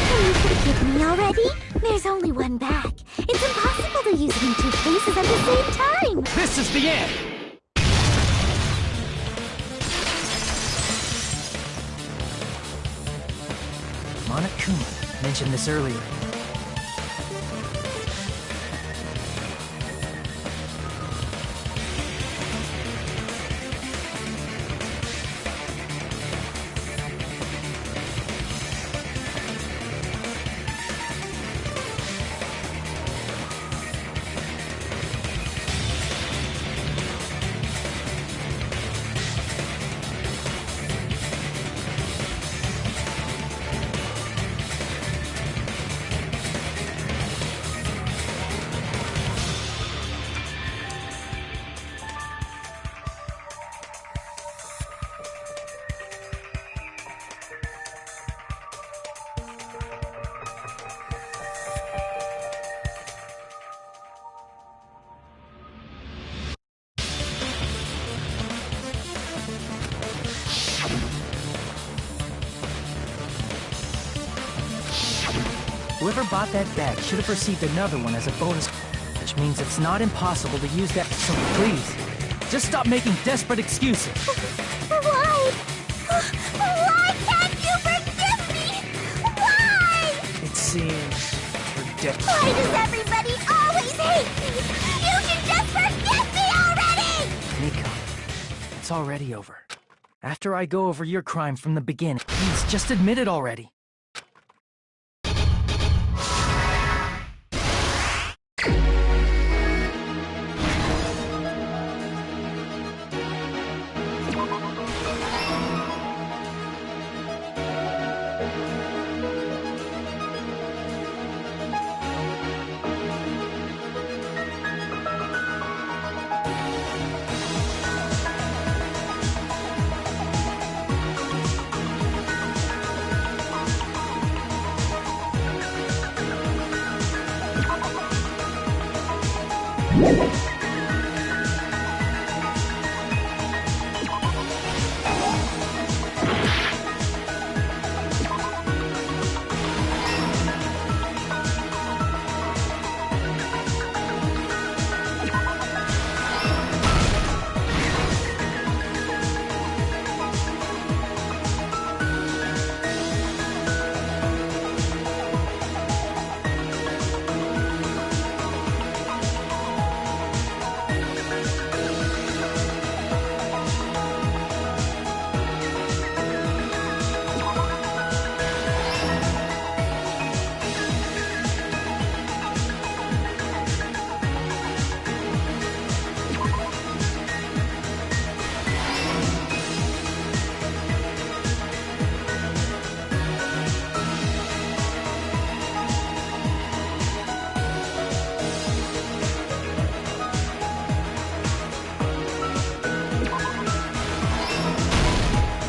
Can you forgive me already? There's only one bag. It's impossible to use it in two places at the same time. This is the end! Monokuma mentioned this earlier. Whoever bought that bag should have received another one as a bonus, which means it's not impossible to use that. So please, just stop making desperate excuses. Why? Why can't you forgive me? Why? It seems ridiculous. Why does everybody always hate me? You can just forgive me already! Nico, it's already over. After I go over your crime from the beginning, please just admit it already.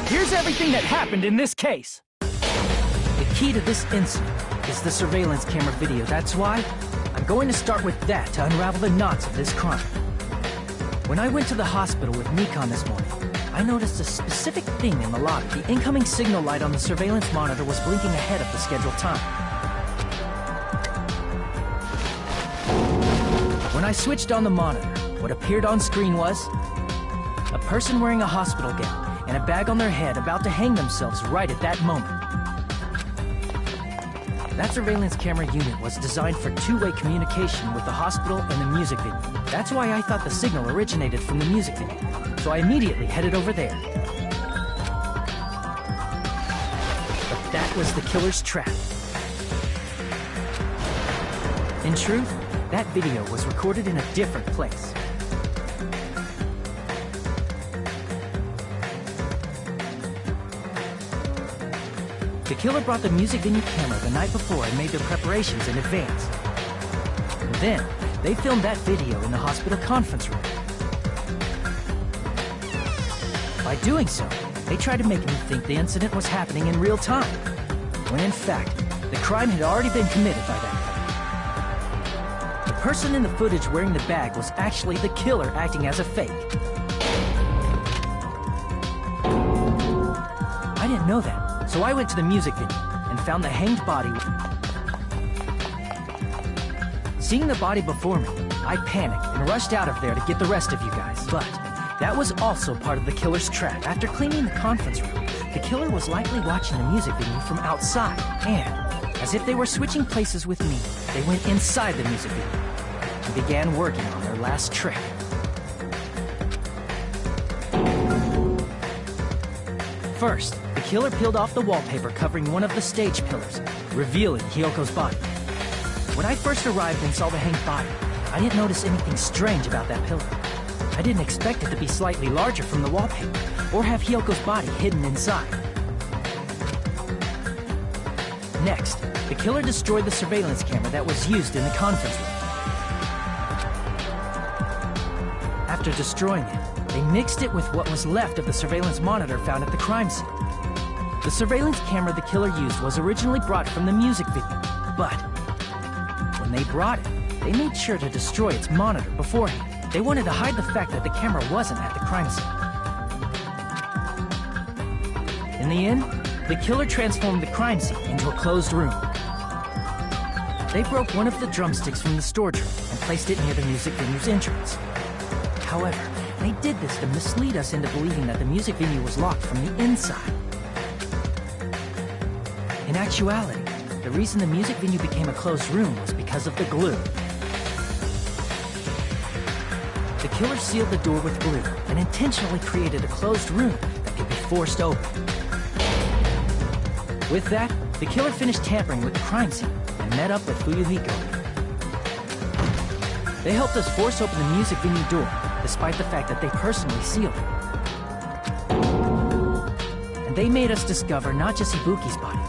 Here's everything that happened in this case. The key to this incident is the surveillance camera video. That's why I'm going to start with that to unravel the knots of this crime. When I went to the hospital with Nikon this morning, I noticed a specific thing in the lobby. The incoming signal light on the surveillance monitor was blinking ahead of the scheduled time. When I switched on the monitor, what appeared on screen was a person wearing a hospital gown and a bag on their head about to hang themselves right at that moment. That surveillance camera unit was designed for two-way communication with the hospital and the music venue. That's why I thought the signal originated from the music venue. So I immediately headed over there. But that was the killer's trap. In truth, that video was recorded in a different place. The killer brought the music venue camera the night before and made their preparations in advance. And then, they filmed that video in the hospital conference room. By doing so, they tried to make me think the incident was happening in real time, when in fact, the crime had already been committed by that point. The person in the footage wearing the bag was actually the killer acting as a fake. I didn't know that. So I went to the music venue and found the hanged body. Seeing the body before me, I panicked and rushed out of there to get the rest of you guys. But that was also part of the killer's trap. After cleaning the conference room, the killer was likely watching the music venue from outside. And, as if they were switching places with me, they went inside the music venue and began working on their last trick. First, the killer peeled off the wallpaper covering one of the stage pillars, revealing Hyoko's body. When I first arrived and saw the hanged body, I didn't notice anything strange about that pillar. I didn't expect it to be slightly larger from the wallpaper, or have Hyoko's body hidden inside. Next, the killer destroyed the surveillance camera that was used in the conference room. After destroying it, they mixed it with what was left of the surveillance monitor found at the crime scene. The surveillance camera the killer used was originally brought from the music venue, but when they brought it, they made sure to destroy its monitor beforehand. They wanted to hide the fact that the camera wasn't at the crime scene. In the end, the killer transformed the crime scene into a closed room. They broke one of the drumsticks from the storage room and placed it near the music venue's entrance. However, they did this to mislead us into believing that the music venue was locked from the inside. In actuality, the reason the music venue became a closed room was because of the glue. The killer sealed the door with glue and intentionally created a closed room that could be forced open. With that, the killer finished tampering with the crime scene and met up with Fuyuhiko. They helped us force open the music venue door, despite the fact that they personally sealed it. And they made us discover not just Ibuki's body,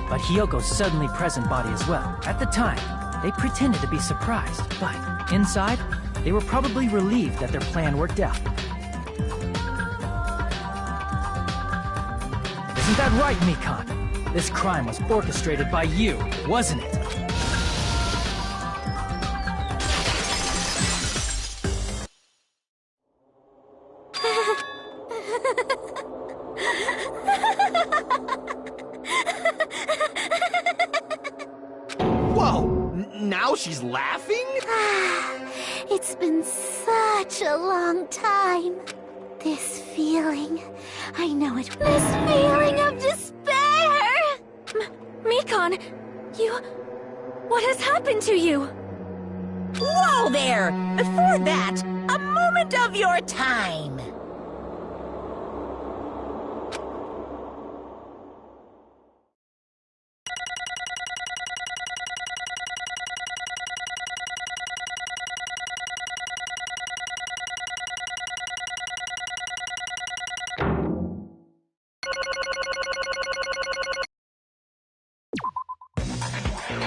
but Hyoko's suddenly present body as well. At the time, they pretended to be surprised, but inside, they were probably relieved that their plan worked out. Isn't that right, Mikan? This crime was orchestrated by you, wasn't it? Now she's laughing? It's been such a long time. This feeling, I know it. This feeling of despair! Mikan, what has happened to you? Whoa there! Before that, a moment of your time.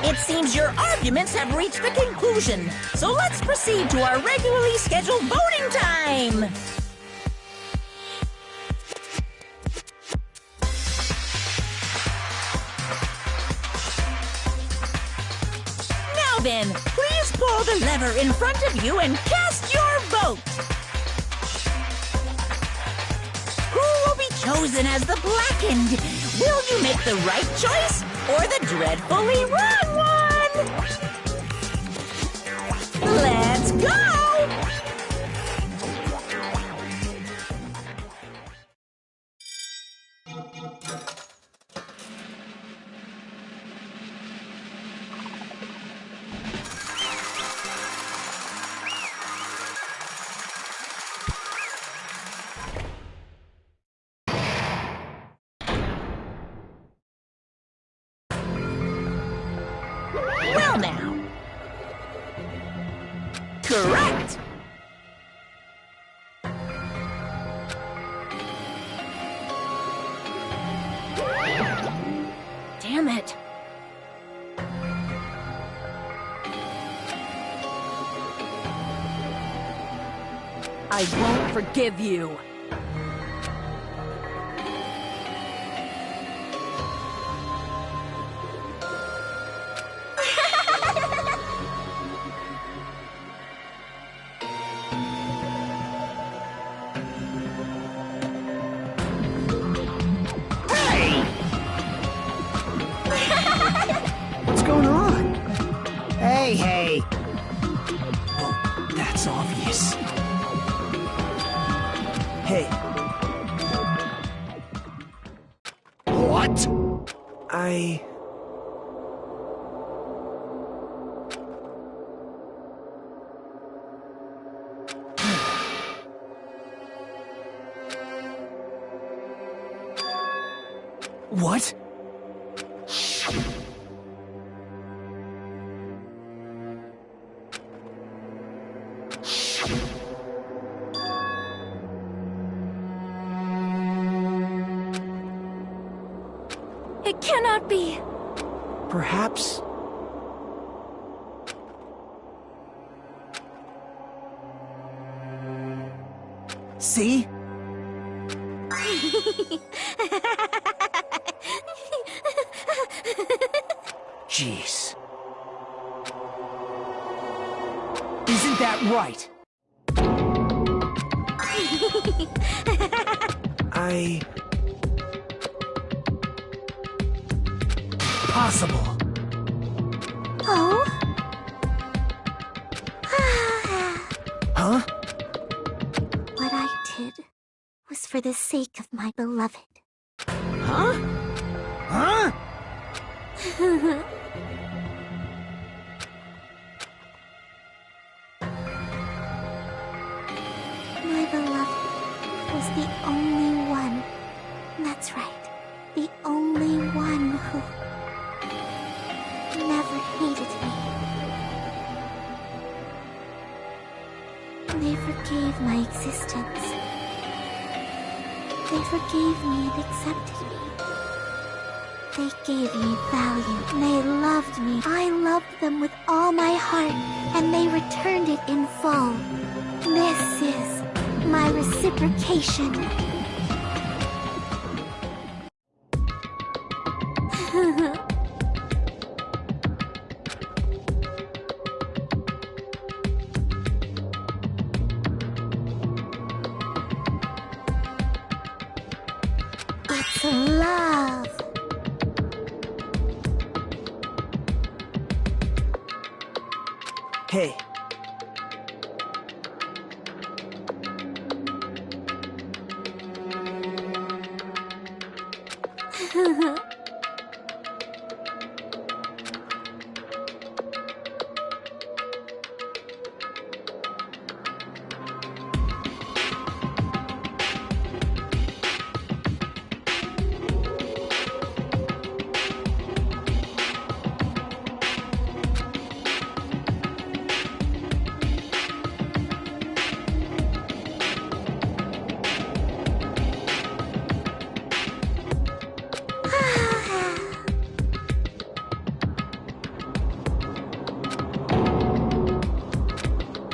It seems your arguments have reached a conclusion, so let's proceed to our regularly scheduled voting time! Now then, please pull the lever in front of you and cast your vote! Who will be chosen as the blackened? Will you make the right choice or the dreadfully wrong one? Let's go! Well now, Damn it. I won't forgive you. What's going on? Hey, hey. Oh, that's obvious. Hey, What? I... What? It cannot be. Perhaps... See? Jeez. Isn't that right? I... Possible. Oh? Huh? What I did was for the sake of my beloved. Huh? Huh? My beloved was the only one. That's right. The only one who never hated me. They forgave my existence. They forgave me and accepted me. They gave me value. They loved me. I loved them with all my heart, and they returned it in full. This is my reciprocation. It's love. Hey.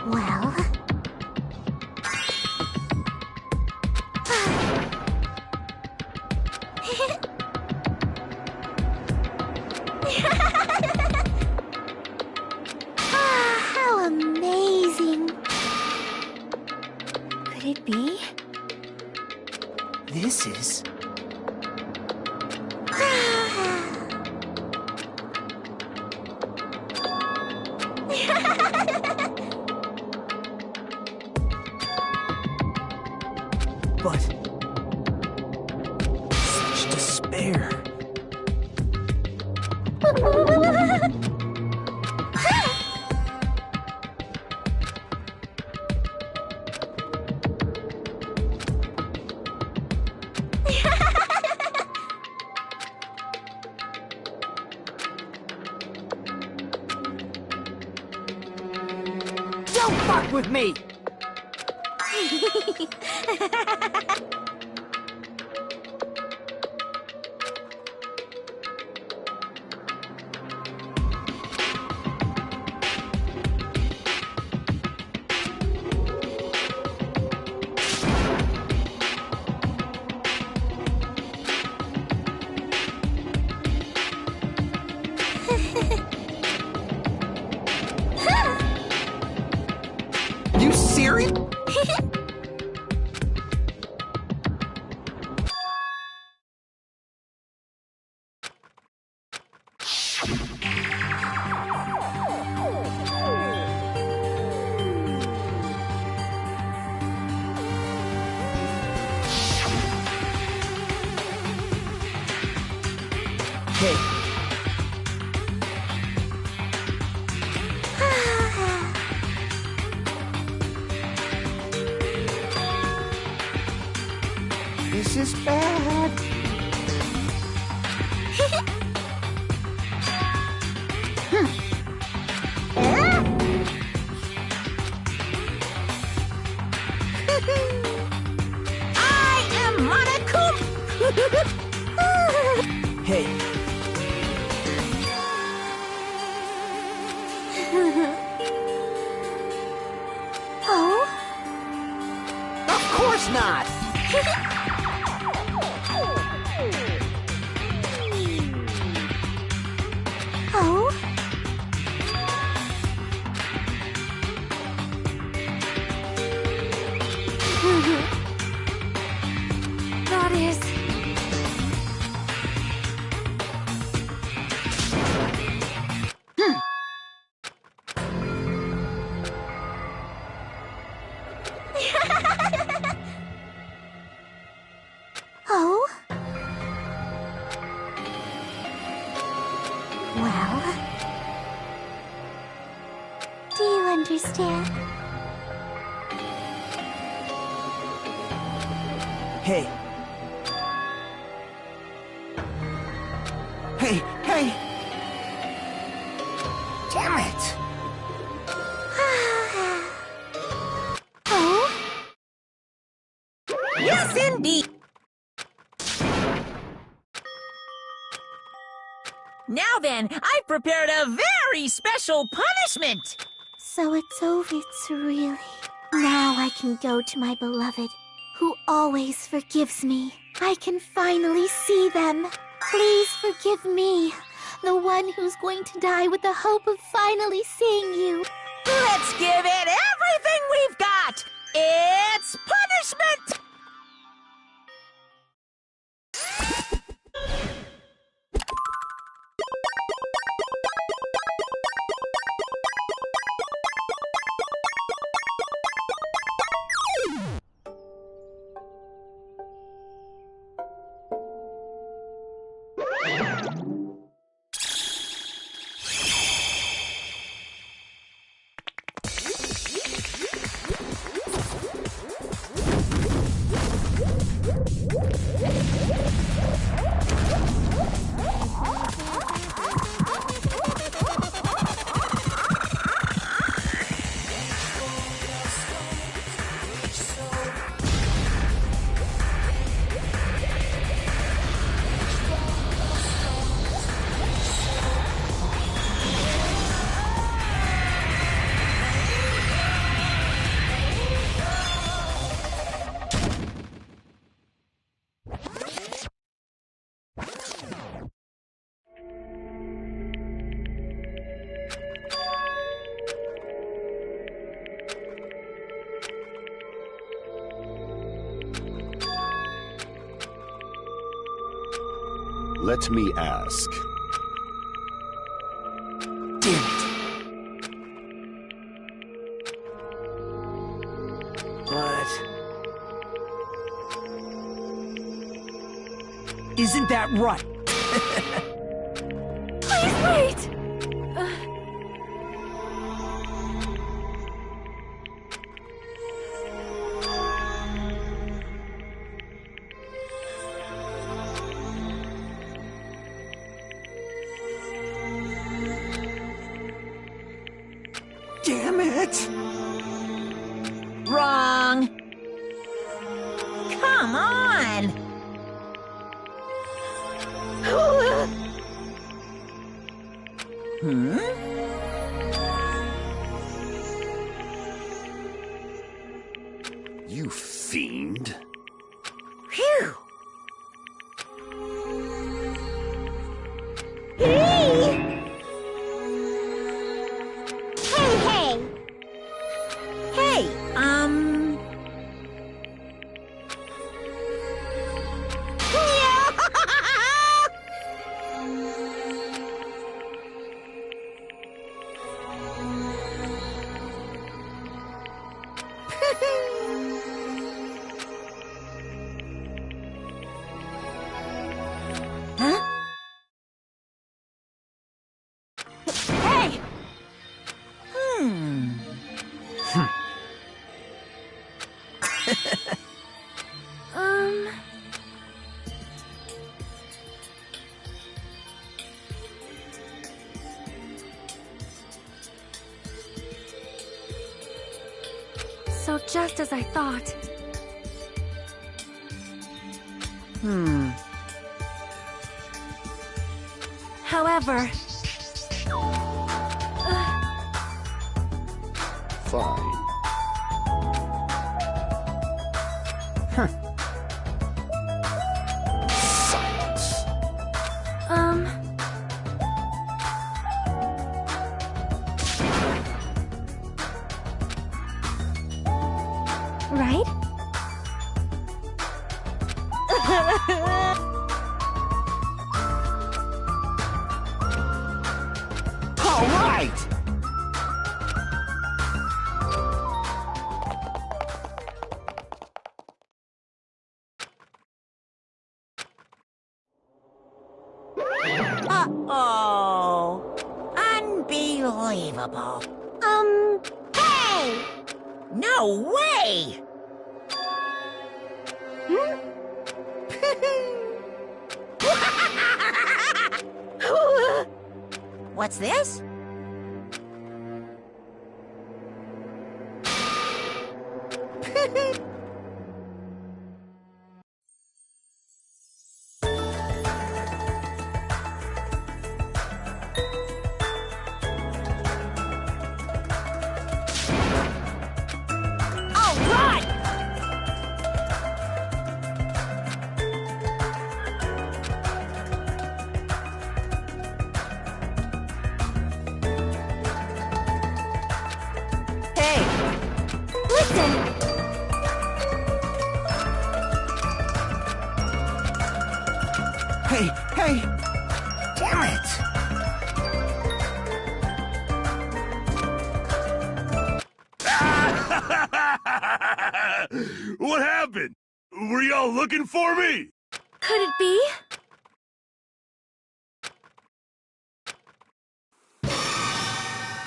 Well... how amazing! Could it be? This is... But... such despair. Don't fuck with me! Hey, This is bad. I am Monokuma! hey. Oh? Of course not. Oh? That is... Oh? Well... Do you understand? Hey. Hey, hey! Damn it! Oh? Yes, indeed! Now then, I've prepared a very special punishment! So it's over, really. Now I can go to my beloved, who always forgives me. I can finally see them. Please forgive me, the one who's going to die with the hope of finally seeing you. Let's give it everything we've got! It's punishment! Let me ask. Damn it. But... Isn't that right? Please wait! Damn it! Wrong! Come on! Hmm? You fiend. Phew! Hey! Hey! Hey, just as I thought. However... Fine. Silence. Right? All right! Uh-oh. Unbelievable. Hey! No way! What's this? Oh, run! Hey, Listen! Hey, hey! Damn it! What happened? Were y'all looking for me? Could it be?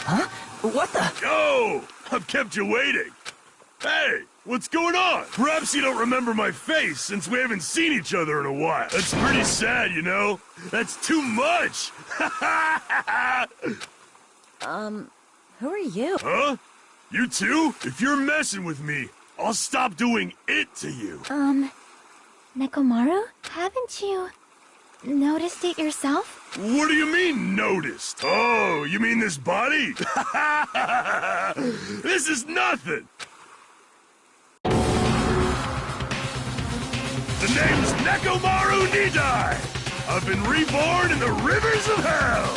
Huh? What the? Oh, I've kept you waiting. Hey, what's going on? Perhaps you don't remember my face since we haven't seen each other in a while. That's pretty sad, you know? That's too much! who are you? Huh? You too? If you're messing with me, I'll stop doing it to you. Nekomaru? Haven't you noticed it yourself? What do you mean, noticed? Oh, you mean this body? This is nothing! The name's Nekomaru Nidai! I've been reborn in the rivers of hell!